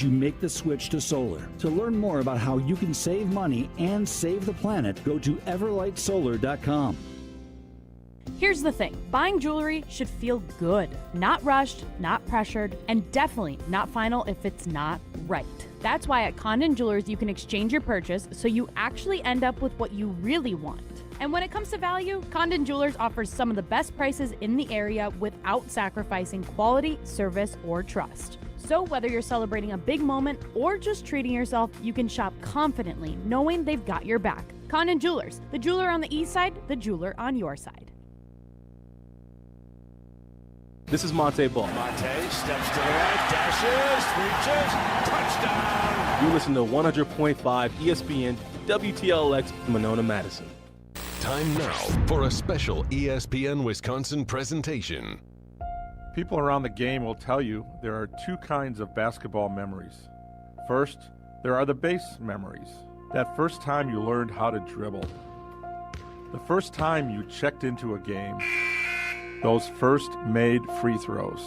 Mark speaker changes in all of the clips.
Speaker 1: You make the switch to solar. To learn more about how you can save money and save the planet, go to everlightsolar.com.
Speaker 2: Here's the thing. Buying jewelry should feel good. Not rushed, not pressured, and definitely not final if it's not right. That's why at Kohnen Jewelers you can exchange your purchase so you actually end up with what you really want. And when it comes to value, Kohnen Jewelers offers some of the best prices in the area without sacrificing quality, service, or trust. So whether you're celebrating a big moment or just treating yourself, you can shop confidently knowing they've got your back. Kohnen Jewelers, the jeweler on the east side, the jeweler on your side.
Speaker 3: This is Monte Ball.
Speaker 4: Monte steps to the right, dashes, reaches, touchdown.
Speaker 3: You listen to 100.5 ESPN WTLX Monona, Madison.
Speaker 5: Time now for a special ESPN Wisconsin presentation.
Speaker 6: People around the game will tell you there are two kinds of basketball memories. First, there are the base memories. That first time you learned how to dribble. The first time you checked into a game. Those first made free throws.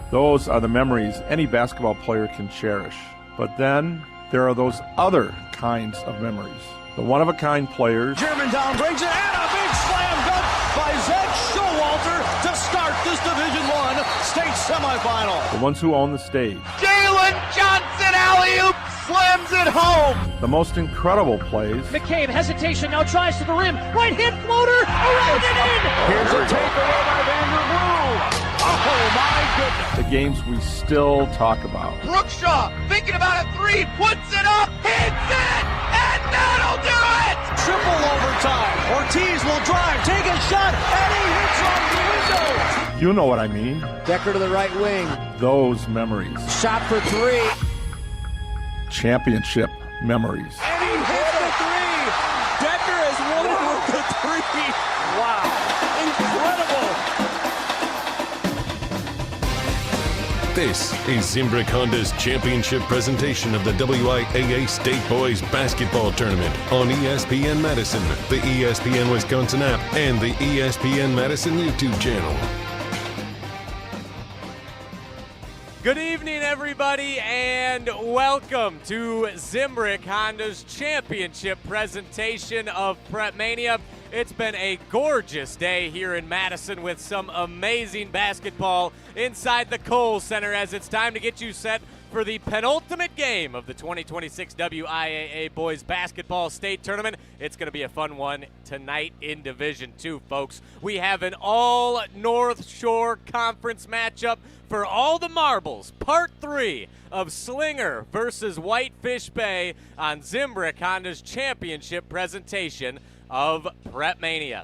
Speaker 6: Those are the memories any basketball player can cherish. But then there are those other kinds of memories. The one-of-a-kind players.
Speaker 4: Germantown brings it, and a big slam dunk by Zed Showalter to start this Division I state semifinal.
Speaker 6: The ones who own the stage.
Speaker 4: Jalen Johnson alley-oop slams it home.
Speaker 6: The most incredible plays.
Speaker 7: McCabe, hesitation, now tries to the rim. Right hand floater, around and in.
Speaker 4: Here's a takeaway by Vanderbilt. Oh, my goodness.
Speaker 6: The games we still talk about.
Speaker 4: Brookshaw thinking about a three, puts it up, hits it, and that'll do it. Triple overtime. Ortiz will drive, take a shot, and he hits on the window.
Speaker 6: You know what I mean.
Speaker 8: Decker to the right wing.
Speaker 6: Those memories.
Speaker 8: Shot for three.
Speaker 6: Championship memories.
Speaker 4: And he hits the three. Decker has won it with the three. Wow. Incredible.
Speaker 5: This is Zimbrick Honda's championship presentation of the WIAA State Boys Basketball Tournament on ESPN Madison, the ESPN Wisconsin app, and the ESPN Madison YouTube channel.
Speaker 9: Good evening, everybody, and welcome to Zimbrick Honda's championship presentation of PrepMania. It's been a gorgeous day here in Madison with some amazing basketball inside the Kohl Center as it's time to get you set for the penultimate game of the 2026 WIAA Boys Basketball State Tournament. It's going to be a fun one tonight in Division II, folks. We have an all-North Shore Conference matchup for all the marbles, Part 3 of Slinger versus Whitefish Bay on Zimbrick Honda's championship presentation of PrepMania.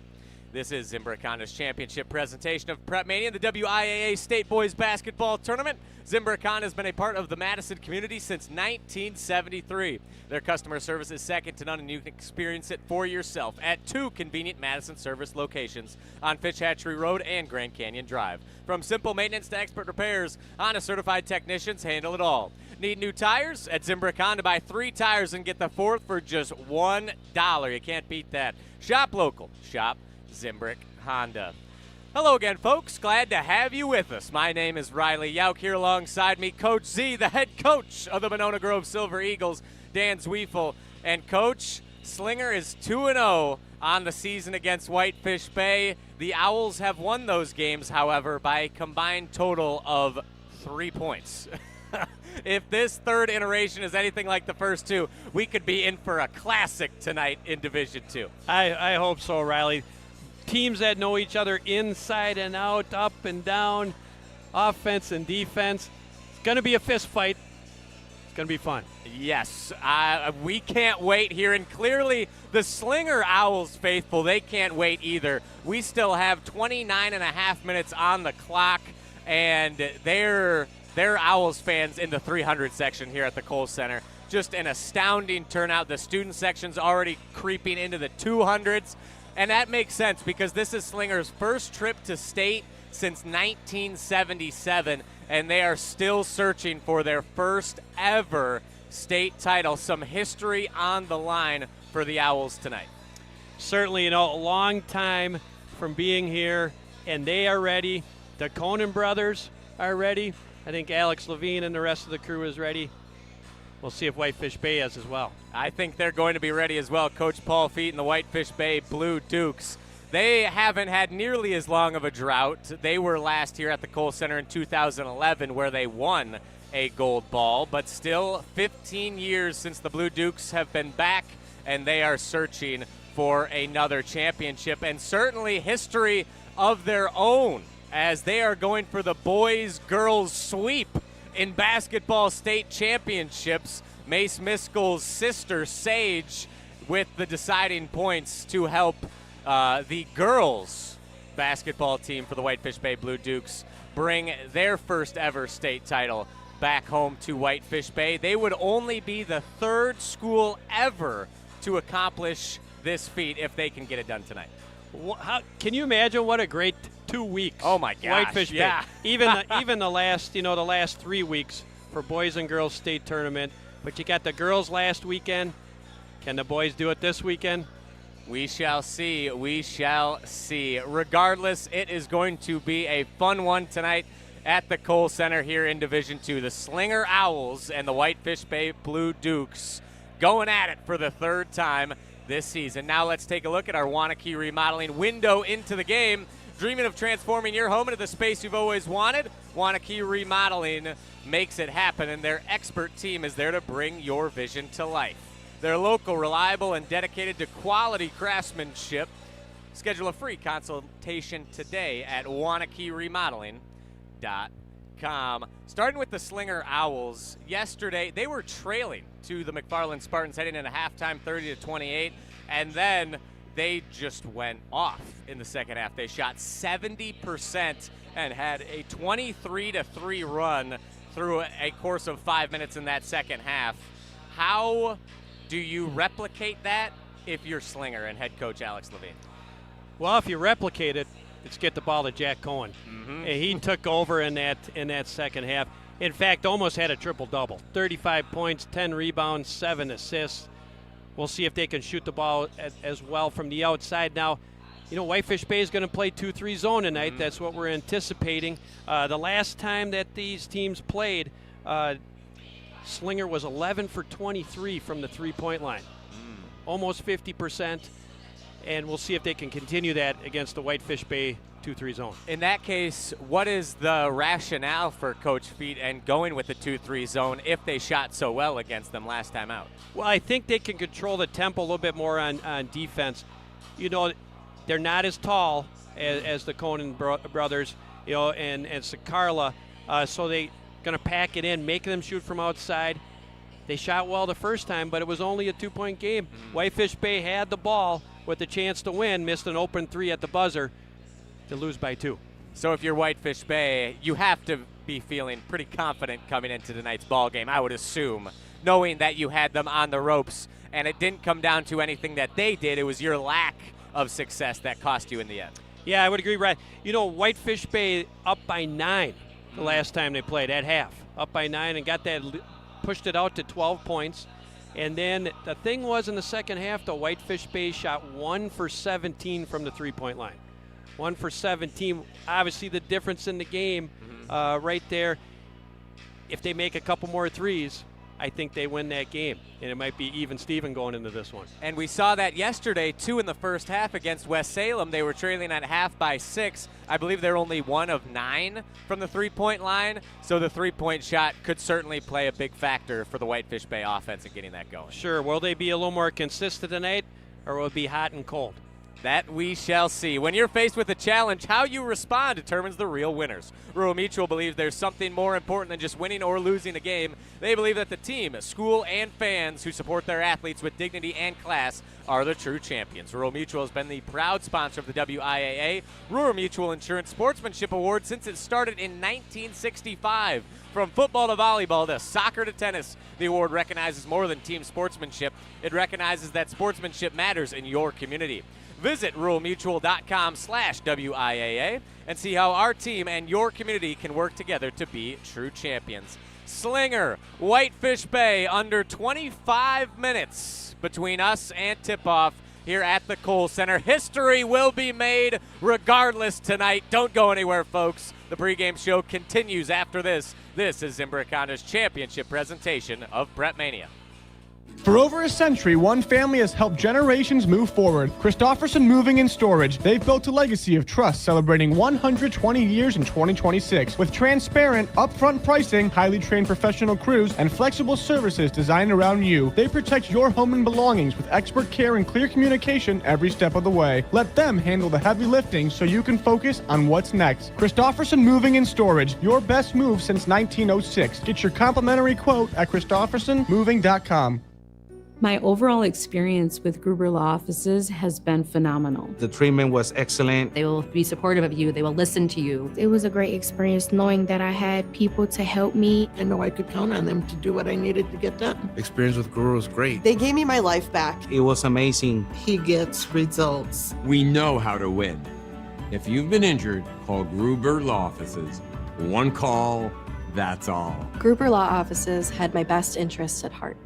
Speaker 9: This is Zimbrick Honda's championship presentation of PrepMania, the WIAA State Boys Basketball Tournament. Zimbrick Honda has been a part of the Madison community since 1973. Their customer service is second to none, and you can experience it for yourself at two convenient Madison service locations on Fish Hatchery Road and Grand Canyon Drive. From simple maintenance to expert repairs, Honda certified technicians handle it all. Need new tires? At Zimbrick Honda, buy 3 tires and get the 4th for just $1. You can't beat that. Shop local. Shop Zimbrick Honda. Hello again, folks. Glad to have you with us. My name is Riley Yauk. Here alongside me, Coach Z, the head coach of the Monona Grove Silver Eagles, Dan Zwiefel. And Coach, Slinger is 2-0 on the season against Whitefish Bay. The Owls have won those games, however, by a combined total of 3 points. If this third iteration is anything like the first two, we could be in for a classic tonight in Division II.
Speaker 7: I hope so, Riley. Teams that know each other inside and out, up and down, offense and defense. It's going to be a fist fight. It's going to be fun.
Speaker 9: Yes, we can't wait here, and clearly the Slinger Owls faithful, they can't wait either. We still have 29 and a half minutes on the clock, and they're Owls fans in the 300 section here at the Kohl Center. Just an astounding turnout. The student section's already creeping into the 200s. And that makes sense because this is Slinger's first trip to state since 1977, and they are still searching for their first ever state title. Some history on the line for the Owls tonight.
Speaker 7: Certainly, a long time from being here, and they are ready. The Kohnen brothers are ready. I think Alex Levine and the rest of the crew is ready. We'll see if Whitefish Bay is as well.
Speaker 9: I think they're going to be ready as well. Coach Paul Feet and the Whitefish Bay Blue Dukes. They haven't had nearly as long of a drought. They were last here at the Kohl Center in 2011 where they won a gold ball, but still 15 years since the Blue Dukes have been back, and they are searching for another championship and certainly history of their own as they are going for the boys-girls sweep in basketball state championships. Mace Miskell's sister, Sage, with the deciding points to help the girls basketball team for the Whitefish Bay Blue Dukes bring their first ever state title back home to Whitefish Bay. They would only be the third school ever to accomplish this feat if they can get it done tonight.
Speaker 7: Can you imagine what a great 2 weeks?
Speaker 9: Oh my gosh!
Speaker 7: Whitefish
Speaker 9: yeah.
Speaker 7: Bay. Even the last 3 weeks for boys and girls state tournament. But you got the girls last weekend. Can the boys do it this weekend?
Speaker 9: We shall see. We shall see. Regardless, it is going to be a fun one tonight at the Kohl Center here in Division II. The Slinger Owls and the Whitefish Bay Blue Dukes going at it for the third time this season. Now let's take a look at our Waunakee Remodeling window into the game. Dreaming of transforming your home into the space you've always wanted? Waunakee Remodeling makes it happen, and their expert team is there to bring your vision to life. They're local, reliable, and dedicated to quality craftsmanship. Schedule a free consultation today at WaunakeeRemodeling.com. Starting with the Slinger Owls, yesterday they were trailing to the McFarland Spartans heading into halftime 30-28, and then they just went off in the second half. They shot 70% and had a 23-3 run through a course of 5 minutes in that second half. How do you replicate that if you're Slinger and head coach Alex Levine?
Speaker 7: Well, if you replicate it, it's get the ball to Jack Kohnen. Mm-hmm. He took over in that second half. In fact, almost had a triple-double. 35 points, 10 rebounds, 7 assists. We'll see if they can shoot the ball as well from the outside. Now, Whitefish Bay is going to play 2-3 zone tonight. Mm-hmm. That's what we're anticipating. The last time that these teams played, Slinger was 11 for 23 from the three-point line. Almost 50%. And we'll see if they can continue that against the Whitefish Bay 2-3 zone.
Speaker 9: In that case, what is the rationale for Coach Feet and going with the 2-3 zone if they shot so well against them last time out?
Speaker 7: Well, I think they can control the tempo a little bit more on defense. They're not as tall as the Kohnen brothers, and Sakarla, so they going to pack it in, making them shoot from outside. They shot well the first time, but it was only a 2-point game. Mm-hmm. Whitefish Bay had the ball with the chance to win, missed an open 3 at the buzzer to lose by 2.
Speaker 9: So if you're Whitefish Bay, you have to be feeling pretty confident coming into tonight's ball game, I would assume, knowing that you had them on the ropes, and it didn't come down to anything that they did. It was your lack of success that cost you in the end.
Speaker 7: Yeah, I would agree, Brad. Whitefish Bay up by 9 the last time they played at half, up by 9, and pushed it out to 12 points. And then the thing was in the second half, the Whitefish Bay shot 1 for 17 from the three-point line. 1 for 17. Obviously, the difference in the game right there. If they make a couple more threes, I think they win that game. And it might be even Steven going into this one.
Speaker 9: And we saw that yesterday, too, in the first half against West Salem. They were trailing at half by 6. I believe they're only 1 of 9 from the three-point line. So the three-point shot could certainly play a big factor for the Whitefish Bay offense in getting that going.
Speaker 7: Sure. Will they be a little more consistent tonight, or will it be hot and cold?
Speaker 9: That we shall see. When you're faced with a challenge, how you respond determines the real winners. Rural Mutual believes there's something more important than just winning or losing a game. They believe that the team, school, and fans who support their athletes with dignity and class are the true champions. Rural Mutual has been the proud sponsor of the WIAA Rural Mutual Insurance Sportsmanship Award since it started in 1965. From football to volleyball to soccer to tennis, the award recognizes more than team sportsmanship. It recognizes that sportsmanship matters in your community. Visit ruralmutual.com/WIAA and see how our team and your community can work together to be true champions. Slinger, Whitefish Bay, under 25 minutes between us and tip-off. here at the Kohl Center. History will be made regardless tonight. Don't go anywhere, folks. The pregame show continues after this. This is Zimbrick Honda's championship presentation of PrepMania.
Speaker 10: For over a century, one family has helped generations move forward. Christofferson Moving and Storage. They've built a legacy of trust celebrating 120 years in 2026 with transparent, upfront pricing, highly trained professional crews, and flexible services designed around you. They protect your home and belongings with expert care and clear communication every step of the way. Let them handle the heavy lifting so you can focus on what's next. Christofferson Moving and Storage. Your best move since 1906. Get your complimentary quote at ChristoffersonMoving.com.
Speaker 11: My overall experience with Gruber Law Offices has been phenomenal.
Speaker 12: The treatment was excellent.
Speaker 13: They will be supportive of you. They will listen to you.
Speaker 14: It was a great experience knowing that I had people to help me.
Speaker 15: I know I could count on them to do what I needed to get done.
Speaker 12: Experience with Gruber was great.
Speaker 16: They gave me my life back.
Speaker 12: It was amazing.
Speaker 15: He gets results.
Speaker 17: We know how to win. If you've been injured, call Gruber Law Offices. One call, that's all.
Speaker 18: Gruber Law Offices had my best interests at heart.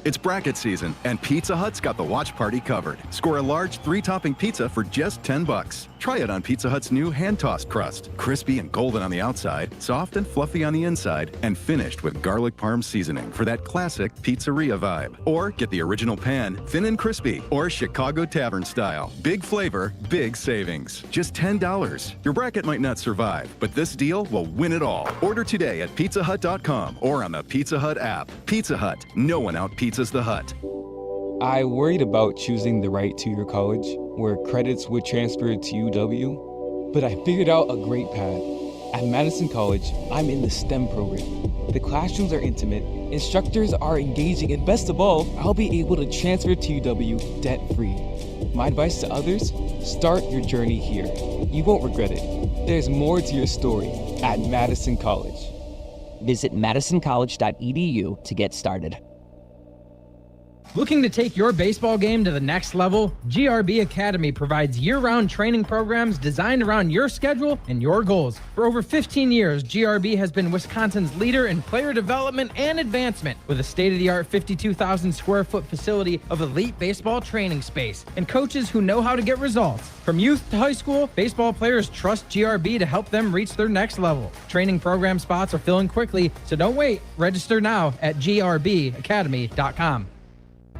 Speaker 19: It's bracket season, and Pizza Hut's got the watch party covered. Score a large 3-topping pizza for just $10. Try it on Pizza Hut's new hand-tossed crust. Crispy and golden on the outside, soft and fluffy on the inside, and finished with garlic parm seasoning for that classic pizzeria vibe. Or get the original pan, thin and crispy, or Chicago Tavern style. Big flavor, big savings. Just $10. Your bracket might not survive, but this deal will win it all. Order today at pizzahut.com or on the Pizza Hut app. Pizza Hut, no one out-pizzas the Hut.
Speaker 20: I worried about choosing the right two-year college where credits would transfer to UW, but I figured out a great path. At Madison College, I'm in the STEM program. The classrooms are intimate, instructors are engaging, and best of all, I'll be able to transfer to UW debt-free. My advice to others, start your journey here. You won't regret it. There's more to your story at Madison College.
Speaker 21: Visit madisoncollege.edu to get started.
Speaker 22: Looking to take your baseball game to the next level? GRB Academy provides year-round training programs designed around your schedule and your goals. For over 15 years, GRB has been Wisconsin's leader in player development and advancement with a state-of-the-art 52,000 square foot facility of elite baseball training space and coaches who know how to get results. From youth to high school, baseball players trust GRB to help them reach their next level. Training program spots are filling quickly, so don't wait. Register now at grbacademy.com.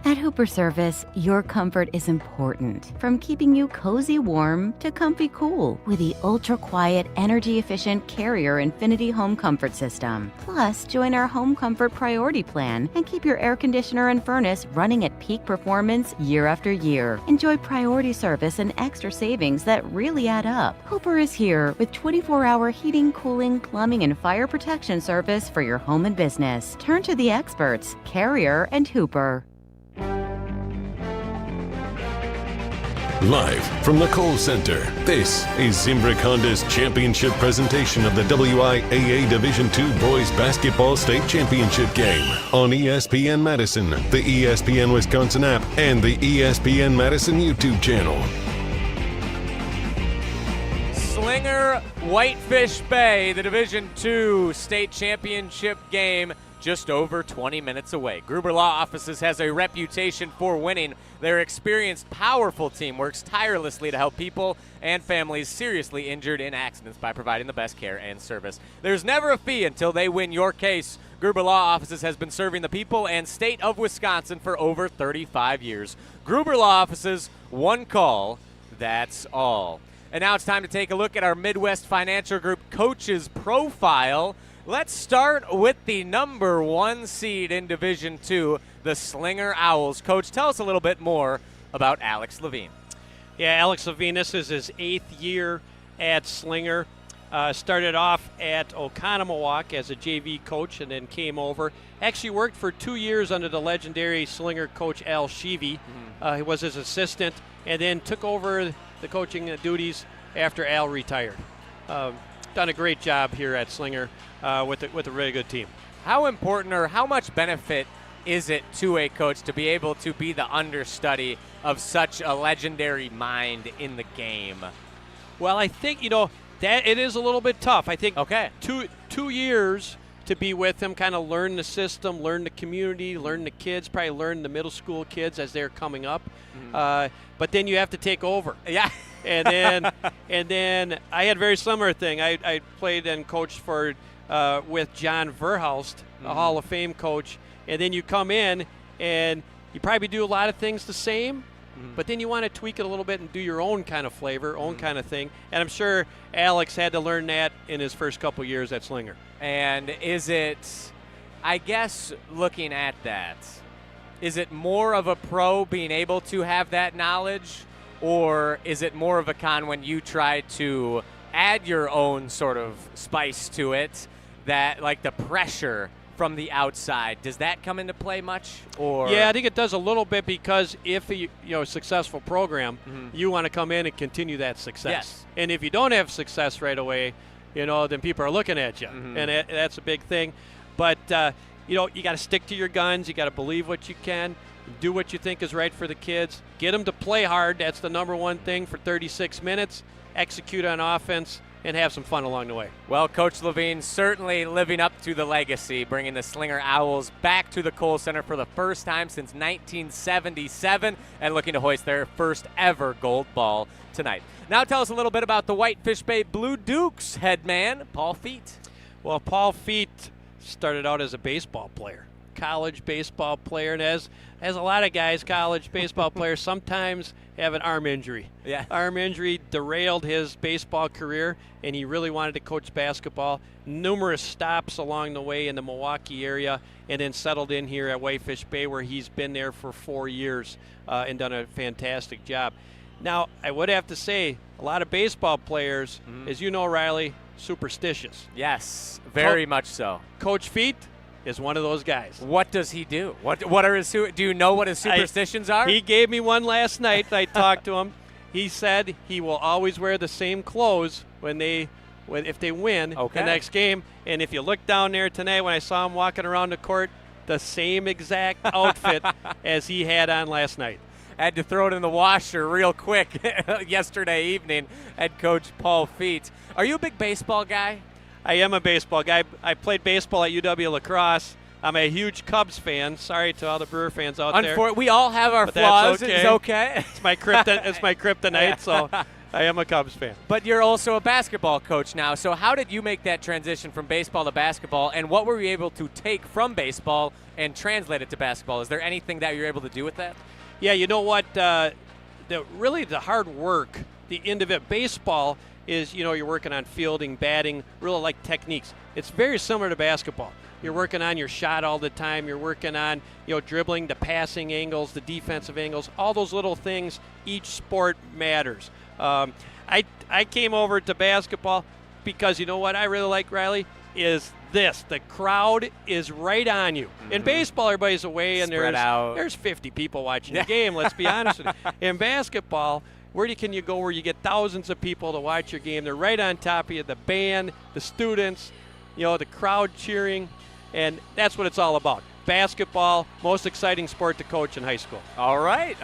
Speaker 23: At Hooper Service, your comfort is important. From keeping you cozy warm to comfy cool with the ultra-quiet, energy-efficient Carrier Infinity Home Comfort System. Plus, join our Home Comfort Priority Plan and keep your air conditioner and furnace running at peak performance year after year. Enjoy priority service and extra savings that really add up. Hooper is here with 24-hour heating, cooling, plumbing, and fire protection service for your home and business. Turn to the experts, Carrier and Hooper.
Speaker 5: Live from the Kohl Center, this is Zimbrick Honda's championship presentation of the WIAA Division II Boys Basketball State Championship game on ESPN Madison, the ESPN Wisconsin app, and the ESPN Madison YouTube channel.
Speaker 9: Slinger Whitefish Bay, the Division II State Championship game, just over 20 minutes away. Gruber Law Offices has a reputation for winning. Their experienced, powerful team works tirelessly to help people and families seriously injured in accidents by providing the best care and service. There's never a fee until they win your case. Gruber Law Offices has been serving the people and state of Wisconsin for over 35 years. Gruber Law Offices, one call, that's all. And now it's time to take a look at our Midwest Financial Group coaches profile. Let's start with the number 1 seed in Division II, the Slinger Owls. Coach, tell us a little bit more about Alex Levine.
Speaker 7: Yeah, Alex Levine, this is his 8th year at Slinger. Started off at Oconomowoc as a JV coach and then came over. Actually worked for 2 years under the legendary Slinger coach Al Sheevy. He was his assistant and then took over the coaching duties after Al retired. Done a great job here at Slinger with a really good team.
Speaker 9: How important or how much benefit is it to a coach to be able to be the understudy of such a legendary mind in the game?
Speaker 7: Well, I think, that it is a little bit tough. I think
Speaker 9: okay.
Speaker 7: two years to be with him, kind of learn the system, learn the community, learn the kids, probably learn the middle school kids as they're coming up. But then you have to take over.
Speaker 9: Yeah.
Speaker 7: and then I had a very similar thing. I played and coached for with John Verhulst, a Hall of Fame coach, and then you come in and you probably do a lot of things the same, but then you want to tweak it a little bit and do your own kind of flavor, own kind of thing. And I'm sure Alex had to learn that in his first couple years at Slinger.
Speaker 9: And is it, I guess, looking at that, is it more of a pro being able to have that knowledge, or is it more of a con when you try to add your own sort of spice to it, that like the pressure from the outside, does that come into play much? Or
Speaker 7: yeah, I think it does a little bit, because if a successful program, you want to come in and continue that success.
Speaker 9: Yes.
Speaker 7: And if you don't have success right away, then people are looking at you, and that's a big thing. But you got to stick to your guns. You got to believe what you can, do what you think is right for the kids, get them to play hard. That's the number one thing for 36 minutes. Execute on offense, and have some fun along the way.
Speaker 9: Well, Coach Levine certainly living up to the legacy, bringing the Slinger Owls back to the Kohl Center for the first time since 1977 and looking to hoist their first ever gold ball tonight. Now tell us a little bit about the Whitefish Bay Blue Dukes head man, Paul Feet.
Speaker 7: Well, Paul Feet started out as a baseball player, college baseball player, and as a lot of guys, college baseball players sometimes have an arm injury.
Speaker 9: Yeah.
Speaker 7: Arm injury derailed his baseball career, and he really wanted to coach basketball. Numerous stops along the way in the Milwaukee area, and then settled in here at Whitefish Bay, where he's been there for 4 years and done a fantastic job. Now, I would have to say, a lot of baseball players, as you know, Riley, superstitious.
Speaker 9: Yes, very much so.
Speaker 7: Coach Feet is one of those guys.
Speaker 9: What does he do? What are his? Do you know what his superstitions are?
Speaker 7: He gave me one last night. I talked to him. He said he will always wear the same clothes if they win the next game. And if you look down there tonight, when I saw him walking around the court, the same exact outfit as he had on last night.
Speaker 9: Had to throw it in the washer real quick yesterday evening. Head coach Paul Feet. Are you a big baseball guy?
Speaker 7: I am a baseball guy. I played baseball at UW La Crosse. I'm a huge Cubs fan. Sorry to all the Brewer fans out there.
Speaker 9: We all have our flaws.
Speaker 7: That's okay.
Speaker 9: It's okay.
Speaker 7: It's my kryptonite, so I am a Cubs fan.
Speaker 9: But you're also a basketball coach now. So how did you make that transition from baseball to basketball, and what were you able to take from baseball and translate it to basketball? Is there anything that you're able to do with that?
Speaker 7: Yeah, you know what? The hard work, the end of it, baseball is, you're working on fielding, batting, really like techniques. It's very similar to basketball. You're working on your shot all the time. You're working on, dribbling, the passing angles, the defensive angles, all those little things. Each sport matters. I came over to basketball because you know what I really like, Riley, is this. The crowd is right on you. In baseball, everybody's away, and there's 50 people watching the game, let's be honest with you. In basketball, where can you go where you get thousands of people to watch your game? They're right on top of you, the band, the students, the crowd cheering, and that's what it's all about. Basketball, most exciting sport to coach in high school.
Speaker 9: All right.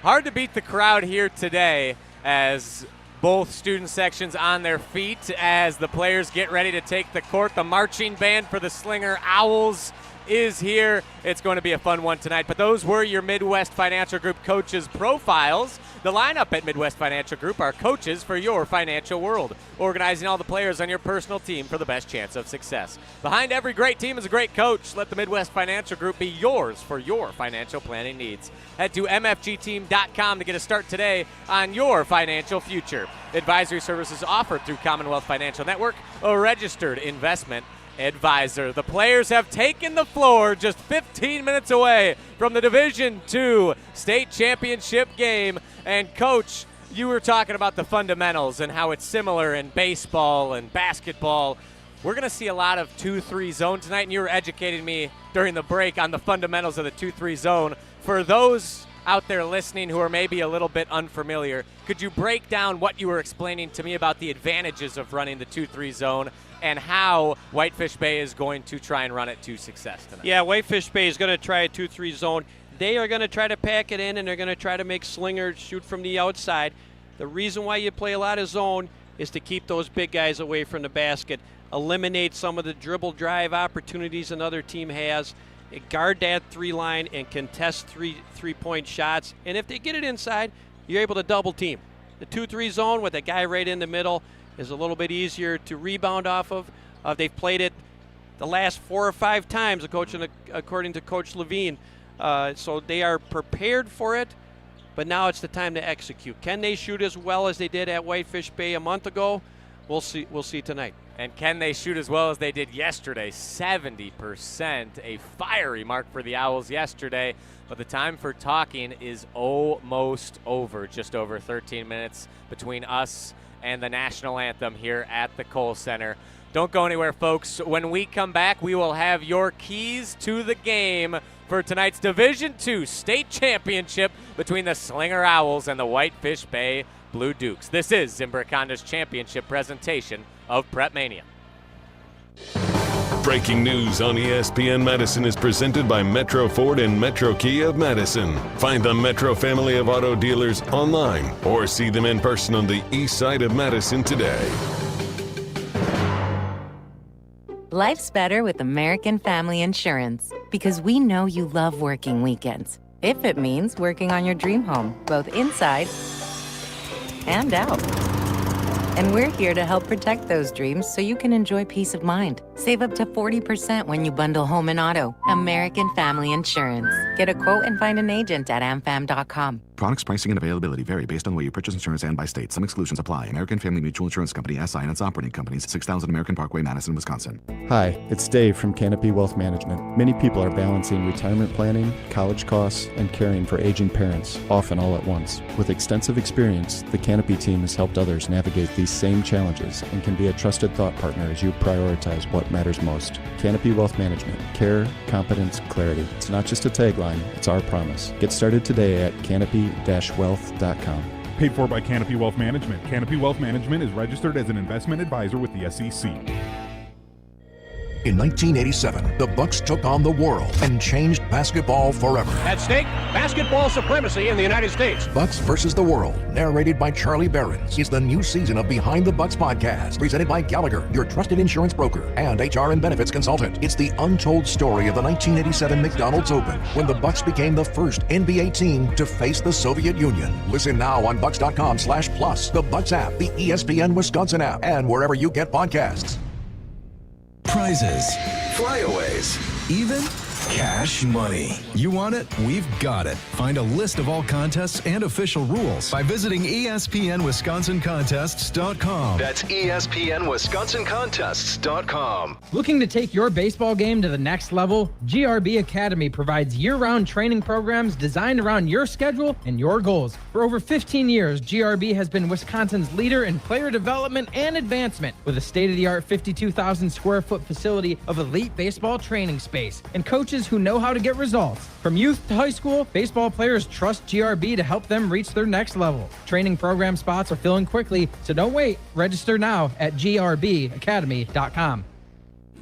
Speaker 9: Hard to beat the crowd here today as both student sections on their feet as the players get ready to take the court. The marching band for the Slinger Owls is here. It's going to be a fun one tonight. But those were your Midwest Financial Group coaches' profiles. The lineup at Midwest Financial Group are coaches for your financial world, organizing all the players on your personal team for the best chance of success. Behind every great team is a great coach. Let the Midwest Financial Group be yours for your financial planning needs. Head to mfgteam.com to get a start today on your financial future. Advisory services offered through Commonwealth Financial Network, a registered investment advisor. The players have taken the floor just 15 minutes away from the Division II state championship game. And Coach, you were talking about the fundamentals and how it's similar in baseball and basketball. We're going to see a lot of 2-3 zone tonight, and you were educating me during the break on the fundamentals of the 2-3 zone. For those out there listening who are maybe a little bit unfamiliar, could you break down what you were explaining to me about the advantages of running the 2-3 zone and how Whitefish Bay is going to try and run it to success tonight?
Speaker 7: Yeah, Whitefish Bay is going to try a 2-3 zone. They are going to try to pack it in, and they're going to try to make Slinger shoot from the outside. The reason why you play a lot of zone is to keep those big guys away from the basket. eliminate some of the dribble drive opportunities another team has, guard that 3 line and contest three-point shots. And if they get it inside, you're able to double team. The 2-3 zone with a guy right in the middle is a little bit easier to rebound off of. They've played it the last 4 or 5 times, according to Coach Levine. So they are prepared for it, but now it's the time to execute. Can they shoot as well as they did at Whitefish Bay a month ago? We'll see tonight.
Speaker 9: And can they shoot as well as they did yesterday? 70%, a fiery mark for the Owls yesterday. But the time for talking is almost over. Just over 13 minutes between us and the national anthem here at the Kohl Center. Don't go anywhere, folks. When we come back, we will have your keys to the game for tonight's Division II state championship between the Slinger Owls and the Whitefish Bay Blue Dukes. This is Zimbrick Honda's championship presentation of PrepMania.
Speaker 5: Breaking news on ESPN Madison is presented by Metro Ford and Metro Kia of Madison. Find the Metro family of auto dealers online or see them in person on the east side of Madison today.
Speaker 23: Life's better with American Family Insurance because we know you love working weekends. If it means working on your dream home, both inside and out. And we're here to help protect those dreams so you can enjoy peace of mind. Save up to 40% when you bundle home and auto. American Family Insurance. Get a quote and find an agent at amfam.com.
Speaker 1: Products, pricing, and availability vary based on where you purchase insurance and by state. Some exclusions apply. American Family Mutual Insurance Company, SI, and its operating companies, 6000 American Parkway, Madison, Wisconsin.
Speaker 2: Hi, it's Dave from Canopy Wealth Management. Many people are balancing retirement planning, college costs, and caring for aging parents, often all at once. With extensive experience, the Canopy team has helped others navigate these same challenges and can be a trusted thought partner as you prioritize what matters most. Canopy Wealth Management. Care, competence, clarity. It's not just a tagline, it's our promise. Get started today at canopy-wealth.com.
Speaker 16: Paid for by Canopy Wealth Management. Canopy Wealth Management is registered as an investment advisor with the SEC.
Speaker 24: In 1987, the Bucks took on the world and changed basketball forever.
Speaker 4: At stake, basketball supremacy in the United States.
Speaker 24: Bucks versus the World, narrated by Charlie Behrens, is the new season of Behind the Bucks podcast, presented by Gallagher, your trusted insurance broker and HR and benefits consultant. It's the untold story of the 1987 McDonald's Open, when the Bucks became the first NBA team to face the Soviet Union. Listen now on bucks.com/plus, the Bucks app, the ESPN Wisconsin app, and wherever you get podcasts.
Speaker 25: Prizes, flyaways, even cash money. You want it? We've got it. Find a list of all contests and official rules by visiting ESPNWisconsinContests.com. That's ESPNWisconsinContests.com.
Speaker 22: Looking to take your baseball game to the next level? GRB Academy provides year-round training programs designed around your schedule and your goals. For over 15 years, GRB has been Wisconsin's leader in player development and advancement, with a state-of-the-art 52,000 square foot facility of elite baseball training space and coaches who know how to get results. From youth to high school, baseball players trust GRB to help them reach their next level. Training program spots are filling quickly, so don't wait. Register now at grbacademy.com.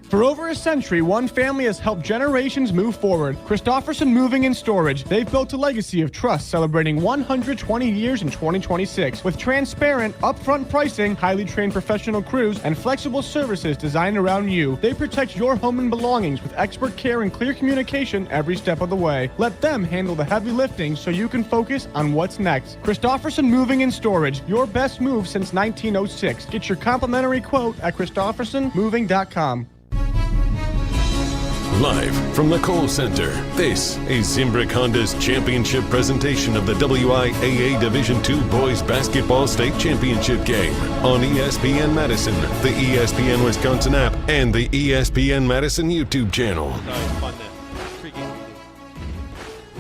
Speaker 10: For over a century, one family has helped generations move forward. Christofferson Moving and Storage. They've built a legacy of trust, celebrating 120 years in 2026. With transparent, upfront pricing, highly trained professional crews, and flexible services designed around you, they protect your home and belongings with expert care and clear communication every step of the way. Let them handle the heavy lifting so you can focus on what's next. Christofferson Moving and Storage, your best move since 1906. Get your complimentary quote at christoffersonmoving.com.
Speaker 5: Live from the Kohl Center, this is Zimbrick Honda's championship presentation of the WIAA Division II Boys Basketball State Championship game on ESPN Madison, the ESPN Wisconsin app, and the ESPN Madison YouTube channel.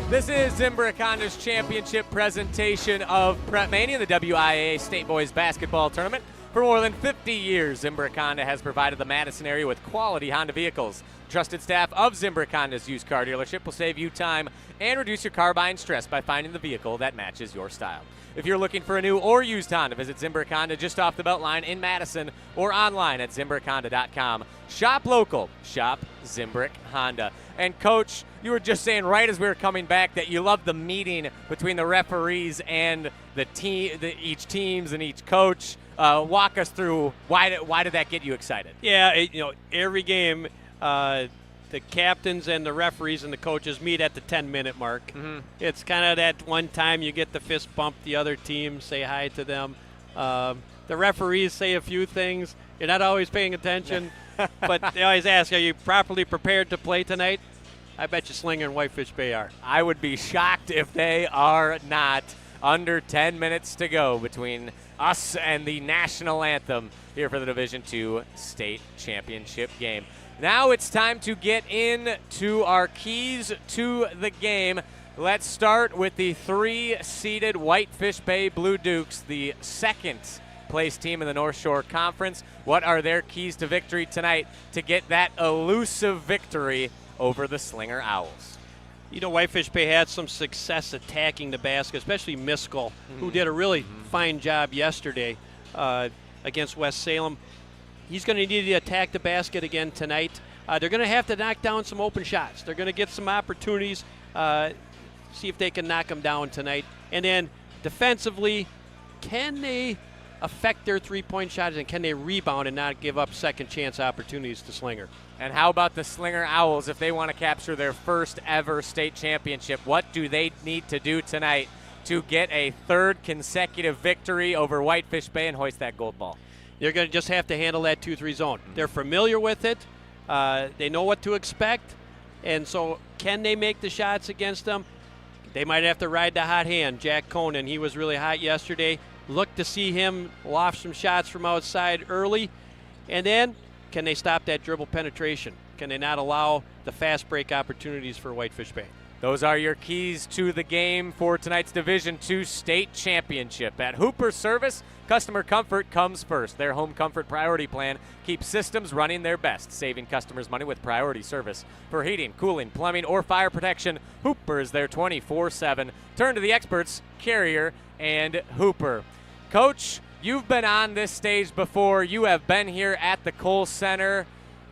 Speaker 9: This is Zimbrick Honda's championship presentation of PrepMania, the WIAA State Boys Basketball Tournament. For more than 50 years, Zimbrick Honda has provided the Madison area with quality Honda vehicles. Trusted staff of Zimbrick Honda's used car dealership will save you time and reduce your car buying stress by finding the vehicle that matches your style. If you're looking for a new or used Honda, visit Zimbrick Honda just off the Beltline in Madison or online at ZimbrickHonda.com. Shop local. Shop Zimbrick Honda. And Coach, you were just saying right as we were coming back that you love the meeting between the referees and the team, each teams and each coach. Walk us through why did that get you excited?
Speaker 7: Yeah, every game, the captains and the referees and the coaches meet at the 10-minute mark.
Speaker 9: Mm-hmm.
Speaker 7: It's kind of that one time you get the fist bump, the other team, say hi to them. The referees say a few things. You're not always paying attention, but they always ask, are you properly prepared to play tonight? I bet you Slinger and Whitefish Bay are.
Speaker 9: I would be shocked if they are not. Under 10 minutes to go between us and the national anthem here for the Division II state championship game. Now it's time to get into our keys to the game. Let's start with the 3-seeded Whitefish Bay Blue Dukes, the second-place team in the North Shore Conference. What are their keys to victory tonight to get that elusive victory over the Slinger Owls?
Speaker 7: Whitefish Bay had some success attacking the basket, especially Miskell, who did a really fine job yesterday against West Salem. He's going to need to attack the basket again tonight. They're going to have to knock down some open shots. They're going to get some opportunities, see if they can knock them down tonight. And then defensively, can they affect their three-point shots, and can they rebound and not give up second-chance opportunities to Slinger?
Speaker 9: And how about the Slinger Owls if they want to capture their first ever state championship? What do they need to do tonight to get a third consecutive victory over Whitefish Bay and hoist that gold ball?
Speaker 7: You're going to just have to handle that 2-3 zone. They're familiar with it. They know what to expect. And so can they make the shots against them? They might have to ride the hot hand. Jack Kohnen, he was really hot yesterday. Look to see him loft some shots from outside early. And then can they stop that dribble penetration? Can they not allow the fast break opportunities for Whitefish Bay?
Speaker 9: Those are your keys to the game for tonight's Division II state championship. At Hooper Service, customer comfort comes first. Their home comfort priority plan keeps systems running their best, saving customers money with priority service. For heating, cooling, plumbing, or fire protection, Hooper is there 24/7. Turn to the experts, Carrier and Hooper. Coach, you've been on this stage before. You have been here at the Kohl Center.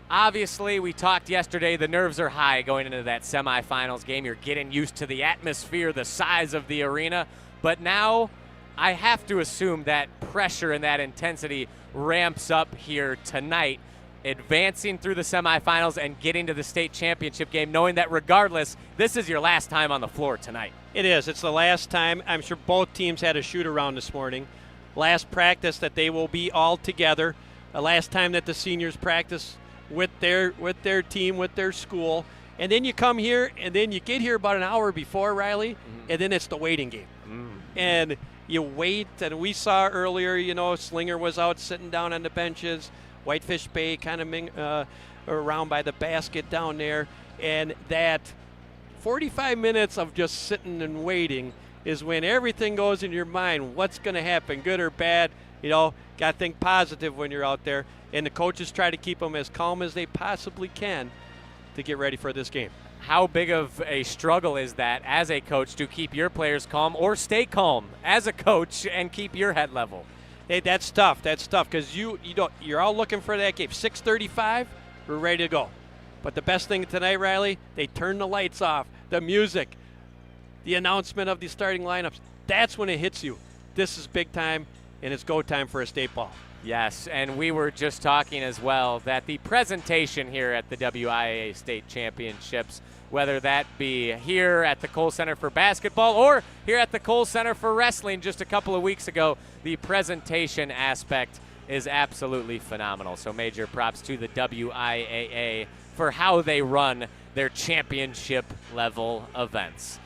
Speaker 9: Obviously, we talked yesterday, the nerves are high going into that semifinals game. You're getting used to the atmosphere, the size of the arena. But now I have to assume that pressure and that intensity ramps up here tonight, advancing through the semifinals and getting to the state championship game, knowing that regardless, this is your last time on the floor tonight.
Speaker 7: It is. It's the last time. I'm sure both teams had a shoot-around this morning. Last practice that they will be all together. The last time that the seniors practice with their team, with their school. And then you come here, and then you get here about an hour before, Riley, and then it's the waiting game. And you wait, and we saw earlier, Slinger was out sitting down on the benches, Whitefish Bay kind of around by the basket down there, and that 45 minutes of just sitting and waiting is when everything goes in your mind. What's going to happen, good or bad? Got to think positive when you're out there. And the coaches try to keep them as calm as they possibly can to get ready for this game.
Speaker 9: How big of a struggle is that as a coach to keep your players calm or stay calm as a coach and keep your head level?
Speaker 7: Hey, that's tough. That's tough because you're all looking for that game. 6:35, we're ready to go. But the best thing tonight, Riley, they turn the lights off, the music, the announcement of the starting lineups. That's when it hits you. This is big time, and it's go time for a state ball.
Speaker 9: Yes, and we were just talking as well that the presentation here at the WIAA State Championships, whether that be here at the Kohl Center for basketball or here at the Kohl Center for wrestling just a couple of weeks ago, the presentation aspect is absolutely phenomenal. So major props to the WIAA for how they run their championship level events.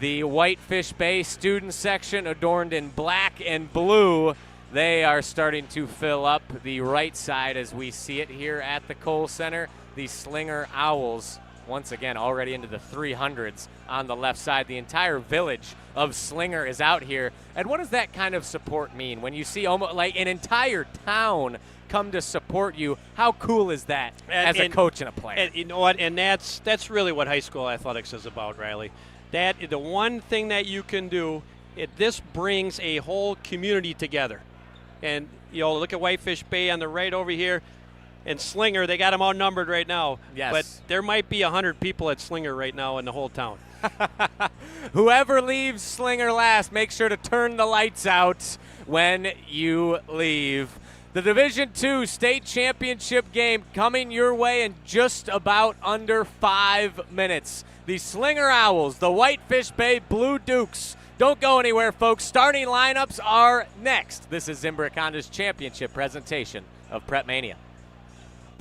Speaker 9: The Whitefish Bay student section adorned in black and blue, they are starting to fill up the right side as we see it here at the Kohl Center. The Slinger Owls, once again, already into the 300s on the left side. The entire village of Slinger is out here. And what does that kind of support mean? When you see almost like an entire town come to support you, how cool is that as a coach and a player?
Speaker 7: And you know what? And that's really what high school athletics is about, Riley. That the one thing that you can do, this brings a whole community together. And, look at Whitefish Bay on the right over here. And Slinger, they got them outnumbered right now.
Speaker 9: Yes.
Speaker 7: But there might be 100 people at Slinger right now in the whole town.
Speaker 9: Whoever leaves Slinger last, make sure to turn the lights out when you leave. The Division II state championship game coming your way in just about under 5 minutes. The Slinger Owls, the Whitefish Bay Blue Dukes. Don't go anywhere, folks. Starting lineups are next. This is Zimbrick Honda's championship presentation of PrepMania.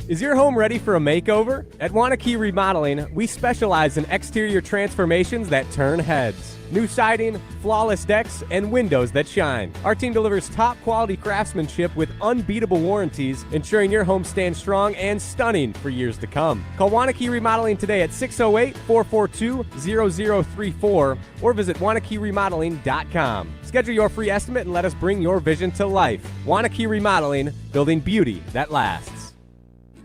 Speaker 3: Is your home ready for a makeover? At Wanakee Remodeling, we specialize in exterior transformations that turn heads. New siding, flawless decks, and windows that shine. Our team delivers top quality craftsmanship with unbeatable warranties, ensuring your home stands strong and stunning for years to come. Call Wanakee Remodeling today at 608-442-0034 or visit WanakeeRemodeling.com. Schedule your free estimate and let us bring your vision to life. Wanakee Remodeling, building beauty that lasts.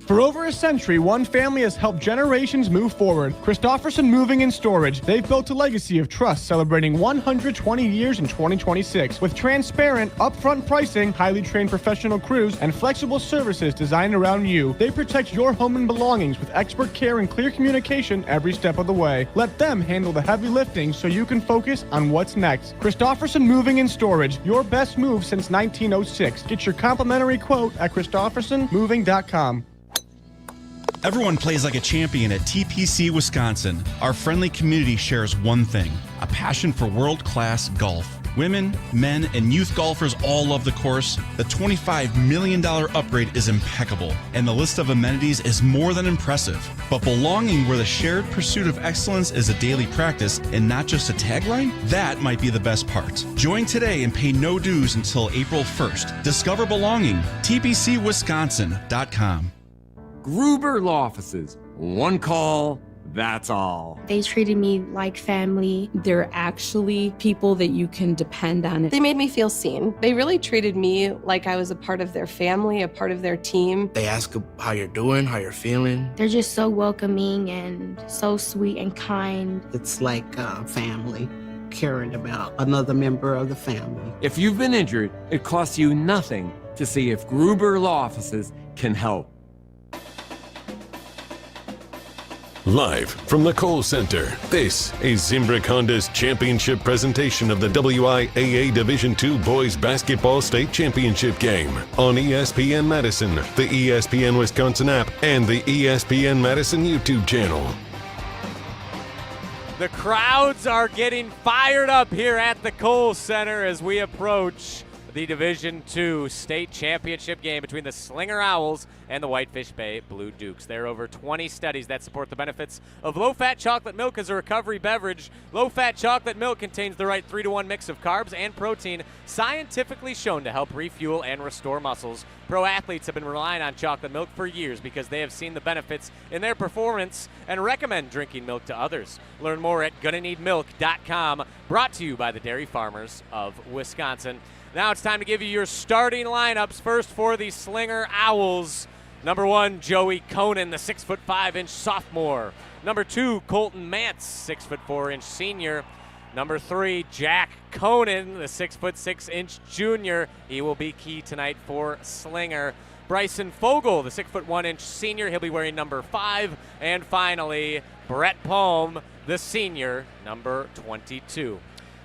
Speaker 10: For over a century, one family has helped generations move forward. Christofferson Moving and Storage. They've built a legacy of trust, celebrating 120 years in 2026. With transparent, upfront pricing, highly trained professional crews, and flexible services designed around you, they protect your home and belongings with expert care and clear communication every step of the way. Let them handle the heavy lifting so you can focus on what's next. Christofferson Moving and Storage, your best move since 1906. Get your complimentary quote at ChristoffersonMoving.com.
Speaker 6: Everyone plays like a champion at TPC Wisconsin. Our friendly community shares one thing: a passion for world-class golf. Women, men, and youth golfers all love the course. The $25 million upgrade is impeccable, and the list of amenities is more than impressive. But belonging where the shared pursuit of excellence is a daily practice and not just a tagline? That might be the best part. Join today and pay no dues until April 1st. Discover belonging. TPCWisconsin.com.
Speaker 17: Gruber Law Offices. One call, that's all.
Speaker 14: They treated me like family.
Speaker 18: They're actually people that you can depend on. They made me feel seen. They really treated me like I was a part of their family, a part of their team.
Speaker 12: They ask how you're doing, how you're feeling.
Speaker 14: They're just so welcoming and so sweet and kind.
Speaker 15: It's like family, caring about another member of the family.
Speaker 17: If you've been injured, it costs you nothing to see if Gruber Law Offices can help.
Speaker 5: Live from the Kohl Center, this is Zimbrick Honda's championship presentation of the WIAA Division II Boys Basketball State Championship game on ESPN Madison, the ESPN Wisconsin app, and the ESPN Madison YouTube channel.
Speaker 9: The crowds are getting fired up here at the Kohl Center as we approach the Division II state championship game between the Slinger Owls and the Whitefish Bay Blue Dukes. There are over 20 studies that support the benefits of low-fat chocolate milk as a recovery beverage. Low-fat chocolate milk contains the right 3-to-1 mix of carbs and protein, scientifically shown to help refuel and restore muscles. Pro athletes have been relying on chocolate milk for years because they have seen the benefits in their performance and recommend drinking milk to others. Learn more at GonnaNeedMilk.com, brought to you by the Dairy Farmers of Wisconsin. Now it's time to give you your starting lineups. First for the Slinger Owls. Number 1, Joey Kohnen, the 6'5" sophomore. Number 2, Colton Mantz, 6'4" senior. Number 3, Jack Kohnen, the 6'6" junior. He will be key tonight for Slinger. Bryson Fogle, the 6'1" senior. He'll be wearing number 5. And finally, Brett Palm, the senior, number 22.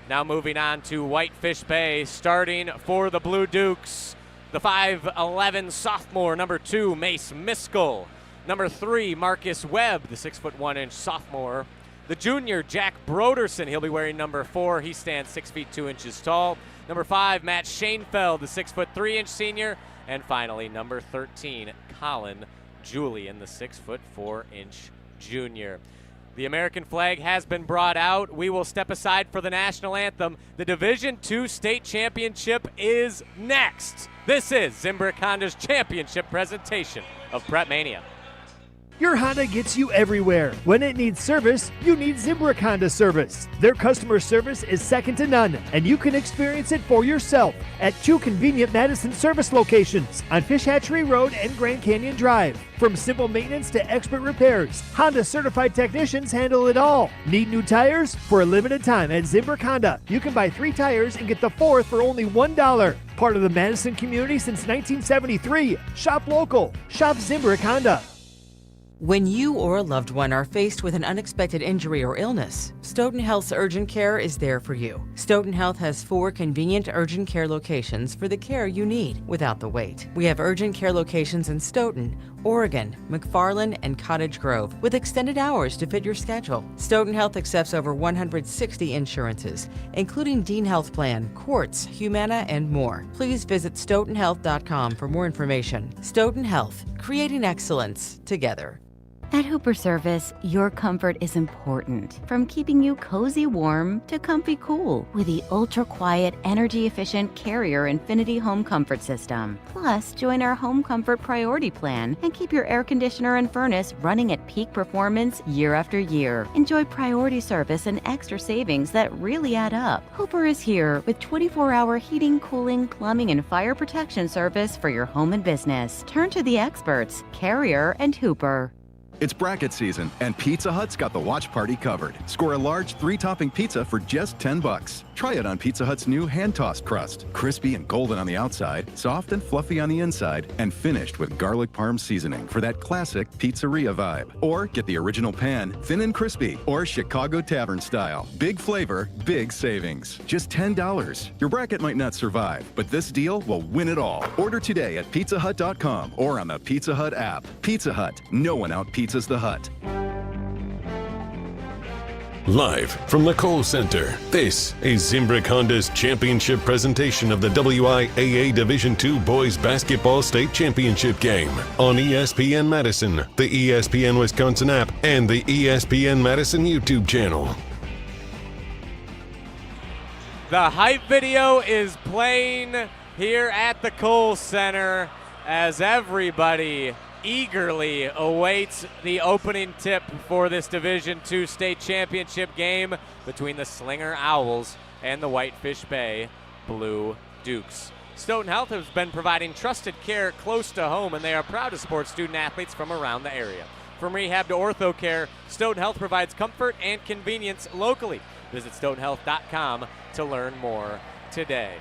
Speaker 9: Now moving on to Whitefish Bay, starting for the Blue Dukes, the 5'11" sophomore, number 2, Mace Miskell. Number 3, Marcus Webb, the 6'1" sophomore. The junior, Jack Broderson, he'll be wearing number 4. He stands 6 feet 2 inches tall. Number 5, Matt Schoenfeld, the 6'3" senior. And finally, number 13, Colin Julian, the 6'4" junior. The American flag has been brought out. We will step aside for the national anthem. The Division II state championship is next. This is Zimbrick Honda's championship presentation of PrepMania.
Speaker 8: Your Honda gets you everywhere. When it needs service, you need Zimbrick Honda service. Their customer service is second to none, and you can experience it for yourself at 2 convenient Madison service locations on Fish Hatchery Road and Grand Canyon Drive. From simple maintenance to expert repairs, Honda certified technicians handle it all. Need new tires? For a limited time at Zimbrick Honda, you can buy 3 tires and get the 4th for only $1. Part of the Madison community since 1973. Shop local. Shop Zimbrick Honda.
Speaker 11: When you or a loved one are faced with an unexpected injury or illness, Stoughton Health's urgent care is there for you. Stoughton Health has 4 convenient urgent care locations for the care you need without the wait. We have urgent care locations in Stoughton, Oregon, McFarland, and Cottage Grove with extended hours to fit your schedule. Stoughton Health accepts over 160 insurances, including Dean Health Plan, Quartz, Humana, and more. Please visit stoughtonhealth.com for more information. Stoughton Health, creating excellence together.
Speaker 23: At Hooper Service, your comfort is important. From keeping you cozy warm to comfy cool with the ultra-quiet, energy-efficient Carrier Infinity Home Comfort System. Plus, join our Home Comfort Priority Plan and keep your air conditioner and furnace running at peak performance year after year. Enjoy priority service and extra savings that really add up. Hooper is here with 24-hour heating, cooling, plumbing, and fire protection service for your home and business. Turn to the experts, Carrier and Hooper.
Speaker 13: It's bracket season, and Pizza Hut's got the watch party covered. Score a large 3-topping pizza for just $10. Try it on Pizza Hut's new hand-tossed crust. Crispy and golden on the outside, soft and fluffy on the inside, and finished with garlic parm seasoning for that classic pizzeria vibe. Or get the original pan, thin and crispy, or Chicago Tavern style. Big flavor, big savings. Just $10. Your bracket might not survive, but this deal will win it all. Order today at pizzahut.com or on the Pizza Hut app. Pizza Hut, no one out-pizzas the Hut.
Speaker 5: Live from the Kohl Center, this is Zimbrick Honda's championship presentation of the WIAA Division II Boys Basketball State Championship game on ESPN Madison, the ESPN Wisconsin app, and the ESPN Madison YouTube channel.
Speaker 9: The hype video is playing here at the Kohl Center as everybody eagerly awaits the opening tip for this Division II state championship game between the Slinger Owls and the Whitefish Bay Blue Dukes. Stoughton Health has been providing trusted care close to home, and they are proud to support student athletes from around the area. From rehab to ortho care, Stoughton Health provides comfort and convenience locally. Visit stoughtonhealth.com to learn more today.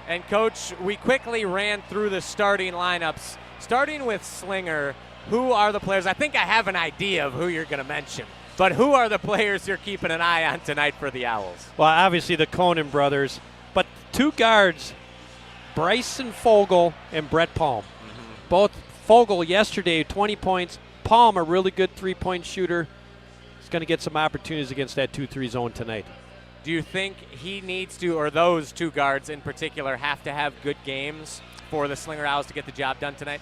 Speaker 9: And Coach, we quickly ran through the starting lineups. Starting with Slinger, who are the players? I think I have an idea of who you're going to mention, but who are the players you're keeping an eye on tonight for the Owls?
Speaker 7: Well, obviously the Kohnen brothers, but 2 guards, Bryson Fogle and Brett Palm. Both Fogle yesterday, 20 points. Palm, a really good three-point shooter. He's going to get some opportunities against that 2-3 zone tonight.
Speaker 9: Do you think he needs to, or those 2 guards in particular, have to have good games for the Slinger Owls to get the job done tonight?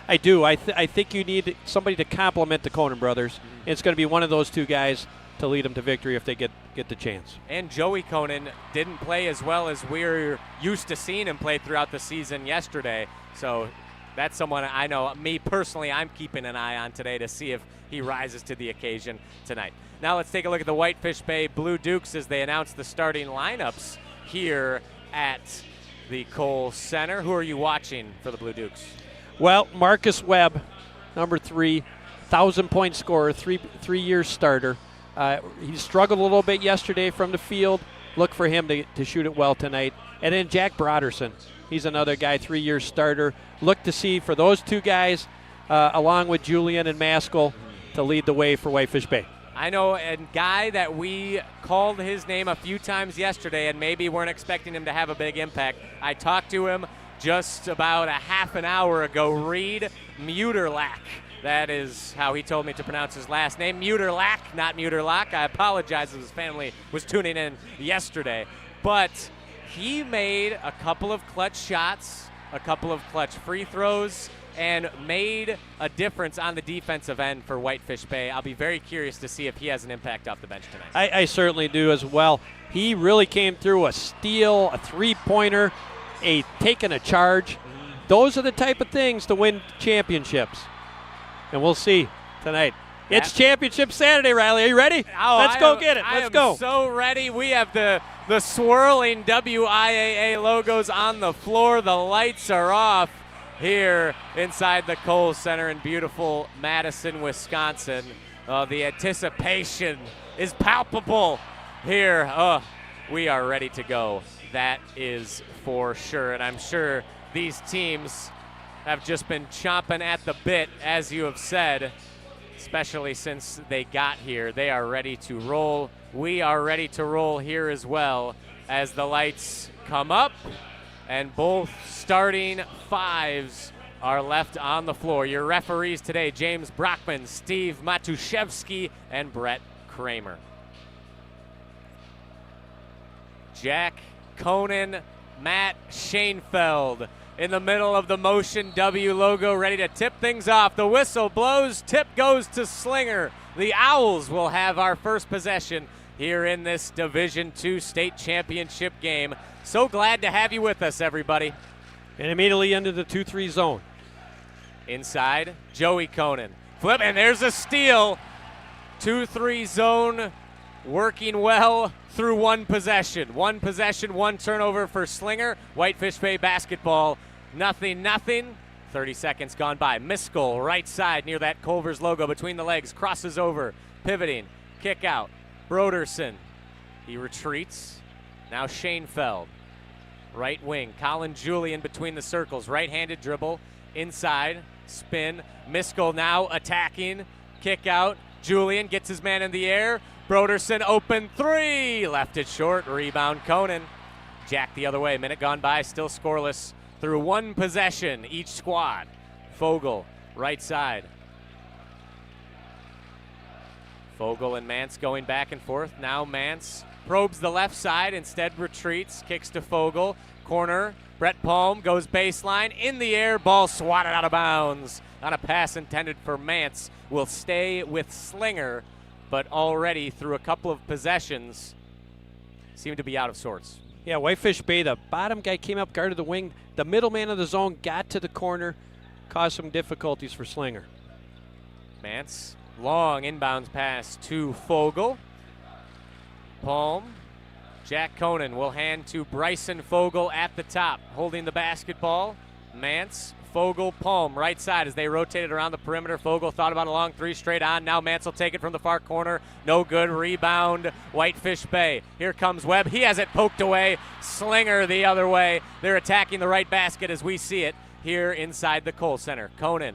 Speaker 7: I do. I think you need somebody to complement the Kohnen brothers. It's going to be one of those 2 guys to lead them to victory if they get the chance.
Speaker 9: And Joey Kohnen didn't play as well as we're used to seeing him play throughout the season yesterday. So that's someone I know, me personally, I'm keeping an eye on today to see if he rises to the occasion tonight. Now let's take a look at the Whitefish Bay Blue Dukes as they announce the starting lineups here at the Kohl Center. Who are you watching for the Blue Dukes?
Speaker 7: Well, Marcus Webb, number 3, 1,000-point scorer, three-year starter. He struggled a little bit yesterday from the field. Look for him to shoot it well tonight. And then Jack Broderson, he's another guy, 3-year starter. Look to see for those 2 guys, along with Julian and Maskell, to lead the way for Whitefish Bay.
Speaker 9: I know a guy that we called his name a few times yesterday and maybe weren't expecting him to have a big impact. I talked to him just about a half an hour ago. Reed Muterlach. That is how he told me to pronounce his last name. Muterlach, not Muterlach. I apologize if his family was tuning in yesterday. But he made a couple of clutch shots, a couple of clutch free throws, and made a difference on the defensive end for Whitefish Bay. I'll be very curious to see if he has an impact off the bench tonight.
Speaker 7: I certainly do as well. He really came through a steal, a three-pointer, taking a charge. Those are the type of things to win championships. And we'll see tonight. It's Championship Saturday, Riley. Are you ready? Let's go get it. Let's go.
Speaker 9: I am so ready. We have the swirling WIAA logos on the floor. The lights are off here inside the Kohl Center in beautiful Madison, Wisconsin. The anticipation is palpable here. We are ready to go. That is for sure. And I'm sure these teams have just been chomping at the bit, as you have said, especially since they got here. They are ready to roll. We are ready to roll here as well as the lights come up and both starting fives are left on the floor. Your referees today, James Brockman, Steve Matuszewski, and Brett Kramer. Jack Kohnen, Matt Schoenfeld in the middle of the Motion W logo, ready to tip things off. The whistle blows, tip goes to Slinger. The Owls will have our first possession here in this Division II state championship game. So glad to have you with us, everybody.
Speaker 7: And immediately into the 2-3 zone.
Speaker 9: Inside, Joey Kohnen. Flip, and there's a steal. 2-3 zone working well through one possession. One possession, one turnover for Slinger. Whitefish Bay basketball, 0-0. 30 seconds gone by. Miskell, right side near that Culver's logo between the legs, crosses over, pivoting, kick out. Broderson, he retreats. Now Schoenfeld, right wing. Colin Julian between the circles, right-handed dribble, inside, spin. Miskell now attacking, kick out. Julian gets his man in the air. Broderson open three, left it short, rebound Kohnen. Jack the other way, minute gone by, still scoreless through one possession each squad. Fogle, right side. Fogle and Mance going back and forth. Now Mance probes the left side, instead retreats, kicks to Fogle. Corner, Brett Palm goes baseline, in the air, ball swatted out of bounds on a pass intended for Mance. Will stay with Slinger, but already through a couple of possessions seem to be out of sorts.
Speaker 7: Yeah, Whitefish Bay, the bottom guy came up, guarded the wing. The middle man of the zone got to the corner, caused some difficulties for Slinger.
Speaker 9: Mance, long inbounds pass to Fogle. Palm, Jack Kohnen will hand to Bryson Fogle at the top, holding the basketball. Mance, Fogle, Palm, right side as they rotated around the perimeter. Fogle thought about a long three straight on. Now Mance will take it from the far corner. No good. Rebound, Whitefish Bay. Here comes Webb. He has it poked away. Slinger the other way. They're attacking the right basket as we see it here inside the Kohl Center. Kohnen.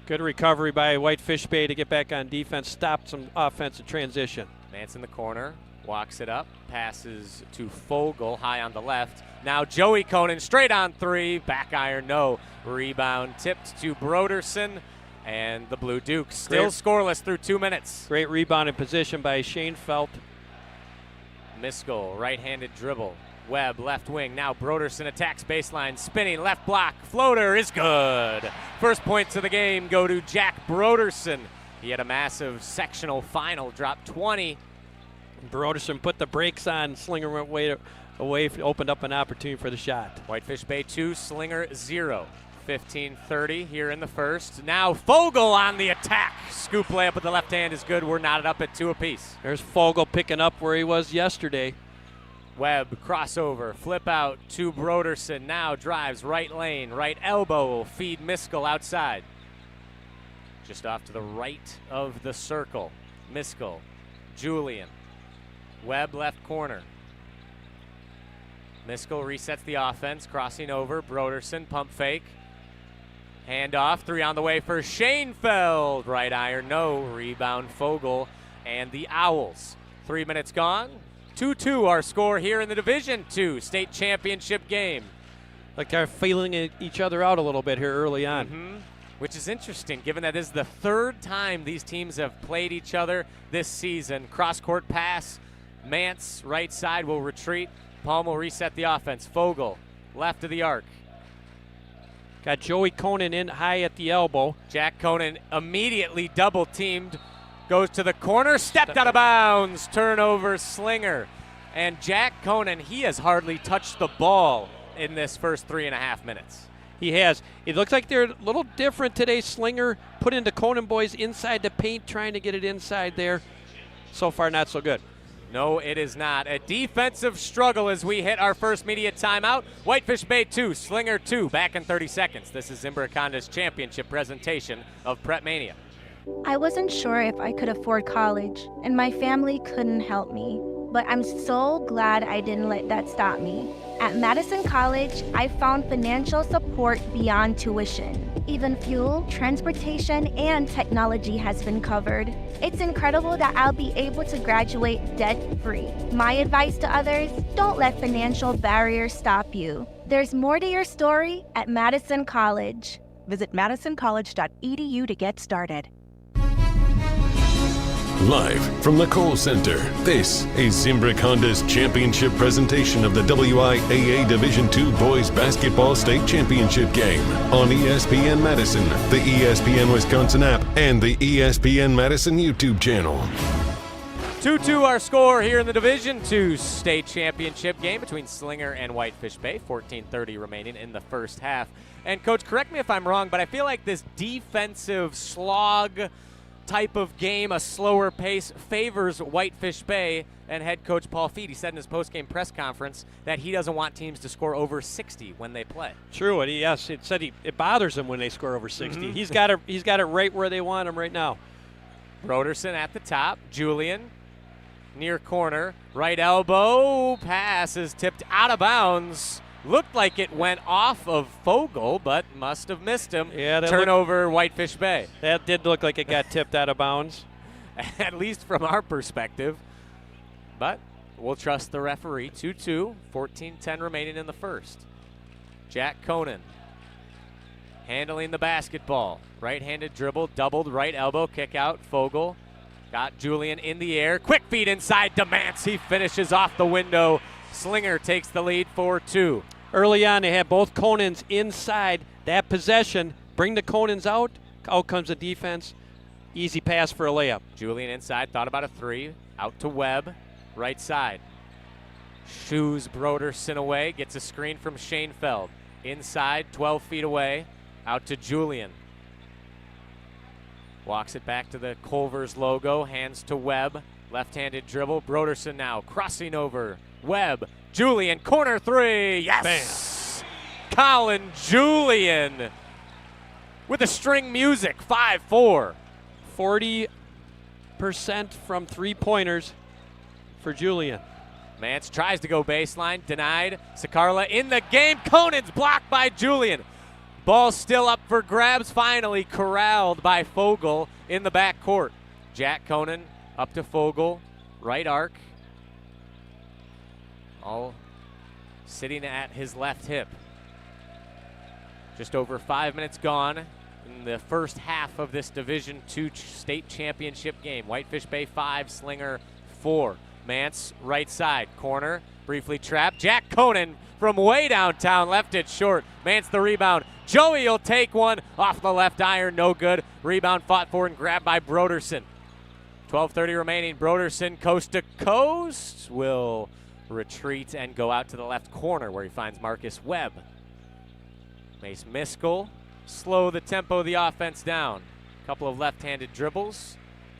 Speaker 7: Good recovery by Whitefish Bay to get back on defense. Stopped some offensive transition.
Speaker 9: Mance in the corner. Walks it up, passes to Fogle, high on the left. Now Joey Kohnen, straight on three, back iron, no. Rebound tipped to Broderson, and the Blue Dukes still scoreless through 2 minutes.
Speaker 7: Great rebound in position by Schoenfeld.
Speaker 9: Miskell, right-handed dribble. Webb, left wing, now Broderson attacks baseline, spinning, left block, floater is good. First points of the game go to Jack Broderson. He had a massive sectional final, dropped 20.
Speaker 7: Broderson put the brakes on. Slinger went away, opened up an opportunity for the shot.
Speaker 9: Whitefish Bay 2, Slinger 0. 15:30 here in the first. Now Fogle on the attack. Scoop layup with the left hand is good. We're knotted up at 2 apiece.
Speaker 7: There's Fogle picking up where he was yesterday.
Speaker 9: Webb, crossover, flip out to Broderson. Now drives right lane, right elbow will feed Miskell outside. Just off to the right of the circle. Miskell, Julian. Webb left corner. Miskell resets the offense, crossing over. Broderson, pump fake. Handoff, three on the way for Schoenfeld. Right iron, no. Rebound, Fogle and the Owls. 3 minutes gone. 2-2 our score here in the Division II state championship game.
Speaker 7: Like they're feeling each other out a little bit here early on.
Speaker 9: Which is interesting, given that this is the third time these teams have played each other this season. Cross-court pass. Mance, right side, will retreat. Palm will reset the offense. Fogle, left of the arc.
Speaker 7: Got Joey Kohnen in high at the elbow.
Speaker 9: Jack Kohnen immediately double-teamed. Goes to the corner, stepped out of bounds. Turnover, Slinger. And Jack Kohnen, he has hardly touched the ball in this first 3.5 minutes.
Speaker 7: He has. It looks like they're a little different today. Slinger put into Kohnen boys inside the paint, trying to get it inside there. So far, not so good.
Speaker 9: No, it is not. A defensive struggle as we hit our first media timeout. Whitefish Bay 2, Slinger 2, back in 30 seconds. This is Zimbrick Honda's championship presentation of PrepMania.
Speaker 1: I wasn't sure if I could afford college, and my family couldn't help me.
Speaker 14: but I'm so glad I didn't let that stop me. At Madison College, I found financial support beyond tuition. Even fuel, transportation, and technology has been covered. It's incredible that I'll be able to graduate debt-free. My advice to others, don't let financial barriers stop you. There's more to your story at Madison College.
Speaker 1: Visit madisoncollege.edu to get started.
Speaker 5: Live from the Kohl Center, this is Zimbrick Honda's championship presentation of the WIAA Division II Boys Basketball State Championship game on ESPN Madison, the ESPN Wisconsin app, and the ESPN Madison YouTube channel.
Speaker 9: 2-2 our score here in the Division II State Championship game between Slinger and Whitefish Bay. 14:30 remaining in the first half. And, Coach, correct me if I'm wrong, but I feel like this defensive slog type of game, a slower pace, favors Whitefish Bay. And head coach Paul Feedy said in his post-game press conference that he doesn't want teams to score over 60 when they play.
Speaker 7: True, and it said it bothers him when they score over 60. Mm-hmm. He's got it right where they want him right now.
Speaker 9: Broderson at the top, Julian near corner, right elbow, pass is tipped out of bounds. Looked like it went off of Fogle, but must have missed him.
Speaker 7: Yeah,
Speaker 9: turnover, Whitefish Bay.
Speaker 7: That did look like it got tipped out of bounds.
Speaker 9: At least from our perspective. But we'll trust the referee. 2-2, 14-10 remaining in the first. Jack Kohnen handling the basketball. Right-handed dribble, doubled right elbow, kick out, Fogle. Got Julian in the air. Quick feed inside to Mance. He finishes off the window. Slinger takes the lead 4-2.
Speaker 7: Early on, they had both Kohnens inside that possession. Bring the Kohnens out. Out comes the defense. Easy pass for a layup.
Speaker 9: Julian inside, thought about a three. Out to Webb, right side. Shoes Broderson away, gets a screen from Schoenfeld. Inside, 12 feet away, out to Julian. Walks it back to the Culver's logo, hands to Webb. Left-handed dribble, Broderson now crossing over. Webb, Julian, corner three, yes! Bam. Colin Julian with the string music, 5-4.
Speaker 7: 40% from three-pointers for Julian.
Speaker 9: Mance tries to go baseline, denied. Sakarla in the game, Kohnen's blocked by Julian. Ball still up for grabs, finally corralled by Fogle in the backcourt. Jack Kohnen up to Fogle, right arc. All sitting at his left hip. Just over 5 minutes gone in the first half of this Division II state championship game. Whitefish Bay 5, Slinger 4. Mance, right side, corner, briefly trapped. Jack Kohnen from way downtown, left it short. Mance the rebound. Joey will take one off the left iron, no good. Rebound fought for and grabbed by Broderson. 12:30 remaining. Broderson coast to coast will retreat and go out to the left corner where he finds Marcus Webb. Mace Miskell slow the tempo of the offense down. Couple of left-handed dribbles,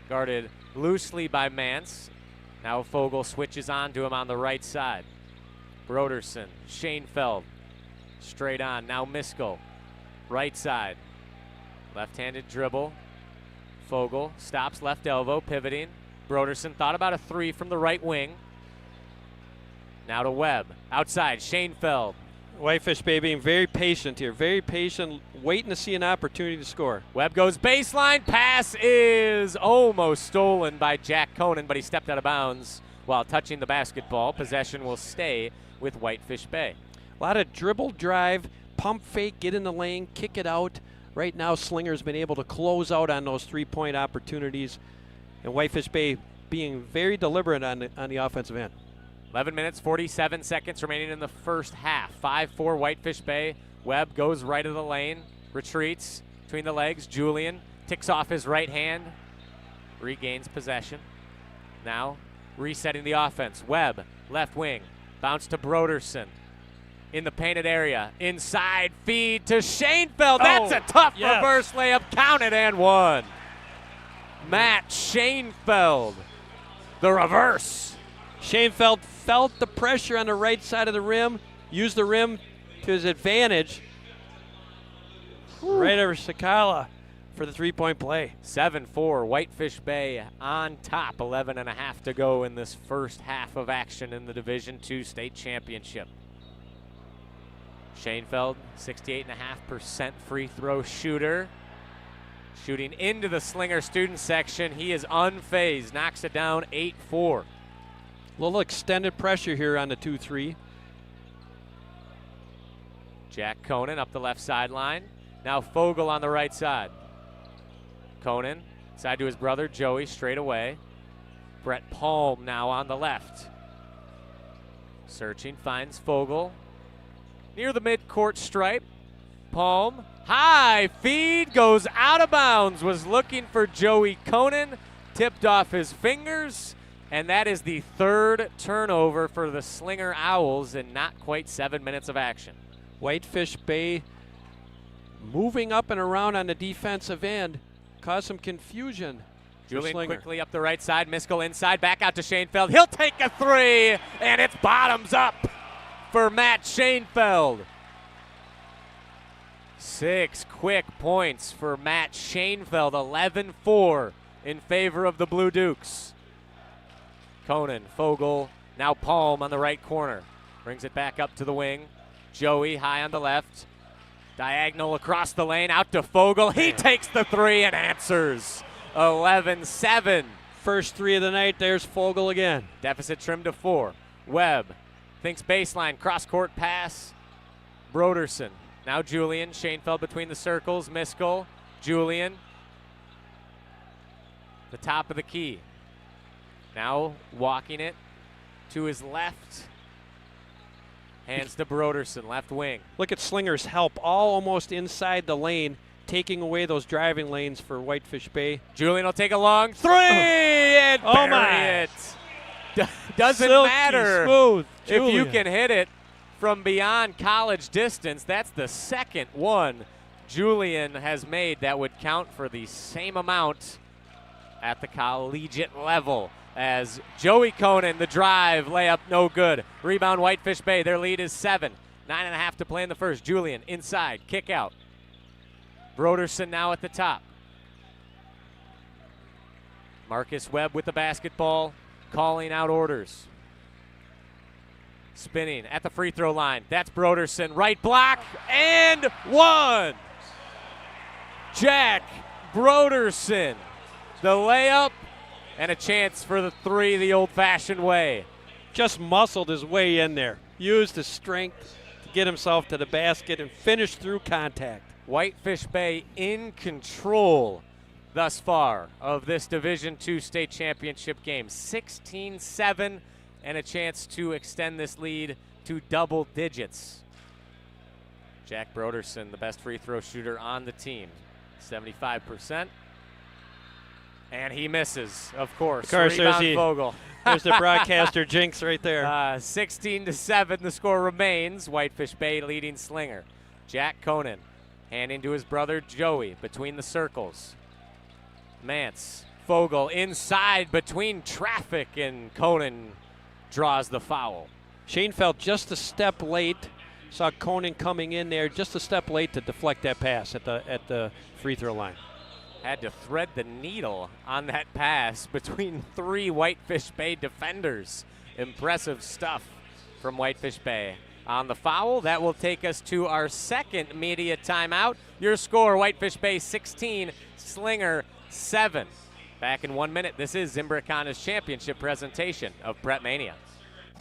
Speaker 9: guarded loosely by Mance. Now Fogle switches on to him on the right side. Broderson, Schoenfeld, straight on. Now Miskell, right side. Left-handed dribble. Fogle stops left elbow, pivoting. Broderson thought about a three from the right wing. Now to Webb, outside, Schoenfeld.
Speaker 7: Whitefish Bay being very patient here, very patient, waiting to see an opportunity to score.
Speaker 9: Webb goes baseline, pass is almost stolen by Jack Kohnen, but he stepped out of bounds while touching the basketball. Possession will stay with Whitefish Bay.
Speaker 7: A lot of dribble drive, pump fake, get in the lane, kick it out. Right now, Slinger's been able to close out on those three-point opportunities, and Whitefish Bay being very deliberate on the offensive end.
Speaker 9: 11 minutes, 47 seconds remaining in the first half. 5-4 Whitefish Bay. Webb goes right of the lane, retreats between the legs. Julian ticks off his right hand, regains possession. Now resetting the offense. Webb, left wing, bounce to Broderson. In the painted area, inside feed to Schoenfeld. That's a tough reverse layup, counted and one. Matt Schoenfeld, the reverse.
Speaker 7: Schoenfeld felt the pressure on the right side of the rim, used the rim to his advantage. Right over Sakala for the three-point play.
Speaker 9: 7-4, Whitefish Bay on top. 11.5 to go in this first half of action in the Division II state championship. Schoenfeld, 68.5% free throw shooter. Shooting into the Slinger student section. He is unfazed, knocks it down 8-4.
Speaker 7: A little extended pressure here on the 2-3.
Speaker 9: Jack Kohnen up the left sideline. Now Fogle on the right side. Kohnen, side to his brother Joey, straight away. Brett Palm now on the left. Searching, finds Fogle. Near the midcourt stripe. Palm, high feed, goes out of bounds. Was looking for Joey Kohnen. Tipped off his fingers. And that is the third turnover for the Slinger Owls in not quite 7 minutes of action.
Speaker 7: Whitefish Bay moving up and around on the defensive end caused some confusion.
Speaker 9: Julian quickly up the right side. Miskell inside, back out to Schoenfeld. He'll take a three, and it's bottoms up for Matt Schoenfeld. 6 quick points for Matt Schoenfeld. 11-4 in favor of the Blue Dukes. Kohnen, Fogle, now Palm on the right corner. Brings it back up to the wing. Joey high on the left. Diagonal across the lane, out to Fogle. He takes the three and answers. 11-7.
Speaker 7: First three of the night, there's Fogle again.
Speaker 9: Deficit trimmed to 4. Webb thinks baseline, cross-court pass. Broderson. Now Julian, Schoenfeld between the circles. Miskell, Julian. The top of the key. Now walking it to his left. Hands to Broderson, left wing.
Speaker 7: Look at Slinger's help, all almost inside the lane, taking away those driving lanes for Whitefish Bay.
Speaker 9: Julian will take a long three and bury it. Doesn't
Speaker 7: Silky
Speaker 9: matter
Speaker 7: smooth.
Speaker 9: if you can hit it from beyond college distance. That's the second one Julian has made that would count for the same amount at the collegiate level. As Joey Kohnen, the drive, layup, no good. Rebound, Whitefish Bay. Their lead is 7. 9.5 to play in the first. Julian inside, kick out. Broderson now at the top. Marcus Webb with the basketball, calling out orders. Spinning at the free throw line. That's Broderson. Right block and one. Jack Broderson. The layup. And a chance for the three the old-fashioned way.
Speaker 7: Just muscled his way in there. Used his strength to get himself to the basket and finish through contact.
Speaker 9: Whitefish Bay in control thus far of this Division II state championship game. 16-7 and a chance to extend this lead to double digits. Jack Broderson, the best free throw shooter on the team. 75%. And he misses, of course. Rebound Fogle.
Speaker 7: There's the broadcaster jinx right there.
Speaker 9: 16-7, the score remains. Whitefish Bay leading Slinger. Jack Kohnen handing to his brother Joey between the circles. Mance, Fogle inside between traffic, and Kohnen draws the foul.
Speaker 7: Schoenfeld just a step late. Saw Kohnen coming in there just a step late to deflect that pass at the free throw line.
Speaker 9: Had to thread the needle on that pass between 3 Whitefish Bay defenders. Impressive stuff from Whitefish Bay. On the foul, that will take us to our second media timeout. Your score, Whitefish Bay 16, Slinger 7. Back in 1 minute, this is Zimbrick Honda's championship presentation of PrepMania.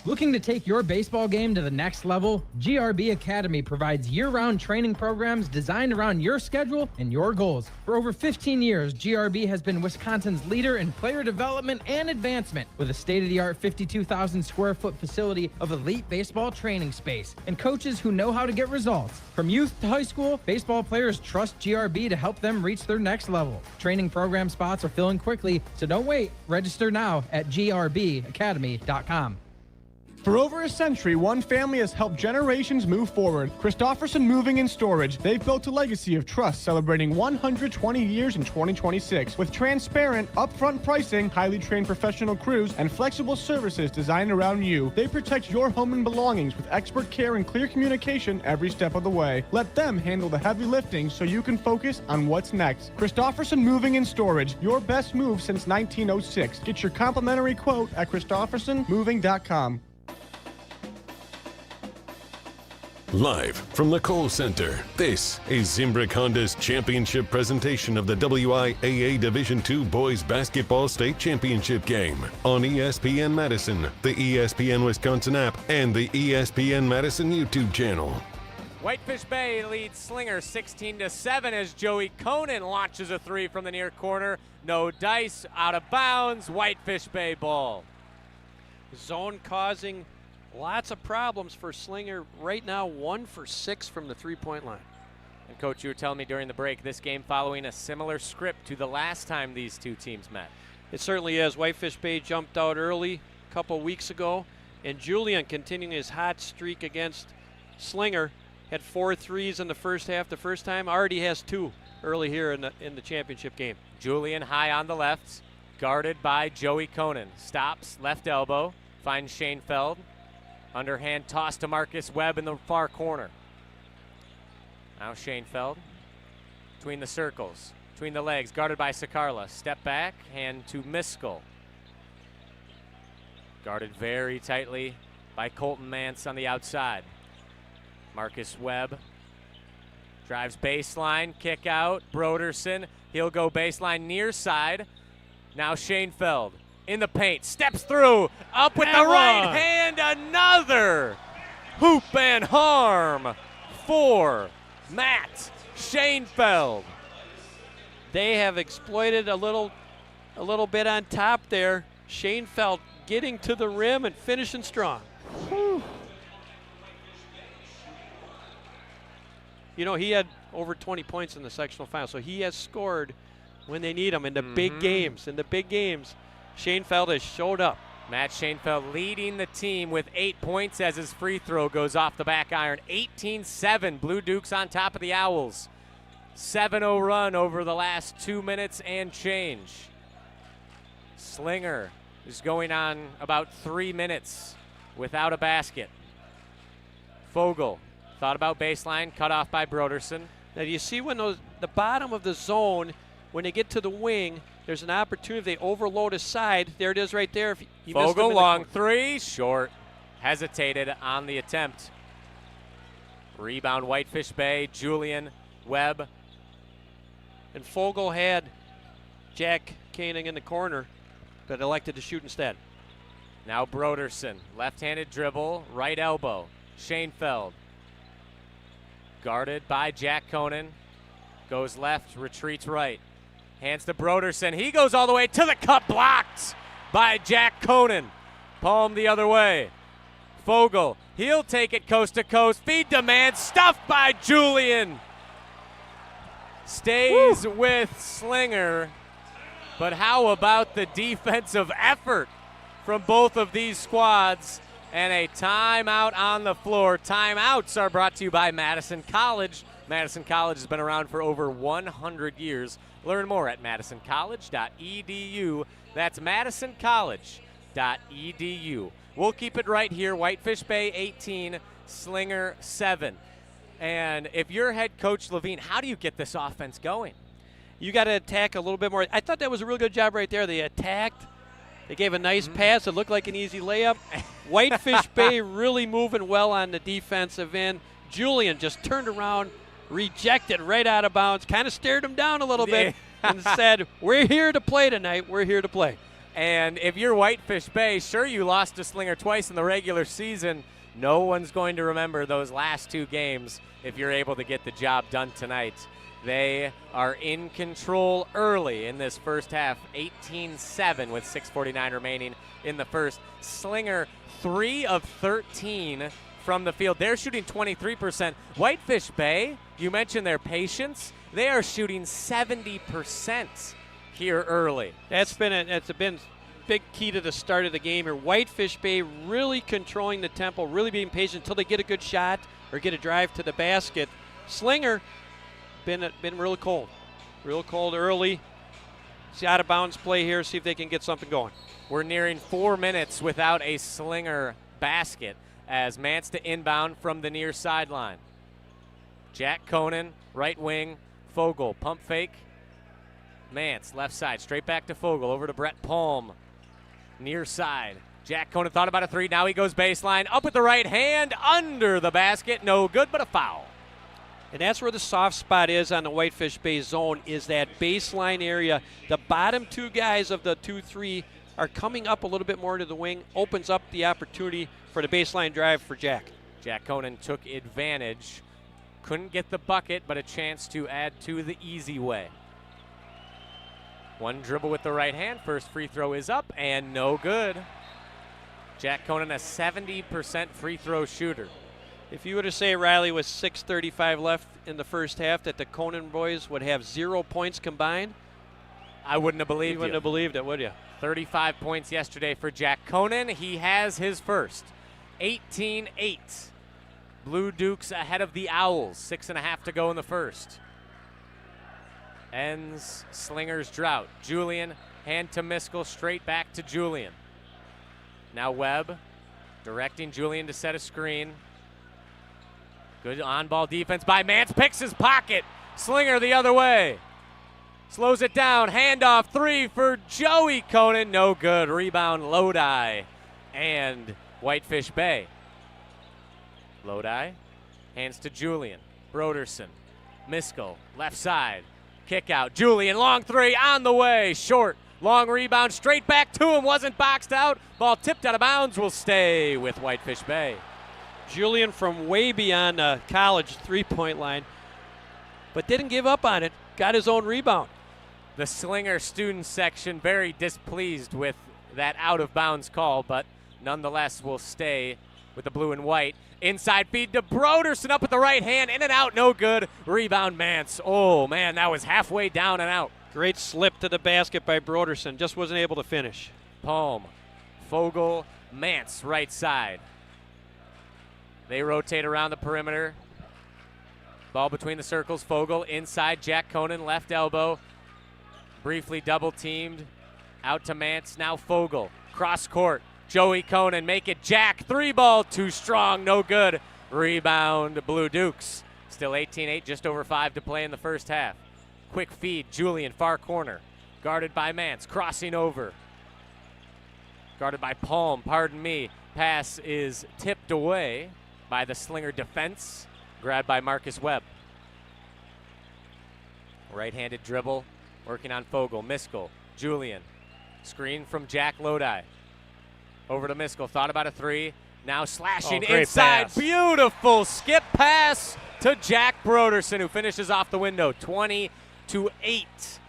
Speaker 22: Looking to take your baseball game to the next level? GRB Academy provides year-round training programs designed around your schedule and your goals. For over 15 years, GRB has been Wisconsin's leader in player development and advancement, with a state-of-the-art 52,000 square foot facility of elite baseball training space and coaches who know how to get results. From youth to high school, baseball players trust GRB to help them reach their next level. Training program spots are filling quickly, so don't wait. Register now at grbacademy.com.
Speaker 10: For over a century, one family has helped generations move forward. Christofferson Moving and Storage. They've built a legacy of trust, celebrating 120 years in 2026 with transparent, upfront pricing, highly trained professional crews, and flexible services designed around you. They protect your home and belongings with expert care and clear communication every step of the way. Let them handle the heavy lifting so you can focus on what's next. Christofferson Moving and Storage, your best move since 1906. Get your complimentary quote at ChristoffersonMoving.com.
Speaker 5: Live from the Kohl Center, this is Zimbrick Honda's championship presentation of the WIAA Division II Boys Basketball State Championship game on ESPN Madison, the ESPN Wisconsin app, and the ESPN Madison YouTube channel.
Speaker 9: Whitefish Bay leads Slinger 16-7 as Joey Kohnen launches a three from the near corner. No dice, out of bounds, Whitefish Bay ball.
Speaker 7: Zone causing lots of problems for Slinger right now, 1 for 6 from the three-point line.
Speaker 9: And Coach, you were telling me during the break, this game following a similar script to the last time these two teams met.
Speaker 7: It certainly is. Whitefish Bay jumped out early a couple weeks ago, and Julian continuing his hot streak against Slinger. Had 4 threes in the first half the first time, already has 2 early here in the championship game.
Speaker 9: Julian high on the left, guarded by Joey Kohnen. Stops, left elbow, finds Schoenfeld. Underhand toss to Marcus Webb in the far corner. Now Schoenfeld between the circles, between the legs, guarded by Sakarla. Step back, hand to Miskell. Guarded very tightly by Colton Mance on the outside. Marcus Webb drives baseline, kick out, Broderson. He'll go baseline near side. Now Schoenfeld in the paint, steps through, up with the right hand, another hoop and harm for Matt Schoenfeld.
Speaker 7: They have exploited a little bit on top there. Schoenfeld getting to the rim and finishing strong. Whew. You know, he had over 20 points in the sectional final, so he has scored when they need him in the big games. In the big games, Schoenfeld has showed up.
Speaker 9: Matt Schoenfeld leading the team with 8 points as his free throw goes off the back iron. 18-7, Blue Dukes on top of the Owls. 7-0 run over the last 2 minutes and change. Slinger is going on about 3 minutes without a basket. Fogle thought about baseline, cut off by Broderson.
Speaker 7: Now, do you see when the bottom of the zone, when they get to the wing, there's an opportunity. They overload a side. There it is right there. If he
Speaker 9: Fogle, long three, short. Hesitated on the attempt. Rebound, Whitefish Bay, Julian, Webb.
Speaker 7: And Fogle had Jack Koenig in the corner, but elected to shoot instead.
Speaker 9: Now Broderson, left-handed dribble, right elbow. Schoenfeld, guarded by Jack Kohnen. Goes left, retreats right. Hands to Broderson. He goes all the way to the cup, blocked by Jack Kohnen. Palm the other way. Fogle, he'll take it coast to coast. Feed to man, stuffed by Julian. Stays with Slinger. But how about the defensive effort from both of these squads? And a timeout on the floor. Timeouts are brought to you by Madison College. Madison College has been around for over 100 years. Learn more at madisoncollege.edu. That's madisoncollege.edu. We'll keep it right here. Whitefish Bay 18, Slinger 7. And if you're head coach Levine, how do you get this offense going?
Speaker 7: You got to attack a little bit more. I thought that was a real good job right there. They attacked. They gave a nice pass. It looked like an easy layup. Whitefish Bay really moving well on the defensive end. Julian just turned around, rejected right out of bounds, kind of stared him down a little bit and said, we're here to play tonight. We're here to play.
Speaker 9: And if you're Whitefish Bay, sure, you lost to Slinger twice in the regular season. No one's going to remember those last 2 games if you're able to get the job done tonight. They are in control early in this first half, 18-7 with 6:49 remaining in the first. Slinger 3 of 13 from the field. They're shooting 23%. Whitefish Bay, you mentioned their patience. They are shooting 70% here early.
Speaker 7: It's been big key to the start of the game here. Whitefish Bay really controlling the tempo, really being patient until they get a good shot or get a drive to the basket. Slinger been real cold early. See out of bounds play here, see if they can get something going.
Speaker 9: We're nearing 4 minutes without a Slinger basket as Mance to inbound from the near sideline. Jack Kohnen, right wing, Fogle, pump fake. Mance, left side, straight back to Fogle, over to Brett Palm, near side. Jack Kohnen thought about a three, now he goes baseline, up with the right hand, under the basket, no good, but a foul.
Speaker 7: And that's where the soft spot is on the Whitefish Bay zone, is that baseline area. The bottom two guys of the 2-3 are coming up a little bit more to the wing, opens up the opportunity for the baseline drive for Jack.
Speaker 9: Jack Kohnen took advantage, couldn't get the bucket, but a chance to add to the easy way. One dribble with the right hand, first free throw is up and no good. Jack Kohnen, a 70% free throw shooter.
Speaker 7: If you were to say, Riley, with 6:35 left in the first half, that the Kohnen boys would have 0 points combined,
Speaker 9: I wouldn't have believed
Speaker 7: you. Wouldn't have believed it, would you?
Speaker 9: 35 points yesterday for Jack Kohnen. He has his first. 18-8. Blue Dukes ahead of the Owls. 6.5 to go in the first. Ends Slinger's drought. Julian, hand to Miskell, straight back to Julian. Now Webb, directing Julian to set a screen. Good on-ball defense by Mance, picks his pocket. Slinger the other way. Slows it down, handoff, three for Joey Kohnen, no good. Rebound Lodi and Whitefish Bay. Lodi, hands to Julian. Broderson, Miskell, left side. Kick out, Julian, long three, on the way, short. Long rebound, straight back to him, wasn't boxed out. Ball tipped out of bounds, will stay with Whitefish Bay.
Speaker 7: Julian from way beyond college three-point line, but didn't give up on it, got his own rebound.
Speaker 9: The Slinger student section very displeased with that out-of-bounds call, but nonetheless will stay with the blue and white. Inside feed to Broderson, up with the right hand, in and out, no good. Rebound Mance. Oh, man, that was halfway down and out.
Speaker 7: Great slip to the basket by Broderson, just wasn't able to finish.
Speaker 9: Palm, Fogle, Mance, right side. They rotate around the perimeter. Ball between the circles, Fogle inside, Jack Kohnen, left elbow. Briefly double teamed, out to Mance, now Fogle. Cross court, Joey Kohnen, make it Jack, three ball, too strong, no good. Rebound, Blue Dukes. Still 18-8, just over 5 to play in the first half. Quick feed, Julian, far corner. Guarded by Mance, crossing over. Guarded by Palm, pardon me. Pass is tipped away by the Slinger defense. Grabbed by Marcus Webb. Right-handed dribble, working on Fogle. Miskell, Julian. Screen from Jack Lodi. Over to Miskell, thought about a three. Now slashing inside.
Speaker 7: Pass.
Speaker 9: Beautiful skip pass to Jack Broderson, who finishes off the window. 20-8.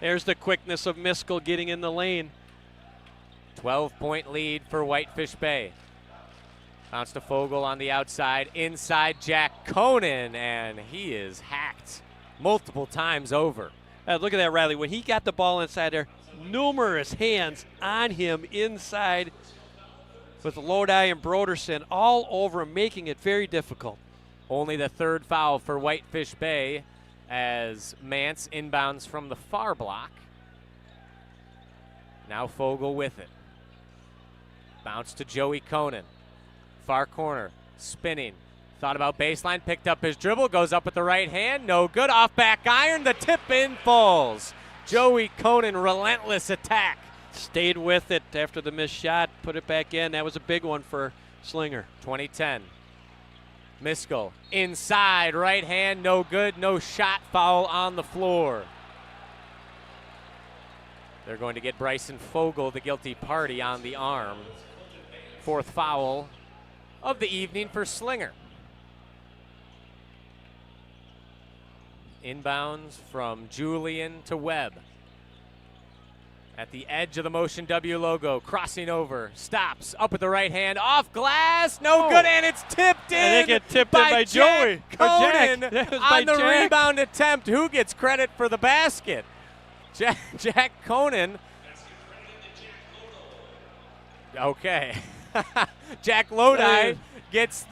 Speaker 7: There's the quickness of Miskell getting in the lane.
Speaker 9: 12-point lead for Whitefish Bay. Bounce to Fogle on the outside. Inside Jack Kohnen, and he is hacked multiple times over.
Speaker 7: Look at that, Riley. When he got the ball inside there, numerous hands on him inside with Lodi and Broderson all over him, making it very difficult.
Speaker 9: Only the third foul for Whitefish Bay as Mance inbounds from the far block. Now Fogle with it. Bounce to Joey Kohnen. Far corner, spinning. Thought about baseline, picked up his dribble, goes up with the right hand, no good. Off back iron, the tip in falls. Joey Kohnen, relentless attack.
Speaker 7: Stayed with it after the missed shot, put it back in. That was a big one for Slinger.
Speaker 9: 20-10. Miskell, inside, right hand, no good, no shot, foul on the floor. They're going to get Bryson Fogle, the guilty party, on the arm. Fourth foul of the evening for Slinger. Inbounds from Julian to Webb. At the edge of the Motion W logo, crossing over, stops, up with the right hand, off glass, no good, and it's tipped in.
Speaker 7: I think it tipped in by Joey.
Speaker 9: Kohnen on the rebound attempt. Who gets credit for the basket? Jack Kohnen. Okay. Jack Lodi gets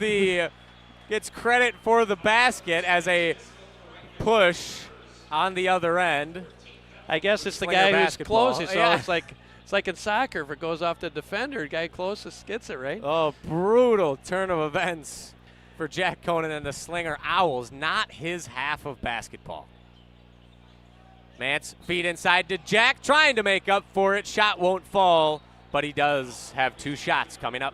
Speaker 9: credit for the basket as a push on the other end.
Speaker 7: I guess it's the
Speaker 9: Slinger
Speaker 7: guy who's
Speaker 9: basketball.
Speaker 7: closest. So it's like in soccer, if it goes off the defender, the guy closest gets it, right?
Speaker 9: Oh, brutal turn of events for Jack Kohnen and the Slinger Owls. Not his half of basketball. Mance feed inside to Jack, trying to make up for it. Shot won't fall, but he does have 2 shots coming up.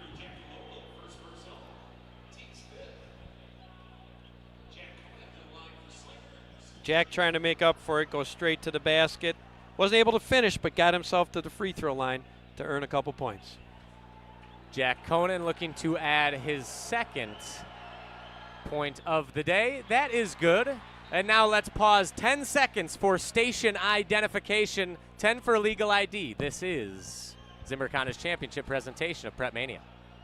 Speaker 7: Jack trying to make up for it, goes straight to the basket. Wasn't able to finish, but got himself to the free throw line to earn a couple points.
Speaker 9: Jack Kohnen looking to add his 2nd point of the day. That is good. And now let's pause 10 seconds for station identification, 10 for legal ID. This is Zimbrick Honda's championship presentation of PrepMania.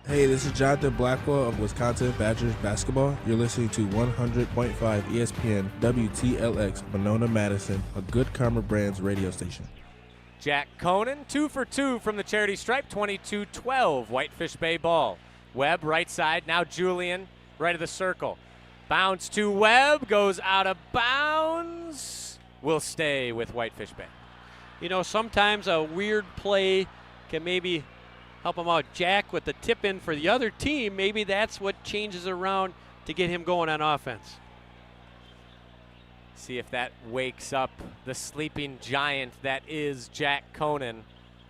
Speaker 2: Hey, this is Jonathan Blackwell of Wisconsin Badgers basketball. You're listening to 100.5 ESPN WTLX Monona, Madison, a Good Karma Brands radio station.
Speaker 9: Jack Kohnen, 2 for 2 from the charity stripe, 22-12, Whitefish Bay ball. Webb right side, now Julian right of the circle. Bounce to Webb, goes out of bounds. Will stay with Whitefish Bay.
Speaker 7: You know, sometimes a weird play can maybe help him out. Jack with the tip in for the other team, maybe that's what changes around to get him going on offense.
Speaker 9: See if that wakes up the sleeping giant that is Jack Kohnen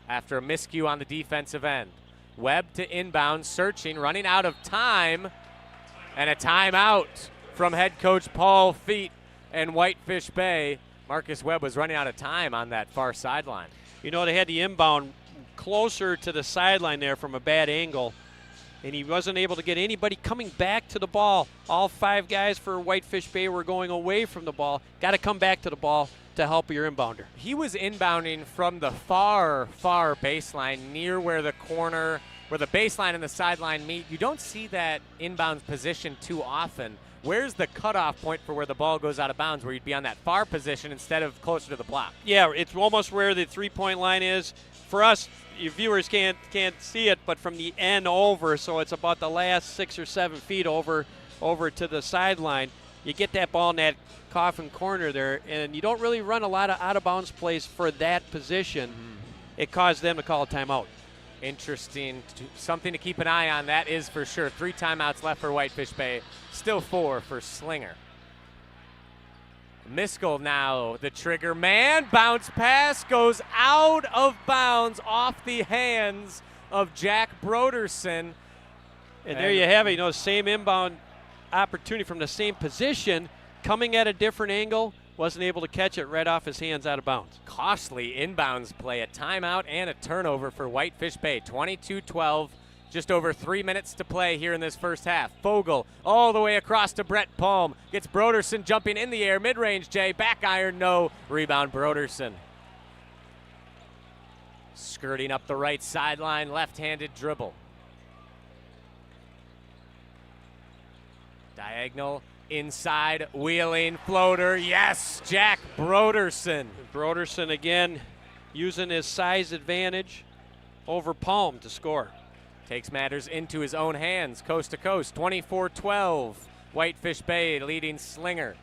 Speaker 9: after a miscue on the defensive end. Webb to inbound, searching, running out of time, and a timeout from head coach Paul Feet and Whitefish Bay. Marcus Webb was running out of time on that far sideline.
Speaker 7: You know, they had the inbound closer to the sideline there from a bad angle, and he wasn't able to get anybody coming back to the ball. All 5 guys for Whitefish Bay were going away from the ball. Got to come back to the ball to help your inbounder.
Speaker 9: He was inbounding from the far, far baseline, near where the corner, where the baseline and the sideline meet. You don't see that inbounds position too often. Where's the cutoff point for where the ball goes out of bounds, where you'd be on that far position instead of closer to the block?
Speaker 7: Yeah, it's almost where the three-point line is. For us, your viewers can't see it, but from the end over, so it's about the last 6 or 7 feet over to the sideline. You get that ball in that coffin corner there, and you don't really run a lot of out-of-bounds plays for that position. It caused them to call a timeout.
Speaker 9: Interesting. Something to keep an eye on, that is for sure. 3 timeouts left for Whitefish Bay. Still 4 for Slinger. Miskell now the trigger man. Bounce pass goes out of bounds off the hands of Jack Broderson.
Speaker 7: And there you have it. You know, same inbound opportunity from the same position, coming at a different angle. Wasn't able to catch it right off his hands out of bounds.
Speaker 9: Costly inbounds play, a timeout and a turnover for Whitefish Bay. 22-12, just over 3 minutes to play here in this first half. Fogle all the way across to Brett Palm. Gets Broderson jumping in the air. Mid-range, Jay. Back iron, no. Rebound, Broderson. Skirting up the right sideline, left-handed dribble. Diagonal. Inside, wheeling, floater, yes, Jack Broderson.
Speaker 7: Broderson again using his size advantage over Palm to score.
Speaker 9: Takes matters into his own hands, coast to coast, 24-12. Whitefish Bay leading Slinger.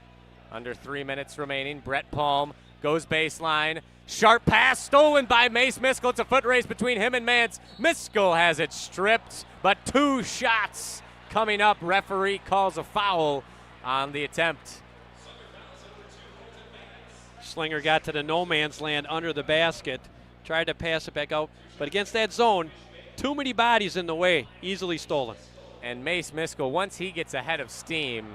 Speaker 9: Under 3 minutes remaining, Brett Palm goes baseline. Sharp pass stolen by Mace Miskell. It's a foot race between him and Mance. Miskell has it stripped, but 2 shots coming up. Referee calls a foul on the attempt.
Speaker 7: Slinger got to the no man's land under the basket, tried to pass it back out, but against that zone, too many bodies in the way, easily stolen.
Speaker 9: And Mace Miskell, once he gets ahead of steam,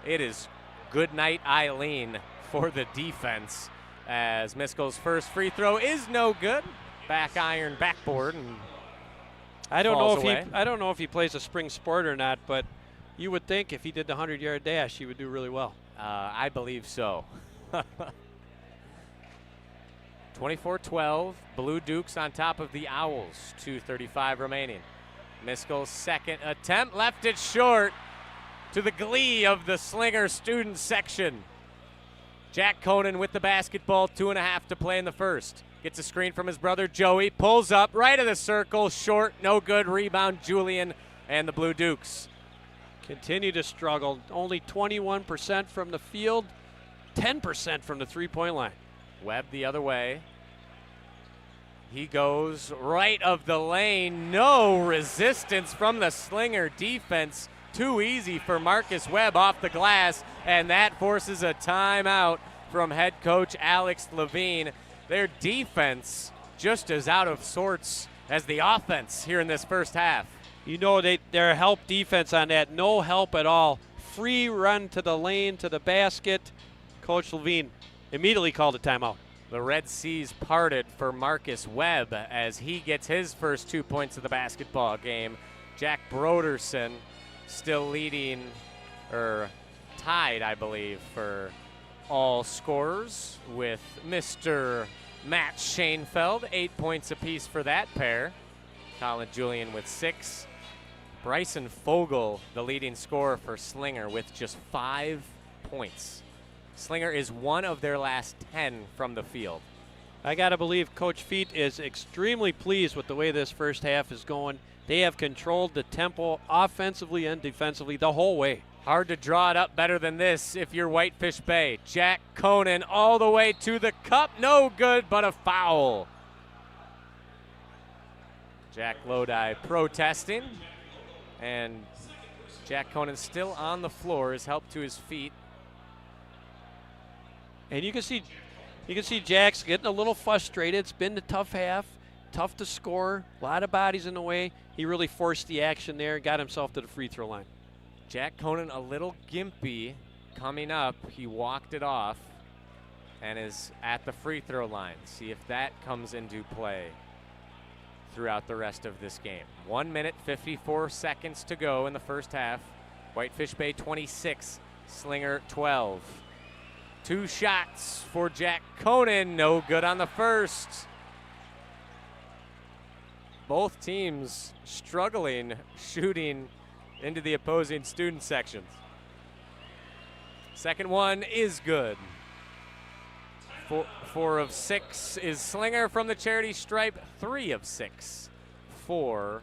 Speaker 9: it is good night Eileen for the defense, as Miskell's first free throw is no good. Back iron, backboard, and
Speaker 7: I don't know if he plays a spring sport or not, but you would think if he did the 100-yard dash, he would do really well.
Speaker 9: I believe so. 24-12, Blue Dukes on top of the Owls. 2:35 remaining. Miskell's second attempt, left it short, to the glee of the Slinger student section. Jack Kohnen with the basketball, 2.5 to play in the first. Gets a screen from his brother Joey. Pulls up right of the circle. Short. No good. Rebound Julian and the Blue Dukes.
Speaker 7: Continue to struggle. Only 21% from the field. 10% from the three-point line.
Speaker 9: Webb the other way. He goes right of the lane. No resistance from the Slinger defense. Too easy for Marcus Webb off the glass, and that forces a timeout from head coach Alex Levine. Their defense just as out of sorts as the offense here in this first half.
Speaker 7: You know, their help defense on that, no help at all. Free run to the lane, to the basket. Coach Levine immediately called a timeout.
Speaker 9: The Red Seas parted for Marcus Webb as he gets his first 2 points of the basketball game. Jack Broderson still leading, or tied, I believe, for all scorers with Mr. Matt Schoenfeld. 8 points apiece for that pair. Colin Julian with 6. Bryson Fogle, the leading scorer for Slinger, with just 5 points. Slinger is one of their last 10 from the field.
Speaker 7: I got to believe Coach Feet is extremely pleased with the way this first half is going. They have controlled the tempo offensively and defensively the whole way.
Speaker 9: Hard to draw it up better than this if you're Whitefish Bay. Jack Kohnen all the way to the cup. No good, but a foul. Jack Lodi protesting. And Jack Kohnen still on the floor, is helped to his feet.
Speaker 7: And you can see Jack's getting a little frustrated. It's been a tough half, tough to score, a lot of bodies in the way. He really forced the action there, got himself to the free throw line.
Speaker 9: Jack Kohnen a little gimpy coming up. He walked it off and is at the free throw line. See if that comes into play throughout the rest of this game. 1 minute, 54 seconds to go in the first half. Whitefish Bay 26, Slinger 12. 2 shots for Jack Kohnen, no good on the first. Both teams struggling shooting into the opposing student sections. Second one is good. 4 of 6 is Slinger from the charity stripe. 3 of 6. 1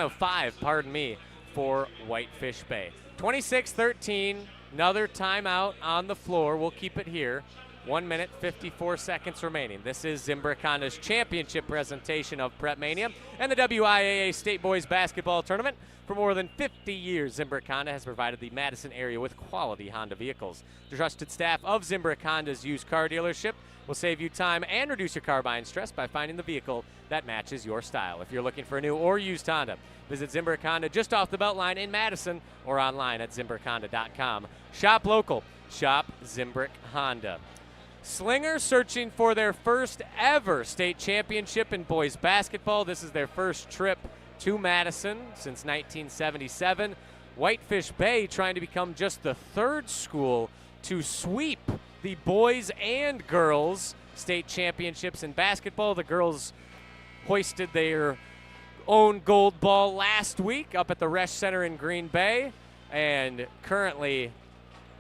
Speaker 9: of 5, pardon me, for Whitefish Bay. 26-13. Another timeout on the floor. We'll keep it here. 1 minute, 54 seconds remaining. This is Zimbrick Honda's championship presentation of PrepMania and the WIAA State Boys Basketball Tournament. For more than 50 years, Zimbrick Honda has provided the Madison area with quality Honda vehicles. The trusted staff of Zimbrick Honda's used car dealership will save you time and reduce your car buying stress by finding the vehicle that matches your style. If you're looking for a new or used Honda, visit Zimbrick Honda just off the Beltline in Madison or online at ZimbrickHonda.com. Shop local. Shop Zimbrick Honda. Slinger searching for their first ever state championship in boys basketball. This is their first trip to Madison since 1977. Whitefish Bay trying to become just the 3rd school to sweep the boys and girls state championships in basketball. The girls hoisted their own gold ball last week up at the Resch Center in Green Bay, and currently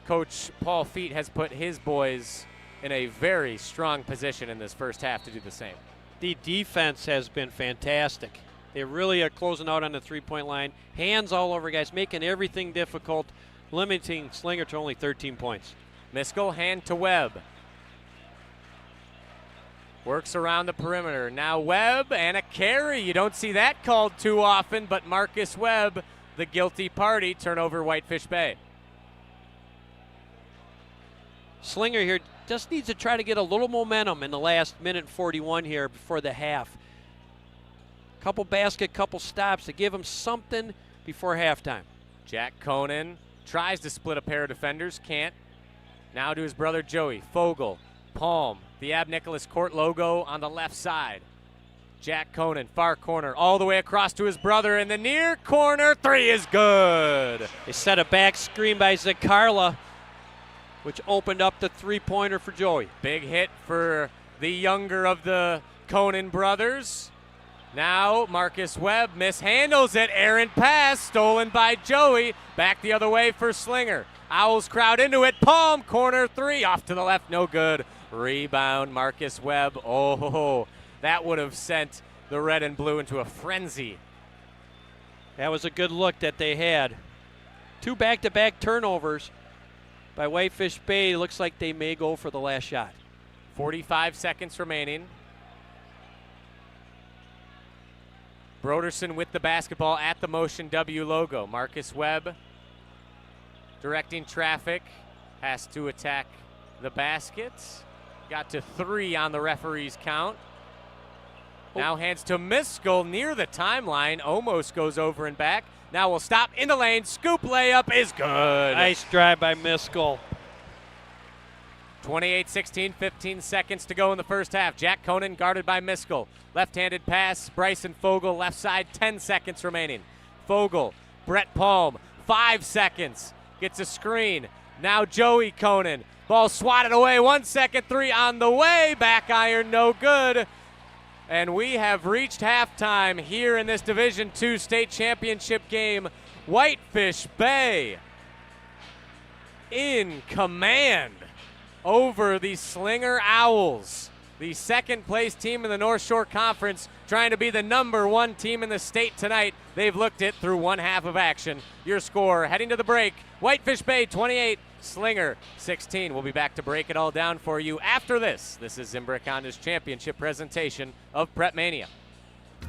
Speaker 9: Coach Paul Feet has put his boys in a very strong position in this first half to do the same.
Speaker 7: The defense has been fantastic. They really are closing out on the three-point line. Hands all over guys, making everything difficult, limiting Slinger to only 13 points.
Speaker 9: Miskell hand to Webb. Works around the perimeter. Now Webb and a carry. You don't see that called too often, but Marcus Webb, the guilty party, turnover Whitefish Bay.
Speaker 7: Slinger here just needs to try to get a little momentum in the last minute 41 here before the half. Couple basket, couple stops to give him something before halftime.
Speaker 9: Jack Kohnen tries to split a pair of defenders, can't. Now to his brother Joey. Fogle, Palm, the Ab Nicholas Court logo on the left side. Jack Kohnen, far corner, all the way across to his brother in the near corner. 3 is good.
Speaker 7: They set a back screen by Zakarla, which opened up the three-pointer for Joey.
Speaker 9: Big hit for the younger of the Kohnen brothers. Now Marcus Webb mishandles it. Errant pass stolen by Joey. Back the other way for Slinger. Owls crowd into it. Palm corner 3 off to the left. No good. Rebound, Marcus Webb. Oh, that would have sent the red and blue into a frenzy.
Speaker 7: That was a good look that they had. 2 back-to-back turnovers by Whitefish Bay. Looks like they may go for the last shot.
Speaker 9: 45 seconds remaining. Broderson with the basketball at the Motion W logo. Marcus Webb directing traffic. Has to attack the basket. Got to 3 on the referee's count. Now hands to Miskell near the timeline. Almost goes over and back. Now we'll stop in the lane. Scoop layup is good.
Speaker 7: Nice drive by Miskell.
Speaker 9: 28-16, 15 seconds to go in the first half. Jack Kohnen guarded by Miskell. Left-handed pass, Bryson Fogle, left side, 10 seconds remaining. Fogle, Brett Palm, 5 seconds. Gets a screen. Now Joey Kohnen. Ball swatted away, 1 second, 3 on the way. Back iron, no good. And we have reached halftime here in this Division II state championship game. Whitefish Bay in command over the Slinger Owls, the second place team in the North Shore Conference, trying to be the #1 team in the state tonight. They've looked it through one half of action. Your score heading to the break, Whitefish Bay 28, Slinger 16. We'll be back to break it all down for you after this. This is Zimbrick Honda's championship presentation of PrepMania.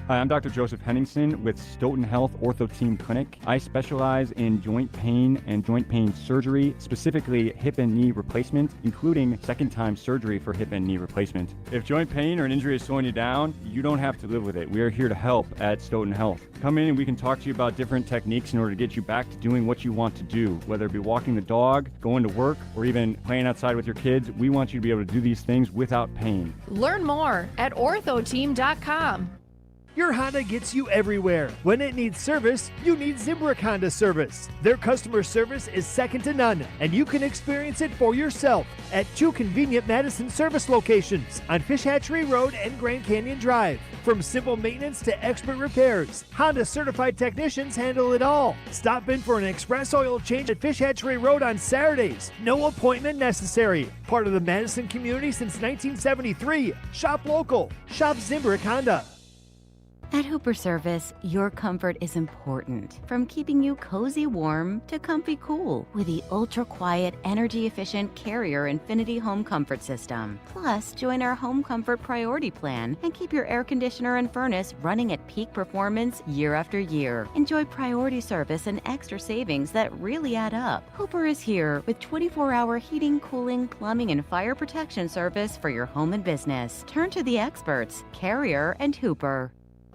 Speaker 4: Hi, I'm Dr. Joseph Henningsen with Stoughton Health Ortho Team Clinic. I specialize in joint pain and joint pain surgery, specifically hip and knee replacement, including second-time surgery for hip and knee replacement. If joint pain or an injury is slowing you down, you don't have to live with it. We are here to help at Stoughton Health. Come in and we can talk to you about different techniques in order to get you back to doing what you want to do, whether it be walking the dog, going to work, or even playing outside with your kids. We want you to be able to do these things without pain.
Speaker 16: Learn more at orthoteam.com.
Speaker 8: Your Honda gets you everywhere. When it needs service, you need Zimbrick Honda service. Their customer service is second to none, and you can experience it for yourself at 2 convenient Madison service locations on Fish Hatchery Road and Grand Canyon Drive. From simple maintenance to expert repairs, Honda certified technicians handle it all. Stop in for an express oil change at Fish Hatchery Road on Saturdays. No appointment necessary. Part of the Madison community since 1973. Shop local. Shop Zimbrick Honda.
Speaker 23: At Hooper Service, your comfort is important. From keeping you cozy warm to comfy cool with the ultra-quiet, energy-efficient Carrier Infinity Home Comfort System. Plus, join our Home Comfort Priority Plan and keep your air conditioner and furnace running at peak performance year after year. Enjoy priority service and extra savings that really add up. Hooper is here with 24-hour heating, cooling, plumbing, and fire protection service for your home and business. Turn to the experts, Carrier and Hooper.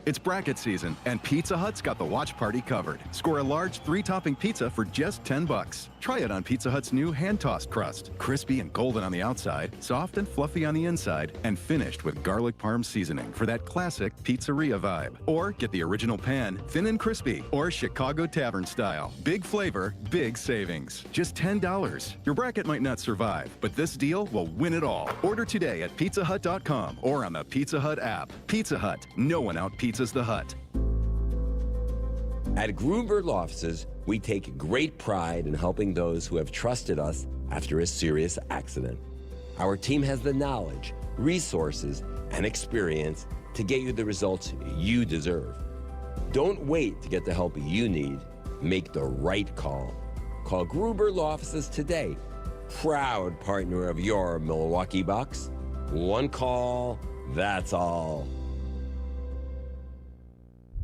Speaker 13: It's bracket season, and Pizza Hut's got the watch party covered. Score a large 3-topping pizza for just $10. Try it on Pizza Hut's new hand-tossed crust. Crispy and golden on the outside, soft and fluffy on the inside, and finished with garlic parm seasoning for that classic pizzeria vibe. Or get the original pan, thin and crispy, or Chicago Tavern style. Big flavor, big savings. Just $10. Your bracket might not survive, but this deal will win it all. Order today at pizzahut.com or on the Pizza Hut app. Pizza Hut, no one out-pizzas the Hut.
Speaker 19: At Gruber Law Offices, we take great pride in helping those who have trusted us after a serious accident. Our team has the knowledge, resources, and experience to get you the results you deserve. Don't wait to get the help you need. Make the right call. Call Gruber Law Offices today. Proud partner of your Milwaukee Bucks. One call, that's all.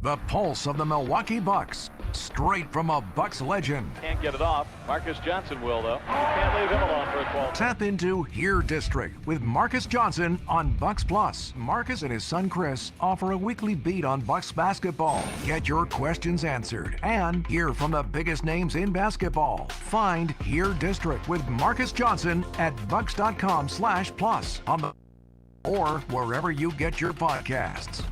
Speaker 24: The pulse of the Milwaukee Bucks, straight from a Bucks legend.
Speaker 20: Can't get it off. Marcus Johnson will, though. Can't leave him alone for a 12.
Speaker 24: Tap into Here District with Marcus Johnson on Bucks Plus. Marcus and his son Chris offer a weekly beat on Bucks basketball. Get your questions answered and hear from the biggest names in basketball. Find Here District with Marcus Johnson at bucks.com/plus on the or wherever you get your podcasts.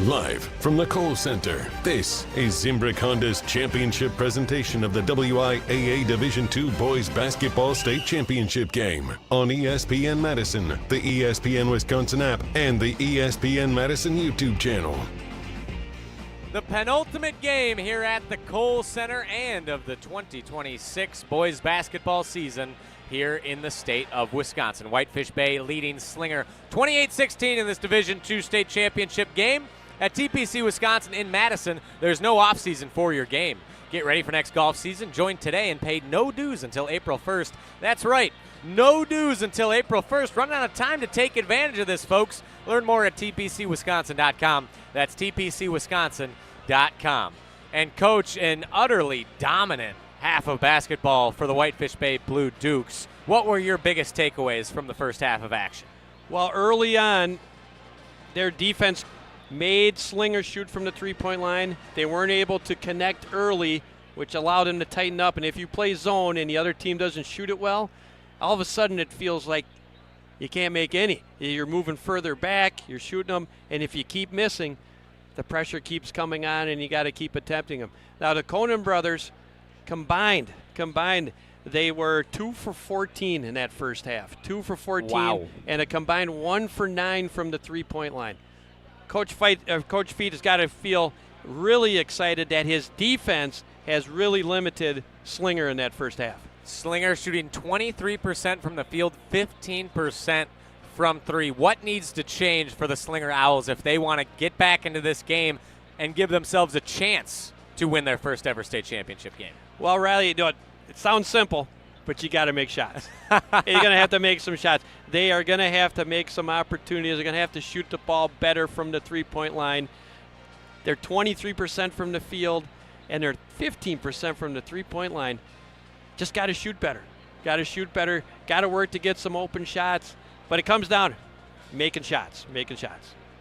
Speaker 5: Live from the Kohl Center, this is Zimbrick Honda's championship presentation of the WIAA Division II Boys Basketball State Championship game on ESPN Madison, the ESPN Wisconsin app, and the ESPN Madison YouTube channel.
Speaker 9: the penultimate game here at the Kohl Center and of the 2026 boys basketball season here in the state of Wisconsin. Whitefish Bay leading Slinger 28-16 in this Division II state championship game. At TPC Wisconsin in Madison, there's no offseason for your game. Get ready for next golf season. Join today and pay no dues until April 1st. That's right, no dues until April 1st. Running out of time to take advantage of this, folks. Learn more at tpcwisconsin.com. That's tpcwisconsin.com. And coach, an utterly dominant half of basketball for the Whitefish Bay Blue Dukes. What were your biggest takeaways from the first half of action?
Speaker 7: Well, early on, their defense made Slinger shoot from the three-point line. They weren't able to connect early, which allowed them to tighten up. And if you play zone and the other team doesn't shoot it well, all of a sudden it feels like you can't make any. You're moving further back, you're shooting them, and if you keep missing, the pressure keeps coming on and you got to keep attempting them. Now the Kohnen brothers combined, they were 2 for 14 in that first half. 2 for 14,
Speaker 9: wow.
Speaker 7: And a combined 1 for 9 from the three-point line. Coach Feet has got to feel really excited that his defense has really limited Slinger in that first half.
Speaker 9: Slinger shooting 23% from the field, 15% from three. What needs to change for the Slinger Owls if they want to get back into this game and give themselves a chance to win their first ever state championship game?
Speaker 7: Well, Riley, it sounds simple, but you got to make shots. You're going to have to make some shots. They are going to have to make some opportunities. They're going to have to shoot the ball better from the three-point line. They're 23% from the field, and they're 15% from the three-point line. Just got to shoot better. Got to work to get some open shots. But it comes down to making shots.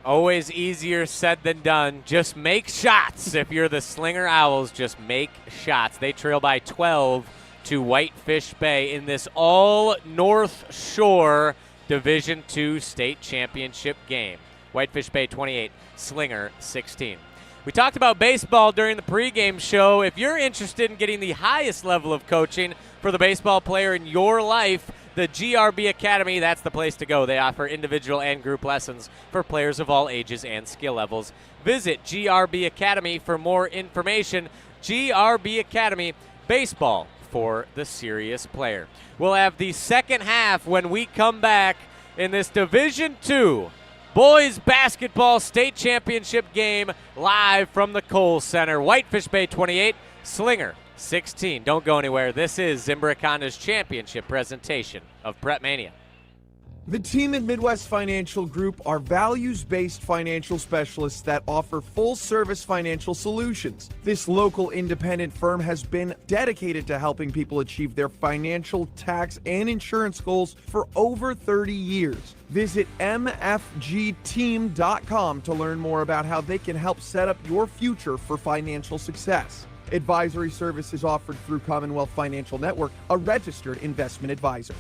Speaker 9: Always easier said than done. Just make shots. If you're the Slinger Owls, just make shots. They trail by 12 to Whitefish Bay in this all North Shore Division II state championship game. Whitefish Bay 28, Slinger 16. We talked about baseball during the pregame show. If you're interested in getting the highest level of coaching for the baseball player in your life, the GRB Academy, that's the place to go. They offer individual and group lessons for players of all ages and skill levels. Visit GRB Academy for more information. GRB Academy, baseball for the serious player. We'll have the second half when we come back in this Division II boys basketball state championship game live from the Kohl Center. Whitefish Bay 28, Slinger 16. Don't go anywhere. This is Zimbrick Honda's championship presentation of PrepMania.
Speaker 3: The team at Midwest Financial Group are values-based financial specialists that offer full-service financial solutions. This local independent firm has been dedicated to helping people achieve their financial, tax, and insurance goals for over 30 years. Visit mfgteam.com to learn more about how they can help set up your future for financial success. Advisory services offered through Commonwealth Financial Network, a registered investment advisor.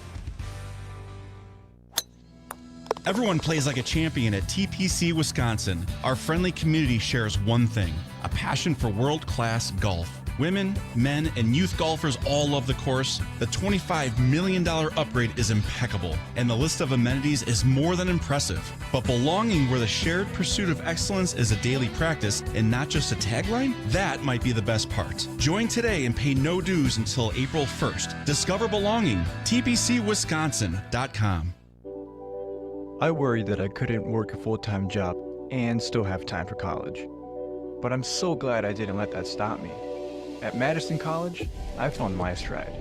Speaker 6: Everyone plays like a champion at TPC Wisconsin. Our friendly community shares one thing: a passion for world-class golf. Women, men, and youth golfers all love the course. The $25 million upgrade is impeccable, and the list of amenities is more than impressive. But belonging where the shared pursuit of excellence is a daily practice and not just a tagline? That might be the best part. Join today and pay no dues until April 1st. Discover belonging. tpcwisconsin.com.
Speaker 18: I worried that I couldn't work a full-time job and still have time for college. But I'm so glad I didn't let that stop me. At Madison College, I found my stride.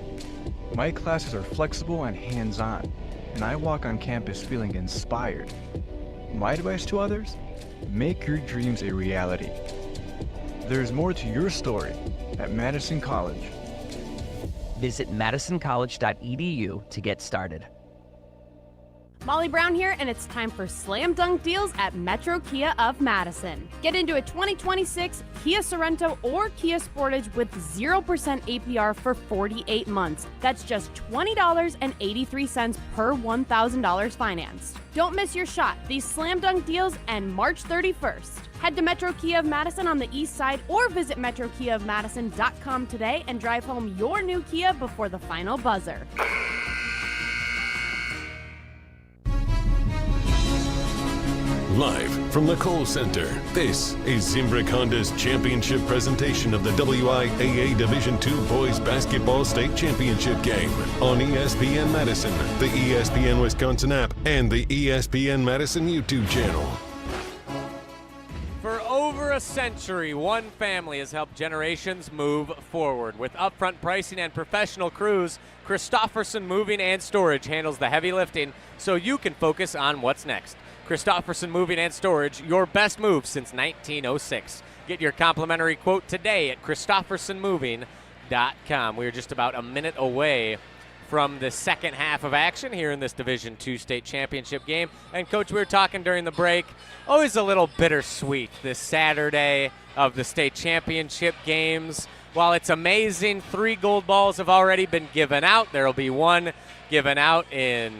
Speaker 18: My classes are flexible and hands-on, and I walk on campus feeling inspired. My advice to others? Make your dreams a reality. There's more to your story at Madison College.
Speaker 21: Visit madisoncollege.edu to get started.
Speaker 25: Molly Brown here, and it's time for Slam Dunk Deals at Metro Kia of Madison. Get into a 2026 Kia Sorento or Kia Sportage with 0% APR for 48 months. That's just $20.83 per $1,000 financed. Don't miss your shot. These Slam Dunk Deals end March 31st. Head to Metro Kia of Madison on the east side or visit metrokiaofmadison.com today and drive home your new Kia before the final buzzer.
Speaker 5: Live from the Kohl Center, this is Zimbrick Honda's championship presentation of the WIAA Division II Boys Basketball State Championship game on ESPN Madison, the ESPN Wisconsin app, and the ESPN Madison YouTube channel.
Speaker 9: For over a century, one family has helped generations move forward. With upfront pricing and professional crews, Christofferson Moving and Storage handles the heavy lifting so you can focus on what's next. Christofferson Moving and Storage, your best move since 1906. Get your complimentary quote today at ChristoffersonMoving.com. We're just about a minute away from the second half of action here in this Division II state championship game. And, Coach, we were talking during the break, always a little bittersweet this Saturday of the state championship games. While it's amazing, 3 gold balls have already been given out. There will be one given out in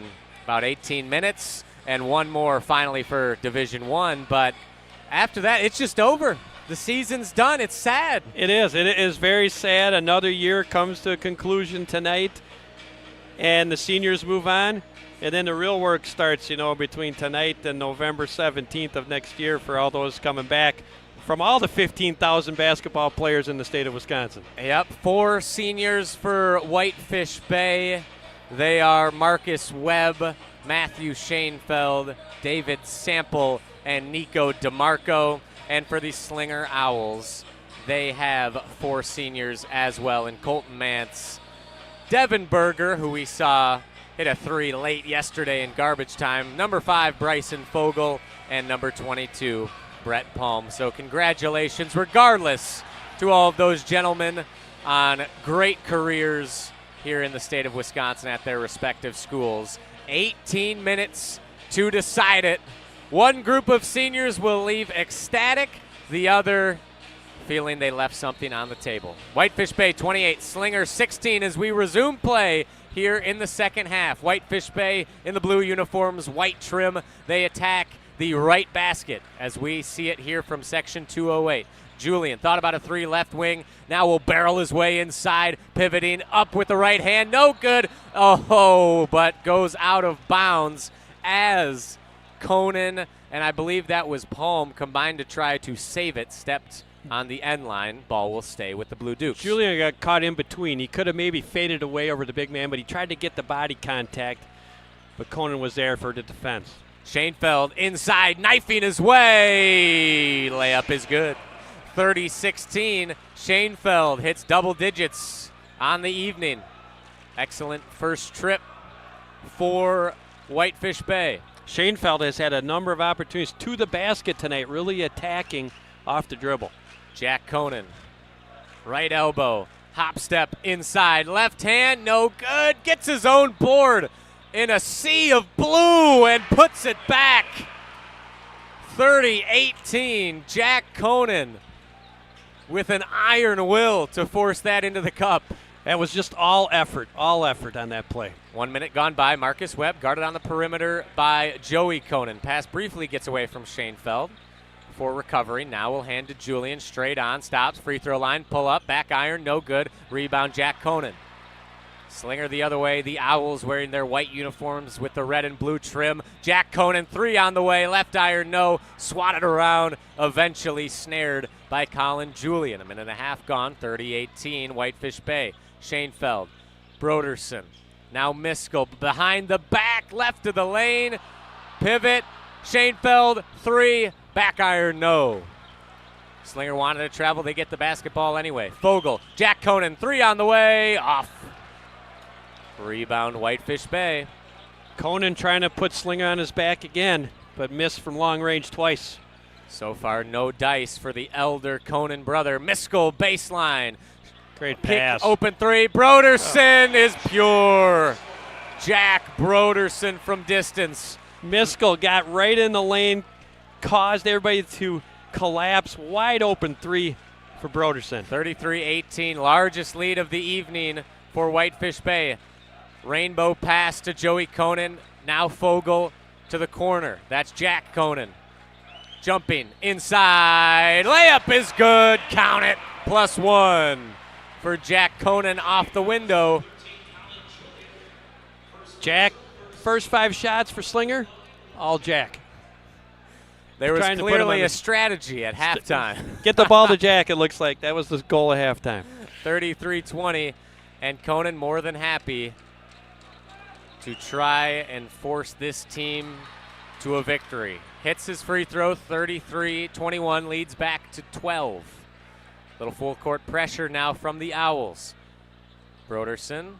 Speaker 9: about 18 minutes. And one more finally for Division I. But after that, it's just over. The season's done. It's sad.
Speaker 7: It is. It is very sad. Another year comes to a conclusion tonight, and the seniors move on. And then the real work starts, between tonight and November 17th of next year for all those coming back from all the 15,000 basketball players in the state of Wisconsin.
Speaker 9: Yep, 4 seniors for Whitefish Bay. They are Marcus Webb, Matthew Schoenfeld, David Sample, and Nico DeMarco. And for the Slinger Owls, they have 4 seniors as well in Colton Mance, Devin Berger, who we saw hit a 3 late yesterday in garbage time, number 5, Bryson Fogle, and number 22, Brett Palm. So congratulations, regardless, to all of those gentlemen on great careers here in the state of Wisconsin at their respective schools. 18 minutes to decide it. One group of seniors will leave ecstatic, the other feeling they left something on the table. Whitefish Bay 28, Slinger 16 as we resume play here in the second half. Whitefish Bay in the blue uniforms, white trim. They attack the right basket as we see it here from section 208. Julian thought about a 3 left wing. Now will barrel his way inside, pivoting up with the right hand. No good. Oh, but goes out of bounds as Kohnen, and I believe that was Palm, combined to try to save it, stepped on the end line. Ball will stay with the Blue Dukes.
Speaker 7: Julian got caught in between. He could have maybe faded away over the big man, but he tried to get the body contact, but Kohnen was there for the defense.
Speaker 9: Schoenfeld inside, knifing his way. Layup is good. 30-16. Schoenfeld hits double digits on the evening. Excellent first trip for Whitefish Bay.
Speaker 7: Schoenfeld has had a number of opportunities to the basket tonight, really attacking off the dribble.
Speaker 9: Jack Kohnen, right elbow, hop step inside, left hand, no good. Gets his own board in a sea of blue and puts it back. 30-18, Jack Kohnen with an iron will to force that into the cup.
Speaker 7: That was just all effort on that play.
Speaker 9: 1 minute gone by. Marcus Webb guarded on the perimeter by Joey Kohnen. Pass briefly gets away from Schoenfeld for recovery. Now we'll hand to Julian. Straight on, stops, free throw line, pull up, back iron, no good. Rebound, Jack Kohnen. Slinger the other way. The Owls wearing their white uniforms with the red and blue trim. Jack Kohnen, 3 on the way. Left iron, no. Swatted around. Eventually snared by Colin Julian. A minute and a half gone. 30-18. Whitefish Bay. Schoenfeld. Broderson. Now Miskell behind the back. Left of the lane. Pivot. Schoenfeld, 3. Back iron, no. Slinger wanted to travel. They get the basketball anyway. Fogle. Jack Kohnen, 3 on the way. Off. Rebound, Whitefish Bay.
Speaker 7: Kohnen trying to put Slinger on his back again, but missed from long range twice.
Speaker 9: So far, no dice for the elder Kohnen brother. Miskell, baseline.
Speaker 7: Great pass.
Speaker 9: Kick, open 3. Broderson is pure. Jack Broderson from distance.
Speaker 7: Miskell got right in the lane, caused everybody to collapse. Wide open 3 for Broderson.
Speaker 9: 33-18, largest lead of the evening for Whitefish Bay. Rainbow pass to Joey Kohnen. Now Fogle to the corner. That's Jack Kohnen. Jumping inside. Layup is good. Count it. +1 for Jack Kohnen off the window.
Speaker 7: Jack, first 5 shots for Slinger, all Jack.
Speaker 9: There was
Speaker 7: Trying to put him
Speaker 9: clearly
Speaker 7: on
Speaker 9: a strategy at halftime.
Speaker 7: Get the ball to Jack, it looks like. That was the goal at halftime.
Speaker 9: 33-20, and Kohnen more than happy to try and force this team to a victory. Hits his free throw, 33-21, leads back to 12. Little full court pressure now from the Owls. Broderson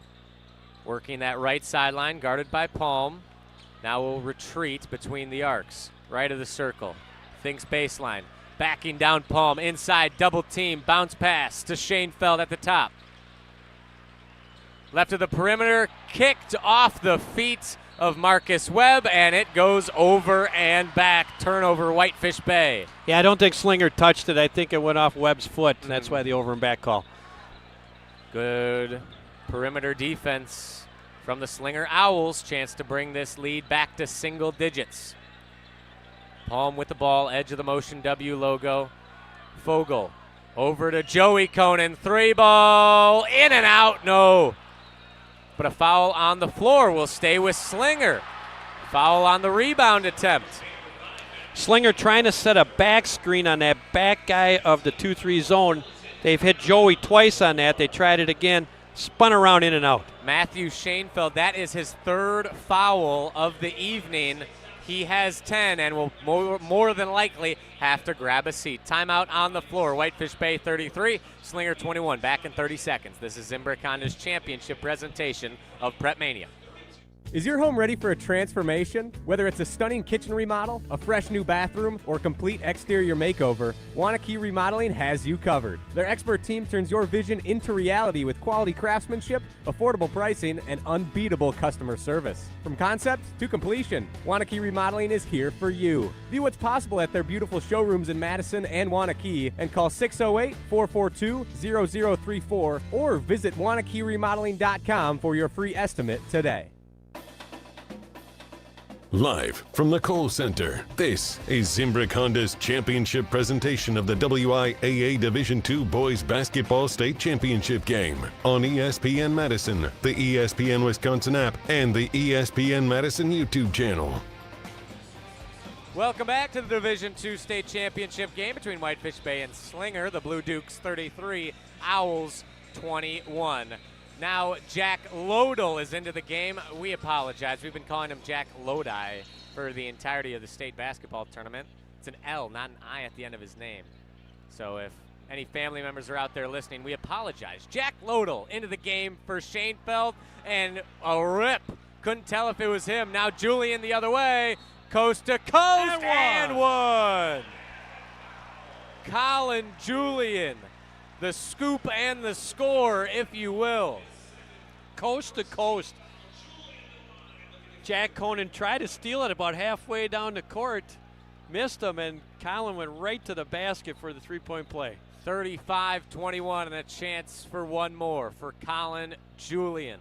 Speaker 9: working that right sideline, guarded by Palm. Now will retreat between the arcs. Right of the circle. Thinks baseline. Backing down Palm. Inside, double team. Bounce pass to Schoenfeld at the top. Left of the perimeter. Kicked off the feet of Marcus Webb, and it goes over and back. Turnover, Whitefish Bay.
Speaker 7: Yeah, I don't think Slinger touched it. I think it went off Webb's foot, and that's why the over and back call.
Speaker 9: Good perimeter defense from the Slinger Owls. Chance to bring this lead back to single digits. Palm with the ball, edge of the motion W logo. Fogle over to Joey Kohnen. 3-ball, in and out, no. But a foul on the floor will stay with Slinger. Foul on the rebound attempt.
Speaker 7: Slinger trying to set a back screen on that back guy of the 2-3 zone. They've hit Joey twice on that. They tried it again, spun around in and out.
Speaker 9: Matthew Schoenfeld, that is his third foul of the evening. He has 10 and will more than likely have to grab a seat. Timeout on the floor. Whitefish Bay 33, Slinger 21. Back in 30 seconds. This is Zimbrick Honda's championship presentation of PrepMania.
Speaker 11: Is your home ready for a transformation? Whether it's a stunning kitchen remodel, a fresh new bathroom, or complete exterior makeover, Wanakee Remodeling has you covered. Their expert team turns your vision into reality with quality craftsmanship, affordable pricing, and unbeatable customer service. From concept to completion, Wanakee Remodeling is here for you. View what's possible at their beautiful showrooms in Madison and Wanakee and call 608-442-0034 or visit WanakeeRemodeling.com for your free estimate today.
Speaker 5: Live from the Kohl Center, this is Zimbrick Honda's championship presentation of the WIAA Division II Boys Basketball State Championship game on ESPN Madison, the ESPN Wisconsin app, and the ESPN Madison YouTube channel.
Speaker 9: Welcome back to the Division II State Championship game between Whitefish Bay and Slinger. The Blue Dukes 33, Owls 21. Now Jack Lodel is into the game. We apologize. We've been calling him Jack Lodi for the entirety of the state basketball tournament. It's an L, not an I at the end of his name. So if any family members are out there listening, we apologize. Jack Lodel into the game for Schoenfeld, and a rip. Couldn't tell if it was him. Now Julian the other way. Coast to coast and one. Colin Julian. The scoop and the score, if you will.
Speaker 7: Coast to coast. Jack Kohnen tried to steal it about halfway down the court. Missed him, and Colin went right to the basket for the three-point play.
Speaker 9: 35-21, and a chance for one more for Colin Julian.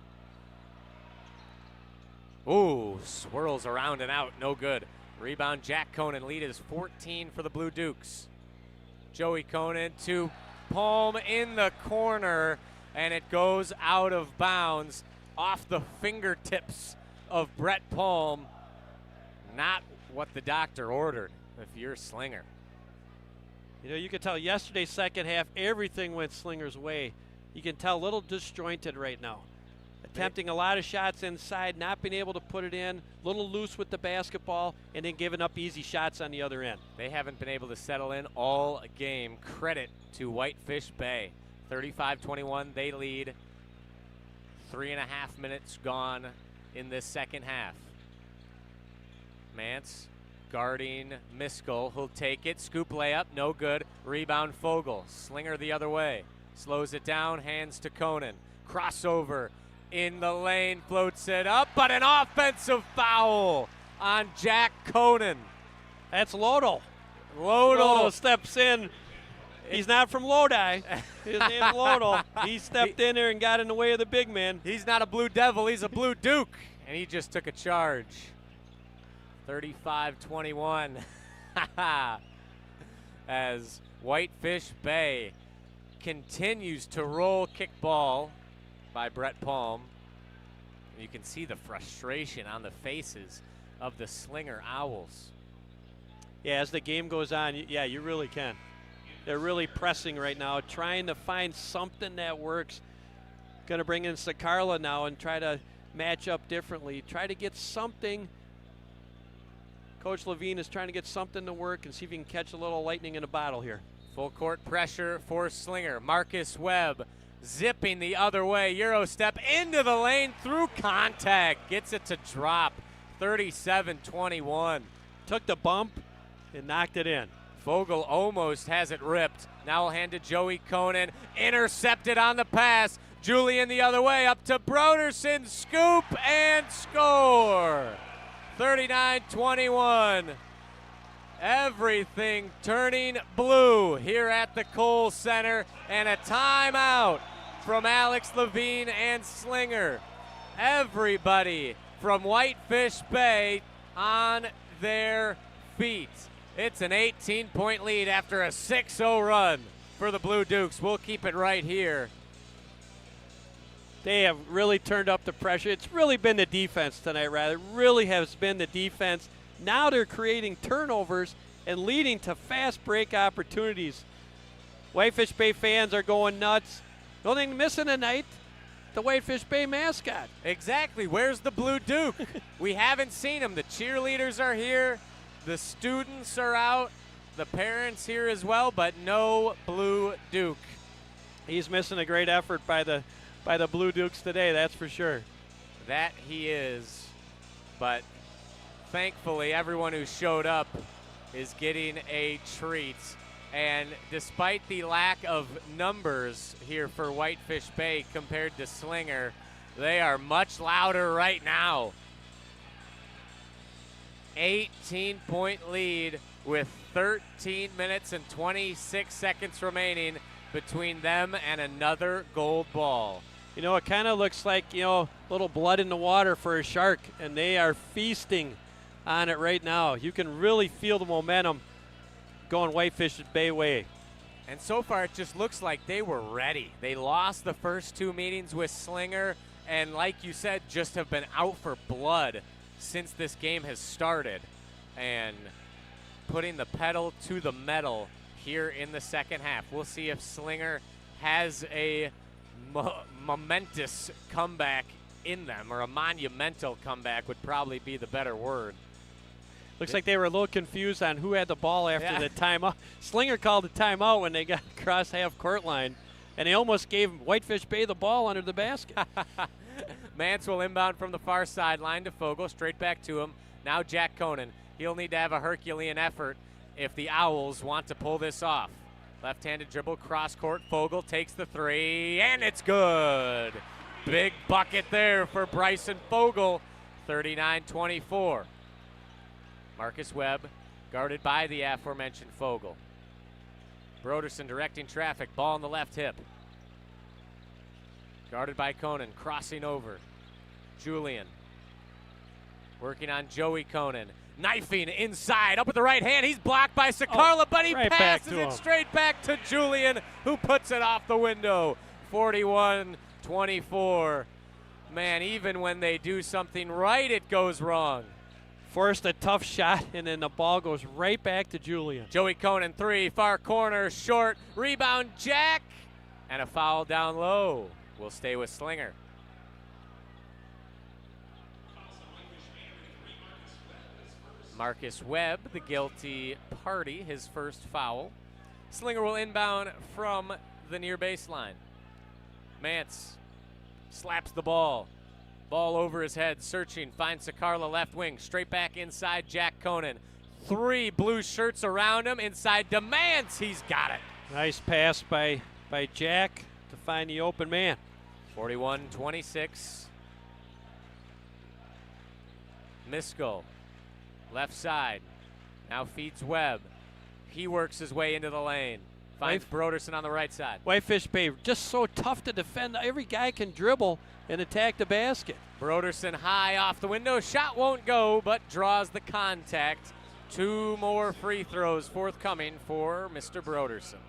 Speaker 9: Ooh, swirls around and out, no good. Rebound, Jack Kohnen. Lead is 14 for the Blue Dukes. Joey Kohnen to Palm in the corner, and it goes out of bounds off the fingertips of Brett Palm. Not what the doctor ordered if you're Slinger.
Speaker 7: You know, you could tell yesterday, second half, everything went Slinger's way. You can tell a little disjointed right now. Attempting a lot of shots inside, not being able to put it in, a little loose with the basketball, and then giving up easy shots on the other end.
Speaker 9: They haven't been able to settle in all game. Credit to Whitefish Bay. 35-21, they lead. 3.5 minutes gone in this second half. Mance guarding Miskell. He'll take it. Scoop layup, no good. Rebound Fogle. Slinger the other way. Slows it down, hands to Kohnen. Crossover in the lane, floats it up, but an offensive foul on Jack Kohnen.
Speaker 7: That's Lodel.
Speaker 9: Lodel
Speaker 7: steps in. He's not from Lodi. His name's Lodel. He stepped in there and got in the way of the big man.
Speaker 9: He's not a Blue Devil, he's a Blue Duke. And he just took a charge. 35-21. As Whitefish Bay continues to roll kickball by Brett Palm. You can see the frustration on the faces of the Slinger Owls.
Speaker 7: Yeah, as the game goes on, yeah, you really can. They're really pressing right now, trying to find something that works. Going to bring in Sakarla now and try to match up differently. Try to get something. Coach Levine is trying to get something to work and see if he can catch a little lightning in a bottle here.
Speaker 9: Full court pressure for Slinger. Marcus Webb zipping the other way. Euro step into the lane through contact. Gets it to drop. 37-21.
Speaker 7: Took the bump and knocked it in.
Speaker 9: Fogle almost has it ripped. Now we'll hand to Joey Kohnen. Intercepted on the pass. Julian the other way up to Broderson. Scoop and score. 39-21. Everything turning blue here at the Kohl Center. And a timeout from Alex Levine and Slinger. Everybody from Whitefish Bay on their feet. It's an 18-point lead after a 6-0 run for the Blue Dukes. We'll keep it right here.
Speaker 7: They have really turned up the pressure. It's really been the defense tonight, rather. It really has been the defense. Now they're creating turnovers and leading to fast break opportunities. Whitefish Bay fans are going nuts. The only thing missing tonight, the Whitefish Bay mascot.
Speaker 9: Exactly. Where's the Blue Duke? We haven't seen him. The cheerleaders are here. The students are out. The parents here as well, but no Blue Duke.
Speaker 7: He's missing a great effort by the Blue Dukes today, that's for sure.
Speaker 9: That he is. But thankfully, everyone who showed up is getting a treat. And despite the lack of numbers here for Whitefish Bay compared to Slinger, they are much louder right now. 18-point lead with 13 minutes and 26 seconds remaining between them and another gold ball.
Speaker 7: You know, it kind of looks like, a little blood in the water for a shark, and they are feasting on it right now. You can really feel the momentum going Whitefish Bay way.
Speaker 9: And so far, it just looks like they were ready. They lost the first two meetings with Slinger, and like you said, just have been out for blood since this game has started. And putting the pedal to the metal here in the second half. We'll see if Slinger has a momentous comeback in them, or a monumental comeback would probably be the better word.
Speaker 7: Looks like they were a little confused on who had the ball after the timeout. Slinger called the timeout when they got across half court line, and they almost gave Whitefish Bay the ball under the basket.
Speaker 9: Mance will inbound from the far sideline to Fogle, straight back to him. Now Jack Kohnen. He'll need to have a Herculean effort if the Owls want to pull this off. Left-handed dribble, cross-court. Fogle takes the three, and it's good. Big bucket there for Bryson Fogle, 39-24. Marcus Webb guarded by the aforementioned Fogle. Broderson directing traffic, ball on the left hip. Guarded by Kohnen, crossing over. Julian working on Joey Kohnen. Knifing inside, up with the right hand. He's blocked by Sakarla, but he passes it straight back to Julian, who puts it off the window. 41-24. Man, even when they do something right, it goes wrong.
Speaker 7: Forced a tough shot, and then the ball goes right back to Julian.
Speaker 9: Joey Kohnen, three, far corner, short. Rebound, Jack, and a foul down low. We'll stay with Slinger. Marcus Webb, the guilty party, his first foul. Slinger will inbound from the near baseline. Mance slaps the ball. Ball over his head, searching, finds Sakarla left wing. Straight back inside Jack Kohnen. Three blue shirts around him. Inside demands, he's got it.
Speaker 7: Nice pass by Jack to find the open man.
Speaker 9: 41-26. Misko. Left side, now feeds Webb. He works his way into the lane. Finds Broderson on the right side.
Speaker 7: Whitefish Bay, just so tough to defend. Every guy can dribble and attack the basket.
Speaker 9: Broderson high off the window. Shot won't go, but draws the contact. Two more free throws forthcoming for Mr. Broderson.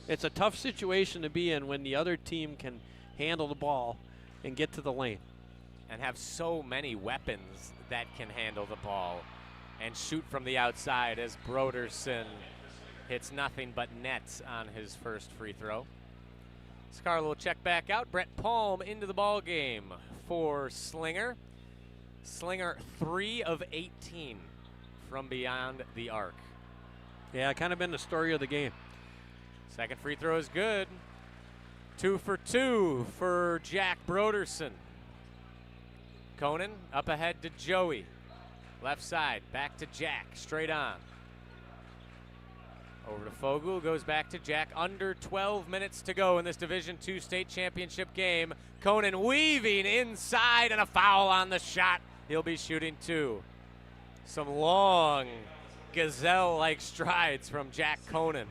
Speaker 7: It's a tough situation to be in when the other team can handle the ball and get to the lane.
Speaker 9: And have so many weapons that can handle the ball. and shoot from the outside as Broderson hits nothing but nets on his first free throw. Scarlett will check back out. Brett Palm into the ball game for Slinger. Slinger 3 of 18 from beyond the arc.
Speaker 7: Yeah, kind of been the story of the game.
Speaker 9: Second free throw is good. 2 for 2 for Jack Broderson. Kohnen up ahead to Joey. Left side, back to Jack, straight on. Over to Fogle, goes back to Jack. Under 12 minutes to go in this Division II state championship game. Kohnen weaving inside and a foul on the shot. He'll be shooting 2. Some long gazelle-like strides from Jack Kohnen.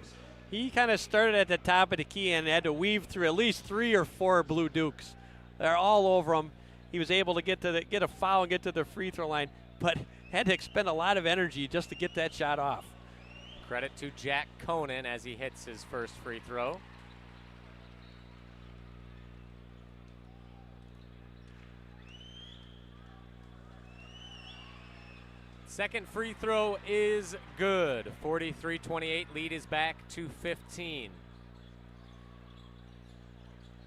Speaker 7: He kind of started at the top of the key and had to weave through at least 3 or 4 Blue Dukes. They're all over him. He was able to get a foul and get to the free throw line, but had to expend a lot of energy just to get that shot off.
Speaker 9: Credit to Jack Kohnen as he hits his first free throw. Second free throw is good. 43-28, lead is back to 15.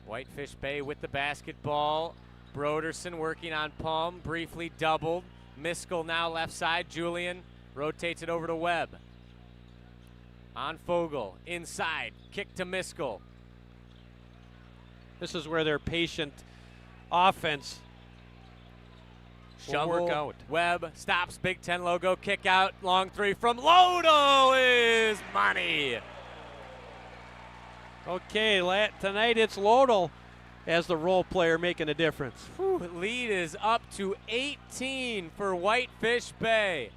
Speaker 9: Whitefish Bay with the basketball. Broderson working on Palm, briefly doubled. Miskell now left side. Julian rotates it over to Webb. On Fogle, inside, kick to Miskell.
Speaker 7: This is where their patient offense will work out.
Speaker 9: Webb stops, Big Ten logo, kick out, long 3 from Lodo is money.
Speaker 7: Okay, tonight it's Lodel as the role player making a difference.
Speaker 9: Whew, lead is up to 18 for Whitefish Bay.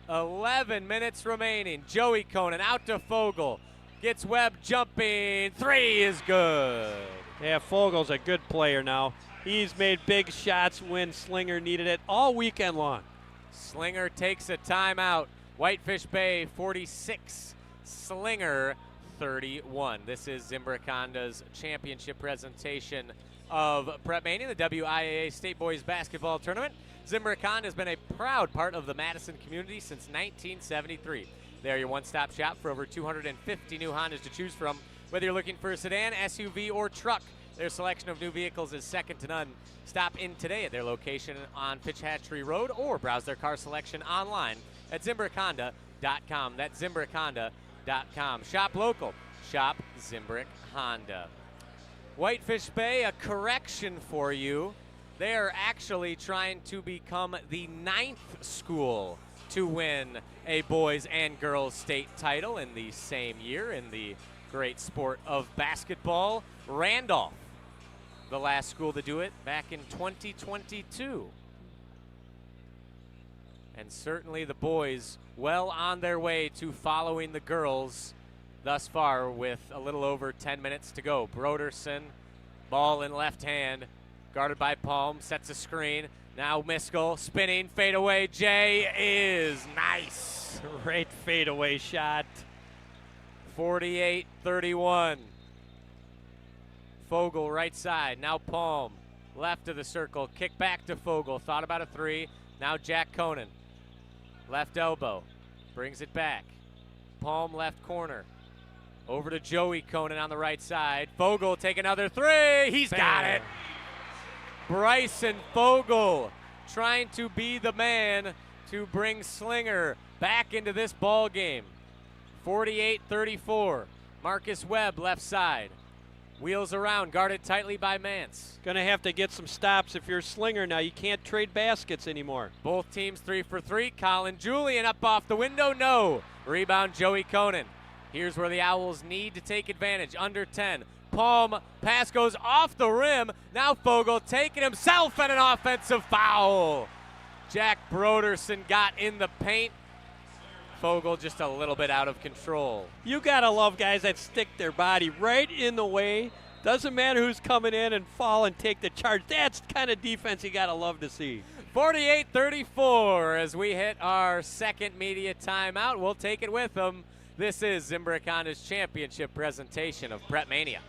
Speaker 9: 11 minutes remaining. Joey Kohnen out to Fogle. Gets Webb jumping. 3 is good.
Speaker 7: Yeah, Fogle's a good player now. He's made big shots when Slinger needed it all weekend long.
Speaker 9: Slinger takes a timeout. Whitefish Bay 46, Slinger 31. This is Zimbrick Honda's championship presentation of PrepMania, the WIAA State Boys Basketball Tournament. Zimbrick Honda has been a proud part of the Madison community since 1973. They are your one-stop shop for over 250 new Hondas to choose from. Whether you're looking for a sedan, SUV, or truck, their selection of new vehicles is second to none. Stop in today at their location on Pitchhatchery Road or browse their car selection online at ZimbrickHonda.com. That's ZimbrickHonda.com. Shop local. Shop Zimbrick Honda. Whitefish Bay, a correction for you. They are actually trying to become the 9th school to win a boys and girls state title in the same year in the great sport of basketball. Randolph, the last school to do it back in 2022. And certainly the boys well on their way to following the girls thus far with a little over 10 minutes to go. Broderson, ball in left hand. Guarded by Palm, sets a screen. Now Miskell spinning, fadeaway. Jay is nice.
Speaker 7: Great fadeaway shot.
Speaker 9: 48-31. Fogle right side. Now Palm, left of the circle. Kick back to Fogle. Thought about a 3. Now Jack Kohnen. Left elbow. Brings it back. Palm left corner. Over to Joey Kohnen on the right side. Fogle take another 3. He's got it. Bryson Fogle trying to be the man to bring Slinger back into this ball game. 48-34. Marcus Webb left side. Wheels around, guarded tightly by Mance.
Speaker 7: Gonna have to get some stops if you're Slinger now. You can't trade baskets anymore.
Speaker 9: Both teams 3 for 3. Colin Julian up off the window, no. Rebound Joey Kohnen. Here's where the Owls need to take advantage. Under 10. Palm, pass goes off the rim. Now Fogle taking himself at an offensive foul. Jack Broderson got in the paint. Fogle just a little bit out of control.
Speaker 7: You gotta love guys that stick their body right in the way. Doesn't matter who's coming in and fall and take the charge. That's the kind of defense you gotta love to see.
Speaker 9: 48-34 as we hit our second media timeout. We'll take it with them. This is Zimbrick Honda's championship presentation of PrepMania.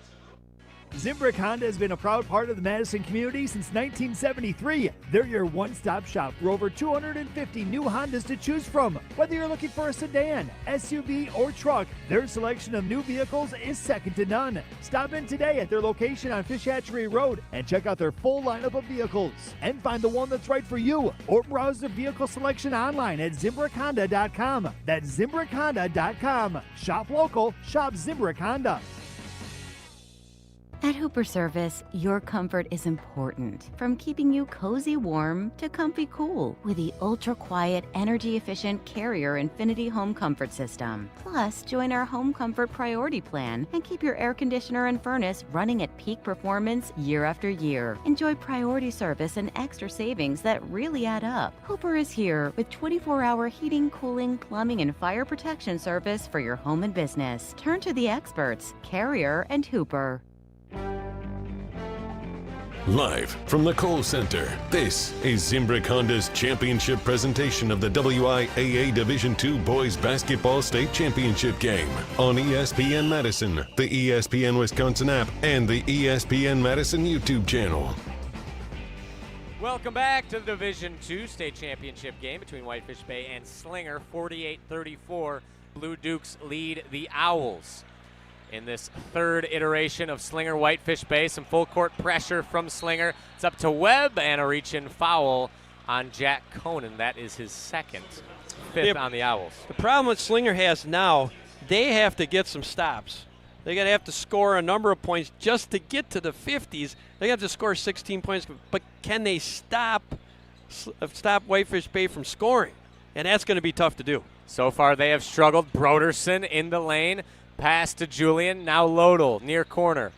Speaker 8: Zimbrick Honda has been a proud part of the Madison community since 1973. They're your one-stop shop for over 250 new Hondas to choose from. Whether you're looking for a sedan, SUV, or truck, their selection of new vehicles is second to none. Stop in today at their location on Fish Hatchery Road and check out their full lineup of vehicles and find the one that's right for you, or browse the vehicle selection online at ZimbrickHonda.com. That's ZimbrickHonda.com. Shop local, shop Zimbrick Honda.
Speaker 23: At Hooper Service, your comfort is important. From keeping you cozy warm to comfy cool with the ultra-quiet, energy-efficient Carrier Infinity Home Comfort System. Plus, join our Home Comfort Priority Plan and keep your air conditioner and furnace running at peak performance year after year. Enjoy priority service and extra savings that really add up. Hooper is here with 24-hour heating, cooling, plumbing, and fire protection service for your home and business. Turn to the experts, Carrier and Hooper.
Speaker 5: Live from the Kohl Center, this is Zimbrick Honda's championship presentation of the WIAA Division II Boys Basketball State Championship game on ESPN Madison, the ESPN Wisconsin app, and the ESPN Madison YouTube channel.
Speaker 9: Welcome back to the Division II State Championship game between Whitefish Bay and Slinger. 48-34, Blue Dukes lead the Owls. In this third iteration of Slinger Whitefish Bay, some full court pressure from Slinger. It's up to Webb and a reach-in foul on Jack Kohnen. That is his fifth on the Owls.
Speaker 7: The problem with Slinger has now, they have to get some stops. They're going to have to score a number of points just to get to the 50s. They have to score 16 points, but can they stop Whitefish Bay from scoring? And that's going to be tough to do.
Speaker 9: So far they have struggled. Broderson in the lane. Pass to Julian, now Lodel, near corner.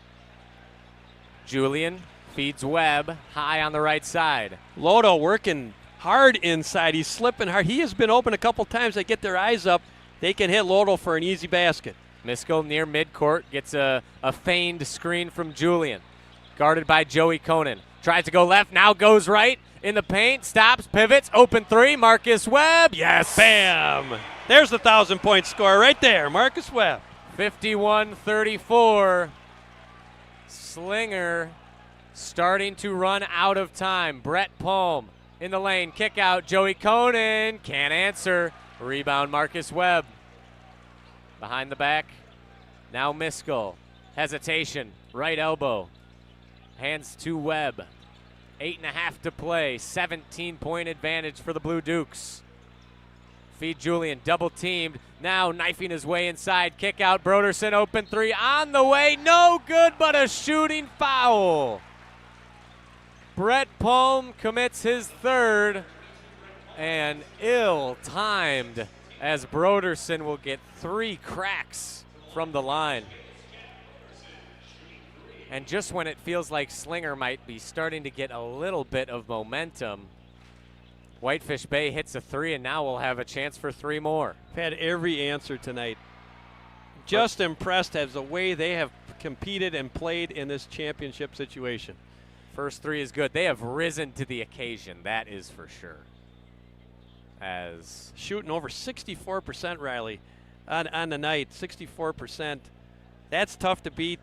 Speaker 9: Julian feeds Webb, high on the right side.
Speaker 7: Lodel working hard inside. He's slipping hard. He has been open a couple times. They get their eyes up. They can hit Lodel for an easy basket.
Speaker 9: Miskell near midcourt, gets a feigned screen from Julian. Guarded by Joey Kohnen. Tries to go left, now goes right in the paint, stops, pivots, open three, Marcus Webb, yes!
Speaker 7: Bam! There's the 1,000-point score right there, Marcus Webb.
Speaker 9: 51-34. Slinger starting to run out of time. Brett Palm in the lane. Kick out. Joey Kohnen can't answer. Rebound Marcus Webb. Behind the back. Now Miskell. Hesitation. Right elbow. Hands to Webb. 8.5 to play. 17-point advantage for the Blue Dukes. Feed Julian. Double teamed. Now knifing his way inside. Kick out. Broderson open three on the way. No good, but a shooting foul. Brett Palm commits his third. And ill-timed as Broderson will get 3 cracks from the line. And just when it feels like Slinger might be starting to get a little bit of momentum, Whitefish Bay hits a 3, and now we'll have a chance for 3 more.
Speaker 7: Had every answer tonight. Just impressed as the way they have competed and played in this championship situation.
Speaker 9: First 3 is good. They have risen to the occasion, that is for sure. As
Speaker 7: shooting over 64%, Riley, on the night, 64%. That's tough to beat.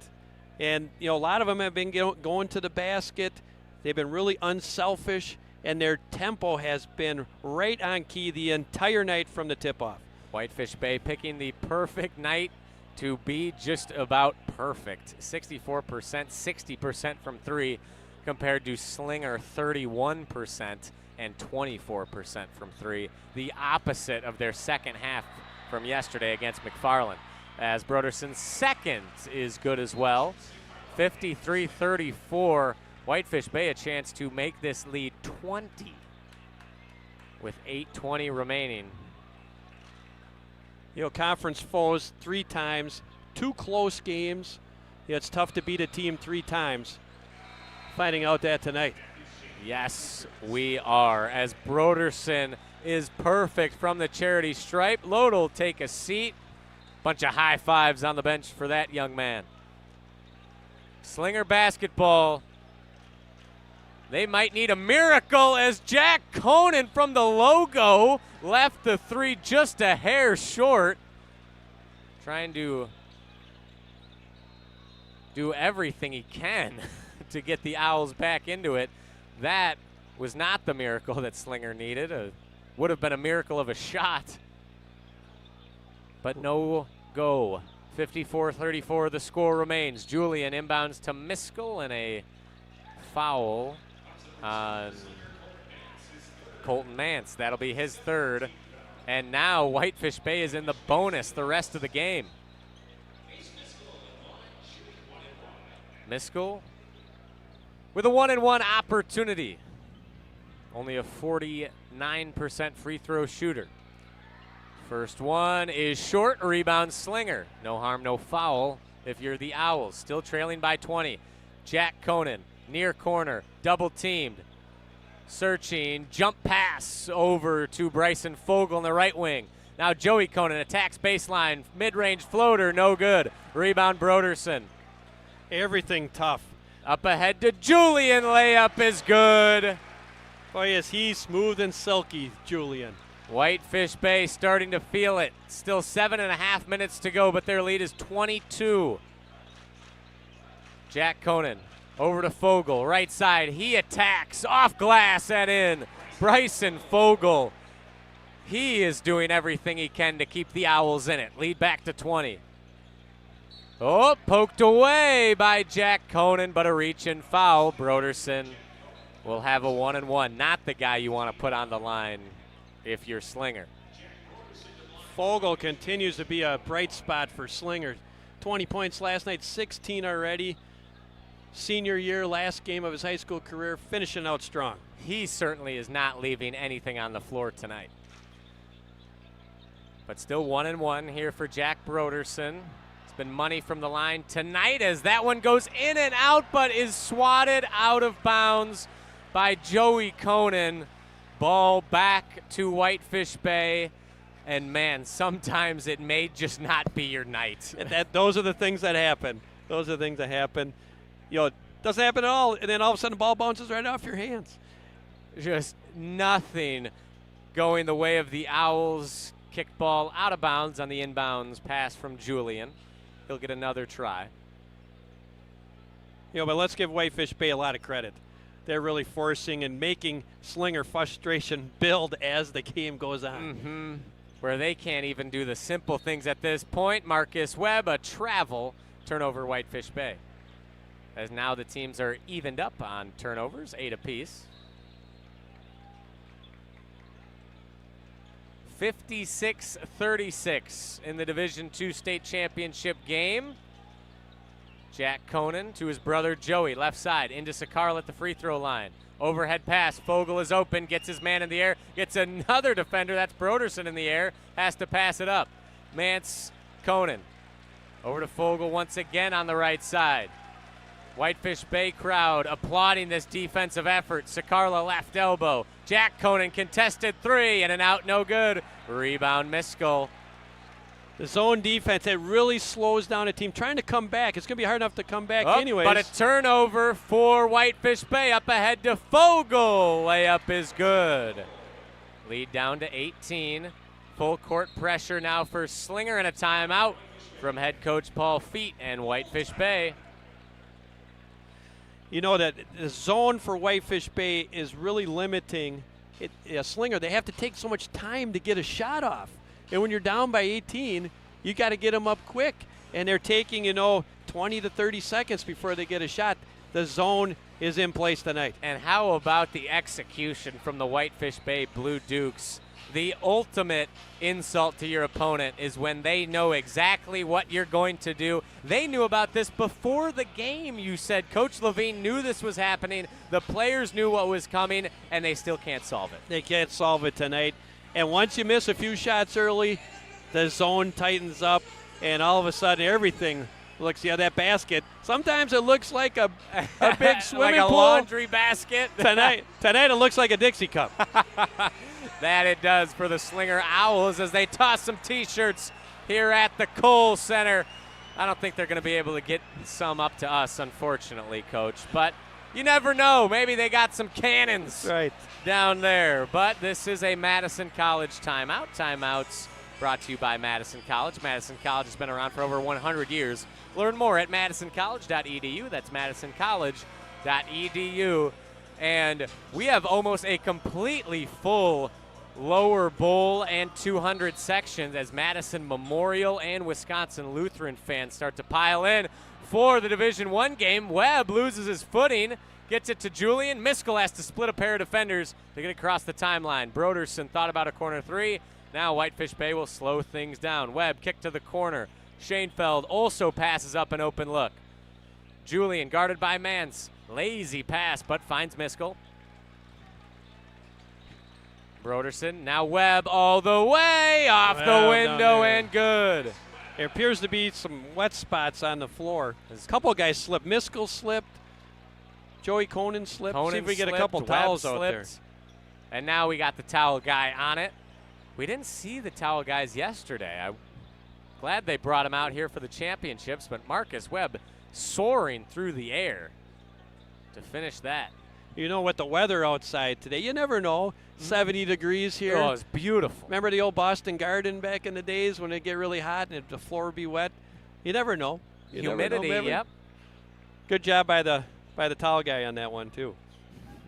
Speaker 7: And, you know, a lot of them have been going to the basket. They've been really unselfish, and their tempo has been right on key the entire night from the tip-off.
Speaker 9: Whitefish Bay picking the perfect night to be just about perfect. 64%, 60% from 3 compared to Slinger 31% and 24% from 3. The opposite of their second half from yesterday against McFarland. As Broderson's second is good as well. 53-34. Whitefish Bay a chance to make this lead 20 with 8:20 remaining.
Speaker 7: You know, conference foes 3 times, 2 close games. You know, it's tough to beat a team 3 times. Finding out that tonight.
Speaker 9: Yes, we are. As Broderson is perfect from the charity stripe. Lodel take a seat. Bunch of high fives on the bench for that young man. Slinger basketball. They might need a miracle as Jack Kohnen from the logo left the 3 just a hair short. Trying to do everything he can to get the Owls back into it. That was not the miracle that Slinger needed. Would have been a miracle of a shot, but no go. 54-34 the score remains. Julian inbounds to Miskell, and a foul on Colton Mance. That'll be his third. And now Whitefish Bay is in the bonus the rest of the game. Miskell with a 1-and-1 opportunity. Only a 49% free throw shooter. First one is short, rebound Slinger. No harm, no foul if you're the Owls. Still trailing by 20. Jack Kohnen, near corner, double teamed. Searching, jump pass over to Bryson Fogle in the right wing. Now Joey Kohnen attacks baseline, mid-range floater, no good. Rebound Broderson.
Speaker 7: Everything tough.
Speaker 9: Up ahead to Julian, layup is good.
Speaker 7: Boy, is he smooth and silky, Julian.
Speaker 9: Whitefish Bay starting to feel it. Still 7.5 minutes to go, but their lead is 22. Jack Kohnen over to Fogle, right side. He attacks, off glass and in. Bryson Fogle. He is doing everything he can to keep the Owls in it. Lead back to 20. Oh, poked away by Jack Kohnen, but a reach and foul. Broderson will have a 1-and-1. Not the guy you want to put on the line if you're Slinger.
Speaker 7: Fogle continues to be a bright spot for Slinger. 20 points last night, 16 already. Senior year, last game of his high school career, finishing out strong.
Speaker 9: He certainly is not leaving anything on the floor tonight. But still 1-and-1 here for Jack Broderson. It's been money from the line tonight as that one goes in and out, but is swatted out of bounds by Joey Kohnen. Ball back to Whitefish Bay. And man, sometimes it may just not be your night.
Speaker 7: Those are the things that happen. Those are the things that happen. You know, it doesn't happen at all, and then all of a sudden the ball bounces right off your hands.
Speaker 9: Just nothing going the way of the Owls. Kick ball out of bounds on the inbounds pass from Julian. He'll get another try.
Speaker 7: You know, but let's give Whitefish Bay a lot of credit. They're really forcing and making Slinger frustration build as the game goes on.
Speaker 9: Where they can't even do the simple things at this point. Marcus Webb, a travel, turnover Whitefish Bay. As now the teams are evened up on turnovers, 8 apiece. 56-36 in the Division II state championship game. Jack Kohnen to his brother Joey, left side, into Sakarl at the free throw line. Overhead pass, Fogle is open, gets his man in the air, gets another defender, that's Broderson in the air, has to pass it up. Mance, Kohnen, over to Fogle once again on the right side. Whitefish Bay crowd applauding this defensive effort. Sakarla left elbow. Jack Kohnen contested three and an out, no good. Rebound Miskell.
Speaker 7: The zone defense, it really slows down a team trying to come back. It's going to be hard enough to come back anyways.
Speaker 9: But a turnover for Whitefish Bay. Up ahead to Fogle. Layup is good. Lead down to 18. Full court pressure now for Slinger and a timeout from head coach Paul Feet and Whitefish Bay.
Speaker 7: You know that the zone for Whitefish Bay is really limiting Slinger. They have to take so much time to get a shot off. And when you're down by 18, you got to get them up quick. And they're taking, 20 to 30 seconds before they get a shot. The zone is in place tonight.
Speaker 9: And how about the execution from the Whitefish Bay Blue Dukes? The ultimate insult to your opponent is when they know exactly what you're going to do. They knew about this before the game, you said. Coach Levine knew this was happening. The players knew what was coming, and they still can't solve it.
Speaker 7: They can't solve it tonight. And once you miss a few shots early, the zone tightens up, and all of a sudden everything looks, that basket. Sometimes it looks like a big swimming
Speaker 9: like a
Speaker 7: pool.
Speaker 9: Laundry basket.
Speaker 7: Tonight it looks like a Dixie cup.
Speaker 9: That it does for the Slinger Owls as they toss some T-shirts here at the Kohl Center. I don't think they're going to be able to get some up to us, unfortunately, Coach. But you never know. Maybe they got some cannons down there. But this is a Madison College timeout. Timeouts brought to you by Madison College. Madison College has been around for over 100 years. Learn more at madisoncollege.edu. That's madisoncollege.edu. And we have almost a completely full lower bowl and 200 sections as Madison Memorial and Wisconsin Lutheran fans start to pile in for the Division I game. Webb loses his footing, gets it to Julian. Miskell has to split a pair of defenders to get across the timeline. Broderson thought about a corner three. Now Whitefish Bay will slow things down. Webb kick to the corner. Schoenfeld also passes up an open look. Julian guarded by Mance. Lazy pass, but finds Miskell. Broderson, now Webb all the way, off the window and good.
Speaker 7: There appears to be some wet spots on the floor. A couple guys slipped. Miskell slipped. Joey Kohnen slipped. See if we get a couple towels out there.
Speaker 9: And now we got the towel guy on it. We didn't see the towel guys yesterday. I'm glad they brought him out here for the championships, but Marcus Webb soaring through the air to finish that.
Speaker 7: You know, with the weather outside today, you never know. 70 degrees here.
Speaker 9: Oh, it's beautiful.
Speaker 7: Remember the old Boston Garden back in the days when it get really hot and the floor would be wet? You never know.
Speaker 9: Humidity, yep.
Speaker 7: Good job by the towel guy on that one, too.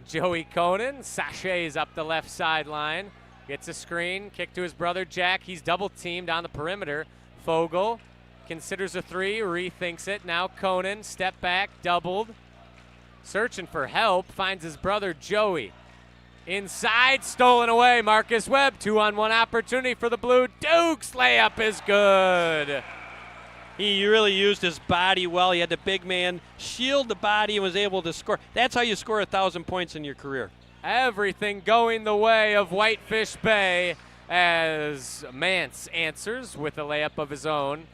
Speaker 9: Joey Kohnen sachets up the left sideline. Gets a screen, kick to his brother Jack. He's double teamed on the perimeter. Fogle considers a three, rethinks it. Now Kohnen, step back, doubled. Searching for help, finds his brother Joey. Inside, stolen away. Marcus Webb, 2-on-1 opportunity for the Blue Dukes. Layup is good.
Speaker 7: He really used his body well. He had the big man shield the body and was able to score. That's how you score 1,000 points in your career.
Speaker 9: Everything going the way of Whitefish Bay as Mance answers with a layup of his own.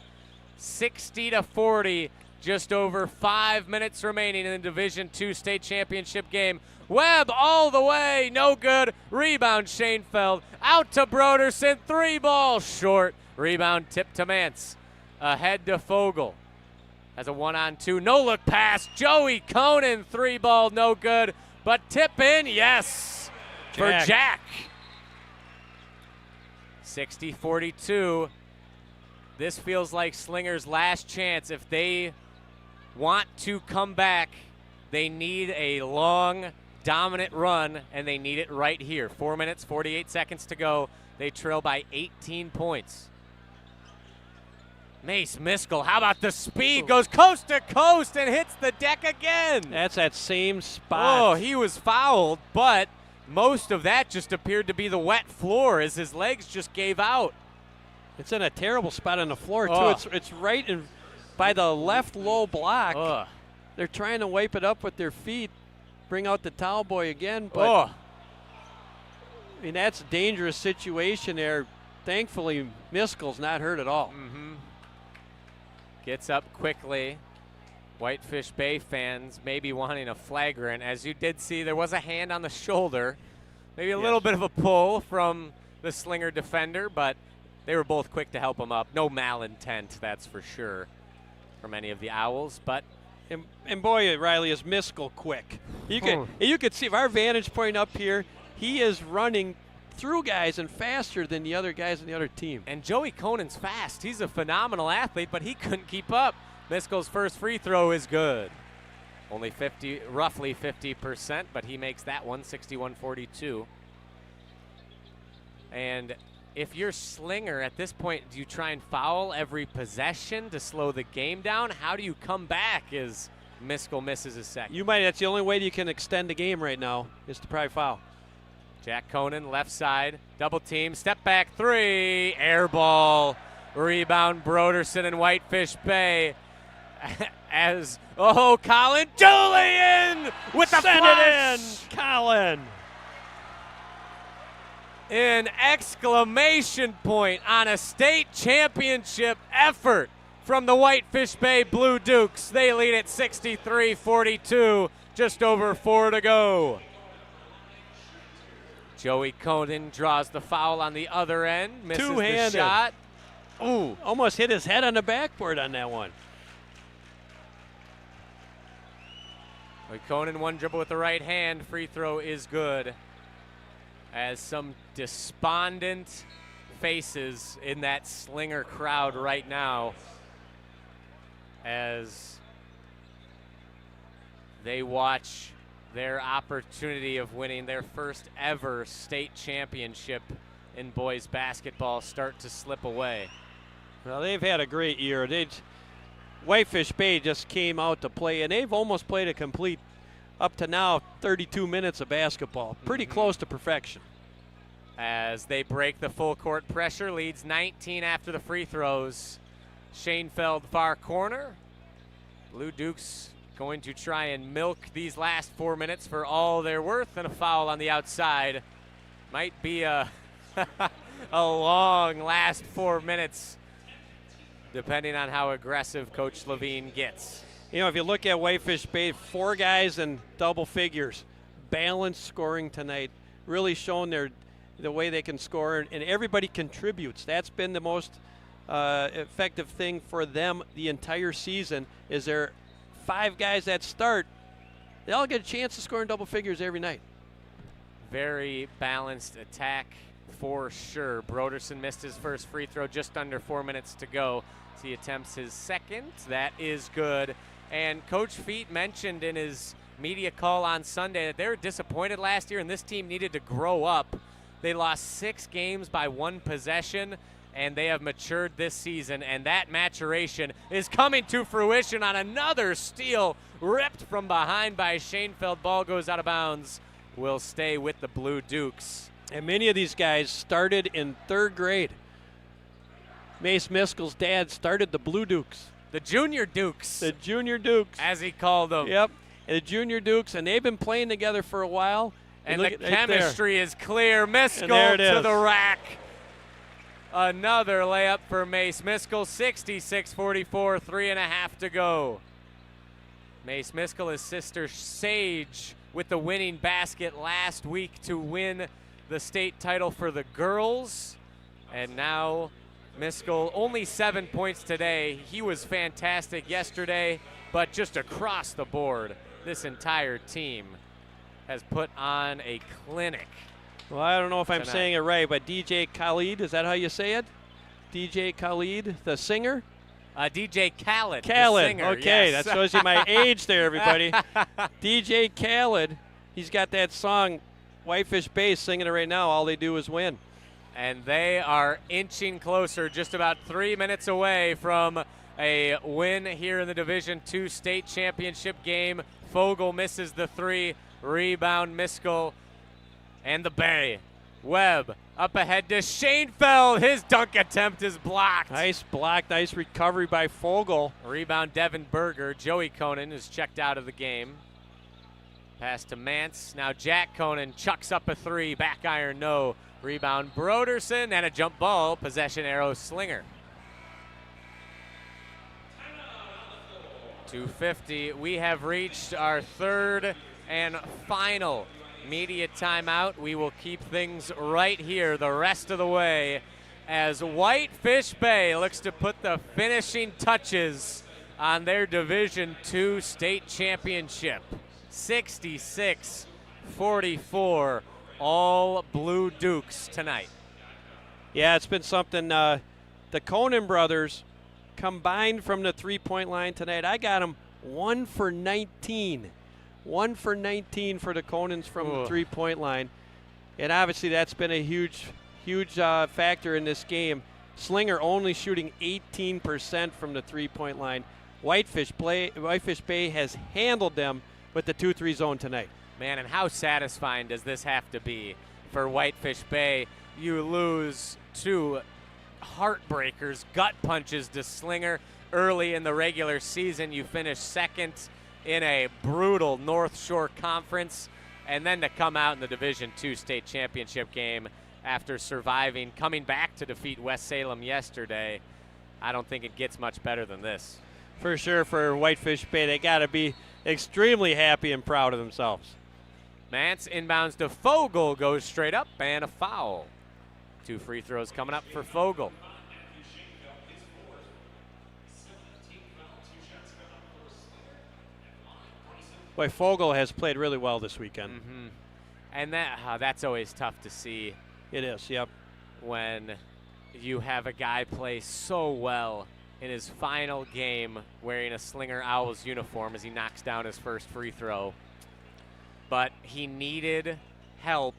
Speaker 9: 60-40, just over 5 minutes remaining in the Division II state championship game. Webb all the way, no good. Rebound Schoenfeld, out to Broderson, three ball short. Rebound tip to Mance, ahead to Fogle. Has a 1-on-2, no look pass. Joey Kohnen, three ball, no good. But tip in, yes, for Jack. 60-42. This feels like Slinger's last chance. If they want to come back, they need a long, dominant run, and they need it right here. 4 minutes, 48 seconds to go. They trail by 18 points. Mace Miskell, how about the speed? Goes coast to coast and hits the deck again.
Speaker 7: That's that same spot.
Speaker 9: Oh, he was fouled, but most of that just appeared to be the wet floor as his legs just gave out.
Speaker 7: It's in a terrible spot on the floor, too. It's right in by the left low block. They're trying to wipe it up with their feet, bring out the towel boy again, but I mean, that's a dangerous situation there. Thankfully, Miskell's not hurt at all.
Speaker 9: Gets up quickly. Whitefish Bay fans maybe wanting a flagrant. As you did see, there was a hand on the shoulder. Maybe a little bit of a pull from the Slinger defender, but they were both quick to help him up. No malintent, that's for sure, from any of the Owls. But
Speaker 7: and boy, Riley, is Miskell quick. You could see, if our vantage point up here, he is running through guys and faster than the other guys on the other team.
Speaker 9: And Joey Kohnen's fast. He's a phenomenal athlete, but he couldn't keep up. Miskell's first free throw is good. Only roughly 50%, but he makes that one, 61-42. And if you're Slinger at this point, do you try and foul every possession to slow the game down? How do you come back as Miskell misses his second?
Speaker 7: That's the only way you can extend the game right now, is to probably foul.
Speaker 9: Jack Kohnen, left side, double team, step back three, air ball, rebound Broderson and Whitefish Bay. As, Colin Julian with the
Speaker 7: Send
Speaker 9: flush.
Speaker 7: it in, Colin.
Speaker 9: An exclamation point on a state championship effort from the Whitefish Bay Blue Dukes. They lead at 63-42, just over 4 to go. Joey Kohnen draws the foul on the other end, misses the shot.
Speaker 7: Ooh, almost hit his head on the backboard on that one.
Speaker 9: Kohnen one dribble with the right hand. Free throw is good. As some despondent faces in that Slinger crowd right now as they watch their opportunity of winning their first ever state championship in boys basketball start to slip away.
Speaker 7: Well, they've had a great year. Whitefish Bay just came out to play, and they've almost played a complete, up to now, 32 minutes of basketball. Pretty close to perfection.
Speaker 9: As they break the full court pressure, leads 19 after the free throws. Schoenfeld far corner. Blue Dukes going to try and milk these last 4 minutes for all they're worth, and a foul on the outside. Might be a, a long last 4 minutes, depending on how aggressive Coach Levine gets.
Speaker 7: You know, if you look at Whitefish Bay, 4 guys in double figures, balanced scoring tonight, really showing the way they can score, and everybody contributes. That's been the most effective thing for them the entire season. Is there 5 guys that start, they all get a chance to score in double figures every night.
Speaker 9: Very balanced attack for sure. Broderson missed his first free throw, just under 4 minutes to go. So he attempts his second. That is good. And Coach Feet mentioned in his media call on Sunday that they were disappointed last year and this team needed to grow up. They lost 6 games by 1 possession, and they have matured this season, and that maturation is coming to fruition on another steal ripped from behind by Schoenfeld. Ball goes out of bounds. Will stay with the Blue Dukes.
Speaker 7: And many of these guys started in 3rd grade. Mace Miskel's dad started the Blue Dukes.
Speaker 9: The Junior Dukes.
Speaker 7: The Junior Dukes.
Speaker 9: As he called them.
Speaker 7: Yep, the Junior Dukes, and they've been playing together for a while.
Speaker 9: And the chemistry is clear. Miskel to the rack. Another layup for Mace Miskel, 66-44, 3.5 to go. Mace Miskel, his sister Sage, with the winning basket last week to win the state title for the girls. And now Miskel, only 7 points today. He was fantastic yesterday, but just across the board, this entire team has put on a clinic.
Speaker 7: Well, I don't know if I'm
Speaker 9: tonight.
Speaker 7: saying it right, but DJ Khalid, is that how you say it? DJ Khalid, the singer?
Speaker 9: DJ Khaled.
Speaker 7: Khaled,
Speaker 9: the singer,
Speaker 7: okay,
Speaker 9: yes.
Speaker 7: that shows you my age there, everybody. DJ Khaled, he's got that song, Whitefish Bay, singing it right now. All they do is win.
Speaker 9: And they are inching closer, just about 3 minutes away from a win here in the Division II state championship game. Fogle misses the 3, rebound Miskel, and the Bay. Webb up ahead to Schoenfeld. His dunk attempt is blocked.
Speaker 7: Nice block, nice recovery by Fogle.
Speaker 9: Rebound Devin Berger. Joey Kohnen is checked out of the game. Pass to Mance. Now Jack Kohnen chucks up a 3. Back iron, no. Rebound Broderson and a jump ball. Possession arrow Slinger. 2:50. We have reached our 3rd and final media timeout. We will keep things right here the rest of the way as Whitefish Bay looks to put the finishing touches on their Division II state championship. 66-44, all Blue Dukes tonight.
Speaker 7: Yeah, it's been something. The Kohnen brothers combined from the three-point line tonight. I got them 1 for 19. 1 for 19 for the Kohnens from the three-point line. And obviously that's been a huge factor in this game. Slinger only shooting 18% from the three-point line. Whitefish Bay has handled them with the 2-3 zone tonight.
Speaker 9: Man, and how satisfying does this have to be for Whitefish Bay? You lose 2 heartbreakers, gut punches to Slinger early in the regular season. You finish 2nd in a brutal North Shore Conference, and then to come out in the Division II state championship game after surviving, coming back to defeat West Salem yesterday. I don't think it gets much better than this.
Speaker 7: For sure, for Whitefish Bay, they got to be extremely happy and proud of themselves.
Speaker 9: Mance inbounds to Fogle, goes straight up, and a foul. 2 free throws coming up for Fogle.
Speaker 7: Boy, Fogle has played really well this weekend.
Speaker 9: Mm-hmm. And that's always tough to see.
Speaker 7: It is, yep.
Speaker 9: When you have a guy play so well in his final game wearing a Slinger Owls uniform as he knocks down his first free throw. But he needed help,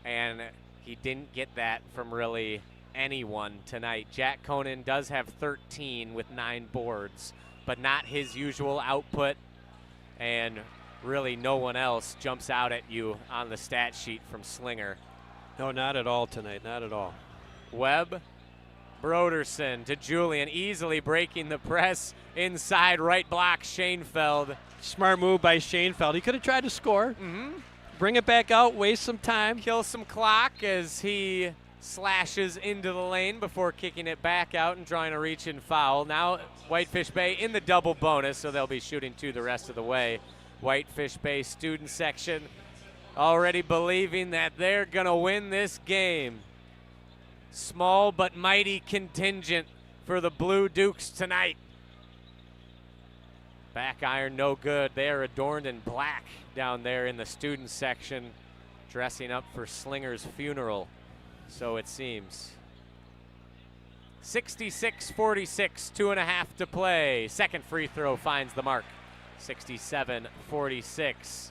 Speaker 9: and he didn't get that from really anyone tonight. Jack Kohnen does have 13 with 9 boards, but not his usual output, and really no one else jumps out at you on the stat sheet from Slinger.
Speaker 7: No, not at all tonight, not at all.
Speaker 9: Webb, Broderson to Julian, easily breaking the press inside right block. Schoenfeld.
Speaker 7: Smart move by Schoenfeld. He could have tried to score. Bring it back out, waste some time.
Speaker 9: Kill some clock as he slashes into the lane before kicking it back out and drawing a reach and foul. Now Whitefish Bay in the double bonus, so they'll be shooting 2 the rest of the way. Whitefish Bay student section already believing that they're going to win this game. Small but mighty contingent for the Blue Dukes tonight. Back iron no good. They are adorned in black down there in the student section, dressing up for Slinger's funeral, so it seems. 66-46, 2.5 to play. Second free throw finds the mark. 67-46.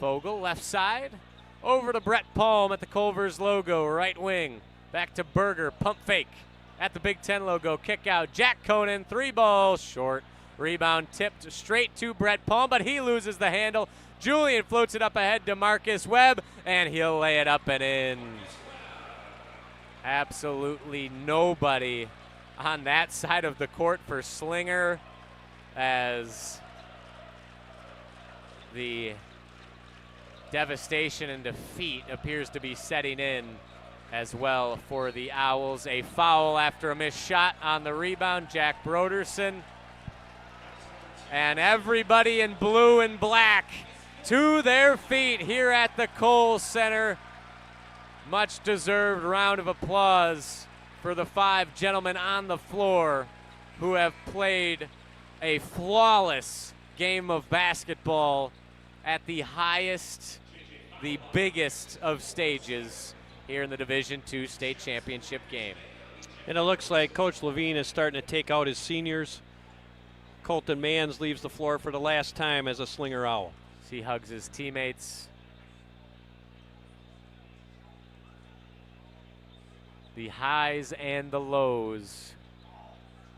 Speaker 9: Fogle, left side. Over to Brett Palm at the Culver's logo, right wing. Back to Berger, pump fake at the Big Ten logo, kick out. Jack Kohnen, 3 ball, short. Rebound tipped straight to Brett Palm, but he loses the handle. Julian floats it up ahead to Marcus Webb, and he'll lay it up and in. Absolutely nobody on that side of the court for Slinger, as the devastation and defeat appears to be setting in as well for the Owls. A foul after a missed shot on the rebound. Jack Broderson. And everybody in blue and black to their feet here at the Kohl Center. Much deserved round of applause for the 5 gentlemen on the floor who have played a flawless game of basketball at the highest, the biggest of stages here in the Division II state championship game.
Speaker 7: And it looks like Coach Levine is starting to take out his seniors. Colton Mans leaves the floor for the last time as a Slinger Owl.
Speaker 9: He hugs his teammates. The highs and the lows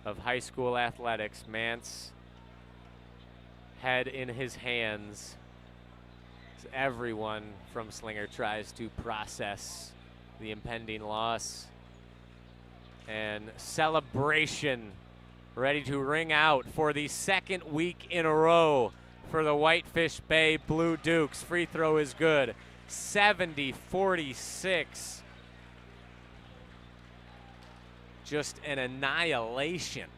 Speaker 9: of high school athletics. Mance, head in his hands. Everyone from Slinger tries to process the impending loss. And celebration ready to ring out for the second week in a row for the Whitefish Bay Blue Dukes. Free throw is good. 70-46. Just an annihilation.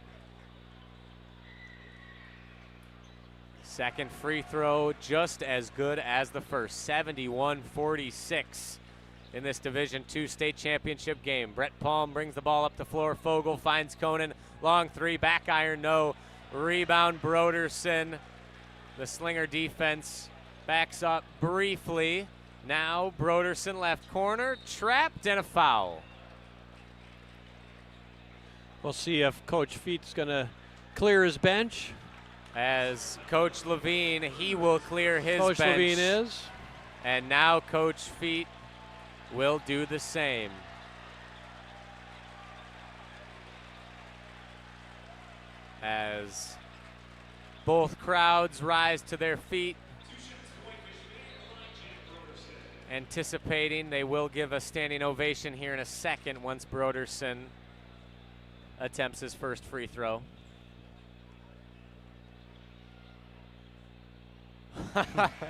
Speaker 9: Second free throw just as good as the first. 71-46 in this Division II state championship game. Brett Palm brings the ball up the floor. Fogle finds Kohnen. Long 3, back iron, no. Rebound, Broderson. The Slinger defense backs up briefly. Now Broderson left corner, trapped, and a foul.
Speaker 7: We'll see if Coach Feet's going to clear his bench.
Speaker 9: As Coach Levine, he will clear his bench.
Speaker 7: Coach Levine is.
Speaker 9: And now Coach Feet will do the same. As both crowds rise to their feet, anticipating they will give a standing ovation here in a second once Broderson attempts his first free throw.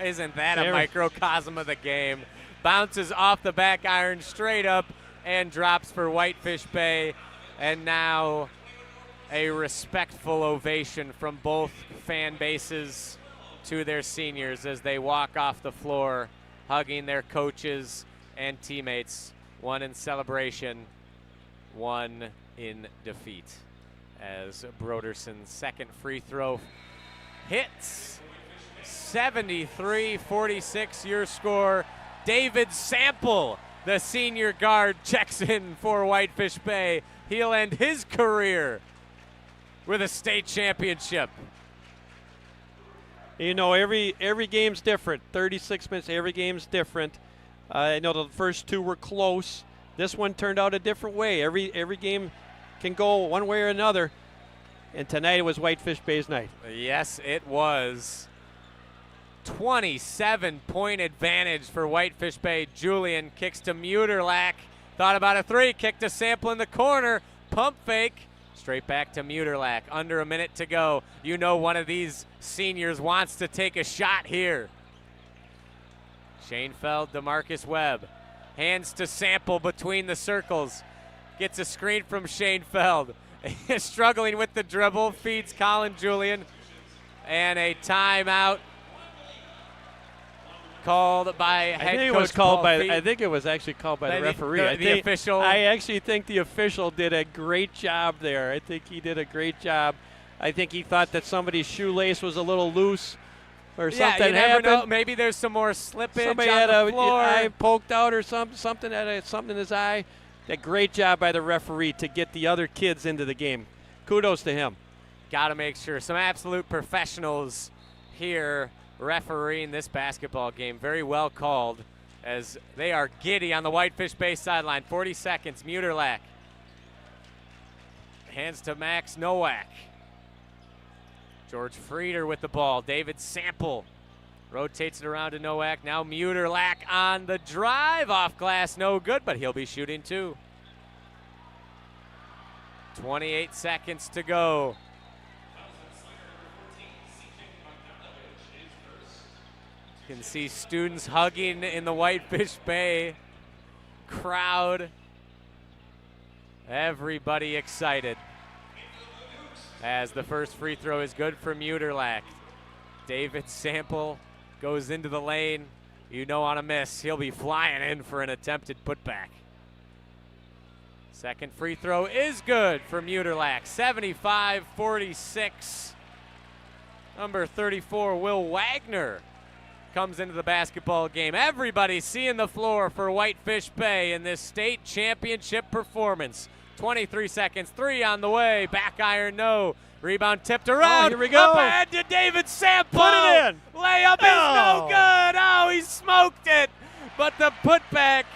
Speaker 9: Isn't that a microcosm of the game? Bounces off the back iron straight up and drops for Whitefish Bay. And now a respectful ovation from both fan bases to their seniors as they walk off the floor, hugging their coaches and teammates. One in celebration, one in defeat. As Broderson's second free throw hits. 73-46 your score. David Sample, the senior guard, checks in for Whitefish Bay. He'll end his career with a state championship.
Speaker 7: You know, every game's different. 36 minutes, every game's different. I know the first two were close. This one turned out a different way. Every game can go one way or another. And tonight it was Whitefish Bay's night.
Speaker 9: Yes, it was. 27-point advantage for Whitefish Bay. Julian kicks to Muterlach. Thought about a three. Kick to Sample in the corner. Pump fake. Straight back to Muterlach. Under a minute to go. You know one of these seniors wants to take a shot here. Schoenfeld, DeMarcus Webb. Hands to Sample between the circles. Gets a screen from Schoenfeld. Struggling with the dribble. Feeds Colin Julian. And a timeout called by head coach.
Speaker 7: I think it was actually called by the referee.
Speaker 9: The official.
Speaker 7: I actually think the official did a great job there. I think he did a great job. I think he thought that somebody's shoelace was a little loose or something
Speaker 9: you never
Speaker 7: happened.
Speaker 9: know. Maybe there's some more slippage.
Speaker 7: Somebody
Speaker 9: on
Speaker 7: had
Speaker 9: the
Speaker 7: a
Speaker 9: floor.
Speaker 7: eye poked out or something had something in his eye. A great job by the referee to get the other kids into the game. Kudos to him.
Speaker 9: Got to make sure. Some absolute professionals here refereeing this basketball game. Very well called as they are giddy on the Whitefish Bay sideline. 40 seconds. Muterlach. Hands to Max Nowak. George Frieder with the ball. David Sample rotates it around to Nowak. Now Muterlach on the drive. Off glass, no good, but he'll be shooting too. 28 seconds to go. You can see students hugging in the Whitefish Bay crowd. Everybody excited as the first free throw is good for Muterlach. David Sample goes into the lane. You know, on a miss, he'll be flying in for an attempted putback. Second free throw is good for Muterlach. 75-46. Number 34, Will Wagner, comes into the basketball game. Everybody seeing the floor for Whitefish Bay in this state championship performance. 23 seconds, three on the way. Back iron, no. Rebound tipped around.
Speaker 7: Oh, here we go.
Speaker 9: Up ahead to David Sample.
Speaker 7: Put it in.
Speaker 9: Layup is no good. Oh, he smoked it. But the putback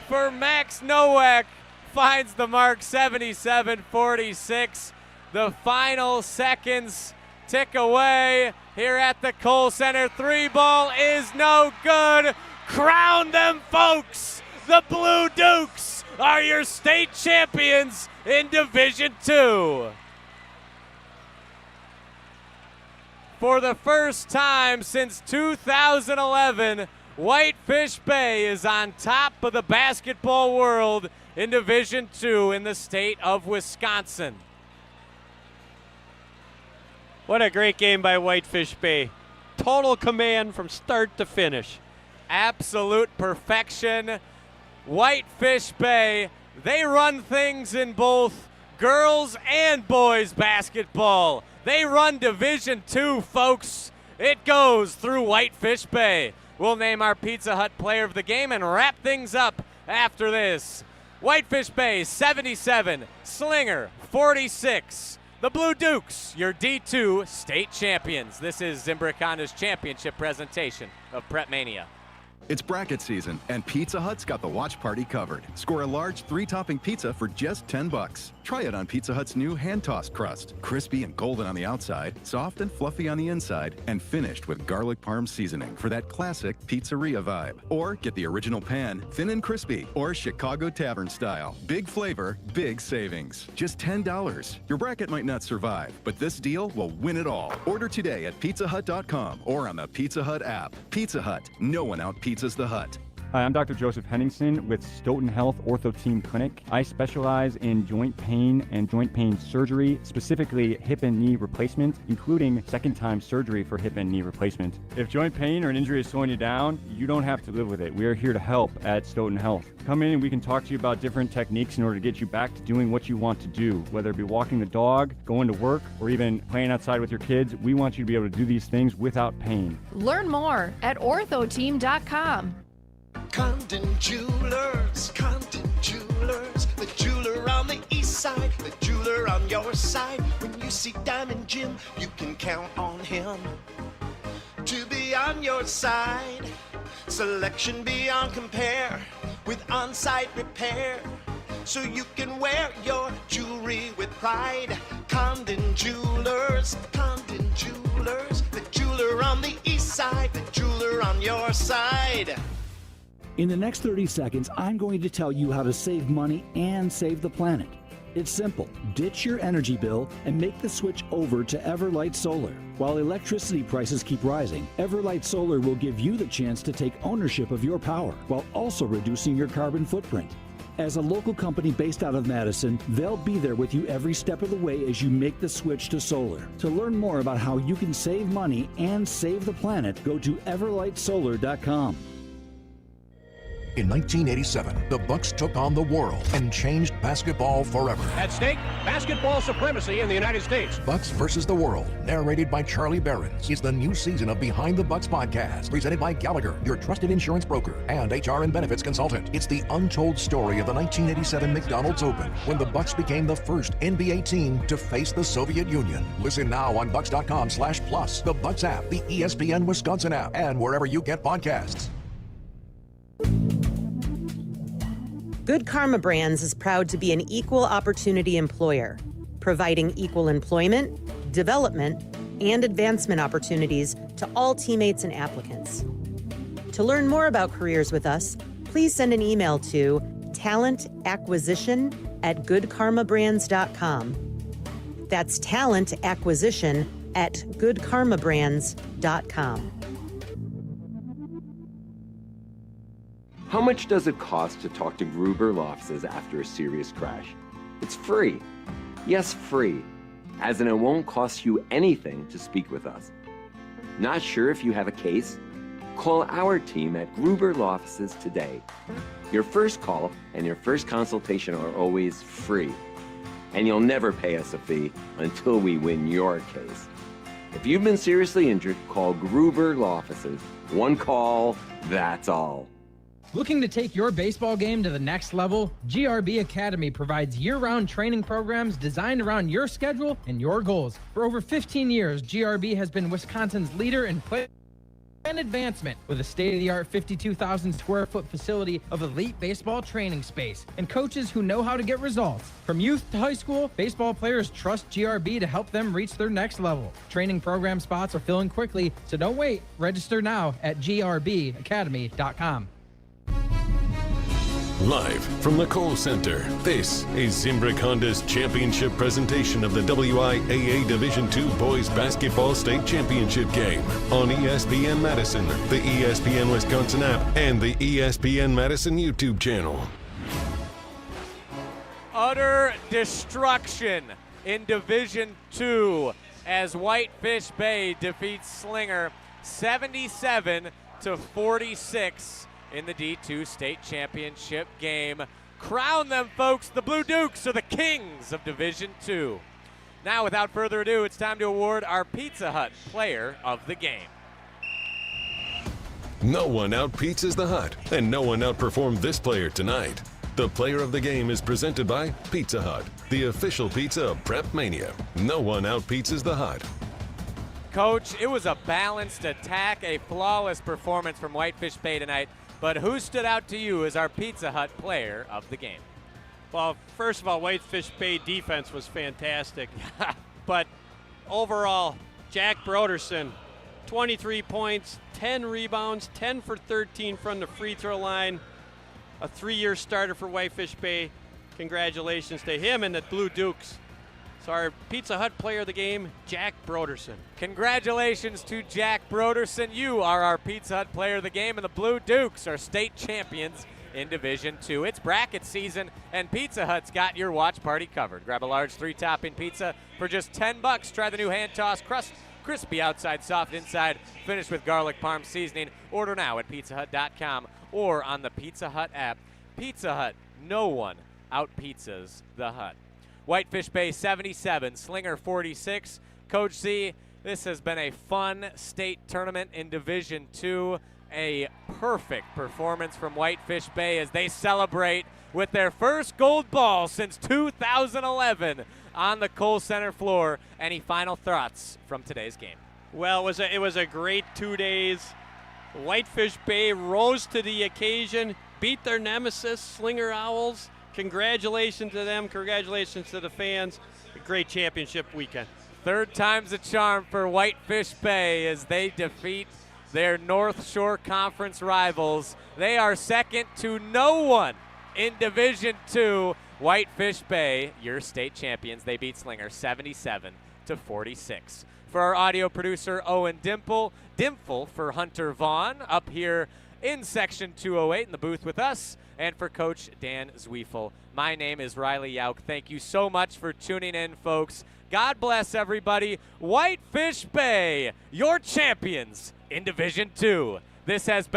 Speaker 9: for Max Nowak finds the mark. 77-46. The final seconds tick away here at the Kohl Center. Three ball is no good. Crown them, folks. The Blue Dukes are your state champions in Division II. For the first time since 2011, Whitefish Bay is on top of the basketball world in Division II in the state of Wisconsin.
Speaker 7: What a great game by Whitefish Bay. Total command from start to finish.
Speaker 9: Absolute perfection. Whitefish Bay, they run things in both girls and boys basketball. They run Division II, folks. It goes through Whitefish Bay. We'll name our Pizza Hut player of the game and wrap things up after this. Whitefish Bay 77, Slinger 46. The Blue Dukes, your D2 state champions. This is Zimbrick Honda's championship presentation of PrepMania.
Speaker 13: It's bracket season, and Pizza Hut's got the watch party covered. Score a large 3-topping pizza for just $10. Try it on Pizza Hut's new hand-tossed crust. Crispy and golden on the outside, soft and fluffy on the inside, and finished with garlic parm seasoning for that classic pizzeria vibe. Or get the original pan, thin and crispy, or Chicago Tavern style. Big flavor, big savings. Just $10. Your bracket might not survive, but this deal will win it all. Order today at pizzahut.com or on the Pizza Hut app. Pizza Hut, no one out-pizzas the Hut.
Speaker 4: Hi, I'm Dr. Joseph Henningsen with Stoughton Health Ortho Team Clinic. I specialize in joint pain and joint pain surgery, specifically hip and knee replacement, including second-time surgery for hip and knee replacement. If joint pain or an injury is slowing you down, you don't have to live with it. We are here to help at Stoughton Health. Come in and we can talk to you about different techniques in order to get you back to doing what you want to do, whether it be walking the dog, going to work, or even playing outside with your kids. We want you to be able to do these things without pain.
Speaker 16: Learn more at orthoteam.com.
Speaker 1: Condon Jewelers, Condon Jewelers, the jeweler on the east side, the jeweler on your side. When you see Diamond Jim, you can count on him to be on your side. Selection beyond compare with on-site repair, so you can wear your jewelry with pride. Condon Jewelers, Condon Jewelers, the jeweler on the east side, the jeweler on your side.
Speaker 12: In the next 30 seconds, I'm going to tell you how to save money and save the planet. It's simple. Ditch your energy bill and make the switch over to Everlight Solar. While electricity prices keep rising, Everlight Solar will give you the chance to take ownership of your power while also reducing your carbon footprint. As a local company based out of Madison, they'll be there with you every step of the way as you make the switch to solar. To learn more about how you can save money and save the planet, go to everlightsolar.com.
Speaker 24: In 1987, the Bucks took on the world and changed basketball forever.
Speaker 14: At stake, basketball supremacy in the United States.
Speaker 24: Bucks versus the World, narrated by Charlie Behrens, is the new season of Behind the Bucks podcast, presented by Gallagher, your trusted insurance broker and HR and benefits consultant. It's the untold story of the 1987 McDonald's Open, when the Bucks became the first NBA team to face the Soviet Union. Listen now on bucks.com/plus, the Bucks app, the ESPN Wisconsin app, and wherever you get podcasts.
Speaker 15: Good Karma Brands is proud to be an equal opportunity employer, providing equal employment, development, and advancement opportunities to all teammates and applicants. To learn more about careers with us, please send an email to talentacquisition@goodkarmabrands.com. That's talentacquisition@goodkarmabrands.com.
Speaker 19: How much does it cost to talk to Gruber Law Offices after a serious crash? It's free. Yes, free. As in, it won't cost you anything to speak with us. Not sure if you have a case? Call our team at Gruber Law Offices today. Your first call and your first consultation are always free. And you'll never pay us a fee until we win your case. If you've been seriously injured, call Gruber Law Offices. One call, that's all.
Speaker 22: Looking to take your baseball game to the next level? GRB Academy provides year-round training programs designed around your schedule and your goals. For over 15 years, GRB has been Wisconsin's leader in play and advancement, with a state-of-the-art 52,000 square foot facility of elite baseball training space and coaches who know how to get results. From youth to high school, baseball players trust GRB to help them reach their next level. Training program spots are filling quickly, so don't wait. Register now at grbacademy.com.
Speaker 5: Live from the Kohl Center, this is Zimbrick Honda's championship presentation of the WIAA Division II Boys Basketball State Championship game on ESPN Madison, the ESPN Wisconsin app, and the ESPN Madison YouTube channel.
Speaker 9: Utter destruction in Division II as Whitefish Bay defeats Slinger 77-46. In the D2 state championship game. Crown them, folks. The Blue Dukes are the kings of Division II. Now, without further ado, it's time to award our Pizza Hut player of the game.
Speaker 5: No one out-pizzas the Hut, and no one outperformed this player tonight. The player of the game is presented by Pizza Hut, the official pizza of PrepMania. No one out-pizzas the Hut.
Speaker 9: Coach, it was a balanced attack, a flawless performance from Whitefish Bay tonight. But who stood out to you as our Pizza Hut player of the game?
Speaker 7: Well, first of all, Whitefish Bay defense was fantastic. But overall, Jack Broderson, 23 points, 10 rebounds, 10 for 13 from the free throw line. A 3-year starter for Whitefish Bay. Congratulations to him and the Blue Dukes. So our Pizza Hut player of the game, Jack Broderson.
Speaker 9: Congratulations to Jack Broderson. You are our Pizza Hut player of the game, and the Blue Dukes are state champions in Division II. It's bracket season, and Pizza Hut's got your watch party covered. Grab a large 3-topping pizza for just $10. Try the new hand-tossed crust. Crispy outside, soft inside, finished with garlic parm seasoning. Order now at pizzahut.com or on the Pizza Hut app. Pizza Hut, no one out-pizzas the Hut. Whitefish Bay 77, Slinger 46. Coach Z, this has been a fun state tournament in Division II, a perfect performance from Whitefish Bay as they celebrate with their first gold ball since 2011 on the Kohl Center floor. Any final thoughts from today's game?
Speaker 7: Well, it was a great 2 days. Whitefish Bay rose to the occasion, beat their nemesis, Slinger Owls. Congratulations to them. Congratulations to the fans. A great championship weekend.
Speaker 9: Third time's a charm for Whitefish Bay as they defeat their North Shore Conference rivals. They are second to no one in Division II. Whitefish Bay, your state champions. They beat Slinger 77-46. For our audio producer, Owen Dimple for Hunter Vaughn up here in Section 208 in the booth with us, and for Coach Dan Zwiefel. My name is Riley Yauk. Thank you so much for tuning in, folks. God bless everybody. Whitefish Bay, your champions in Division II. This has been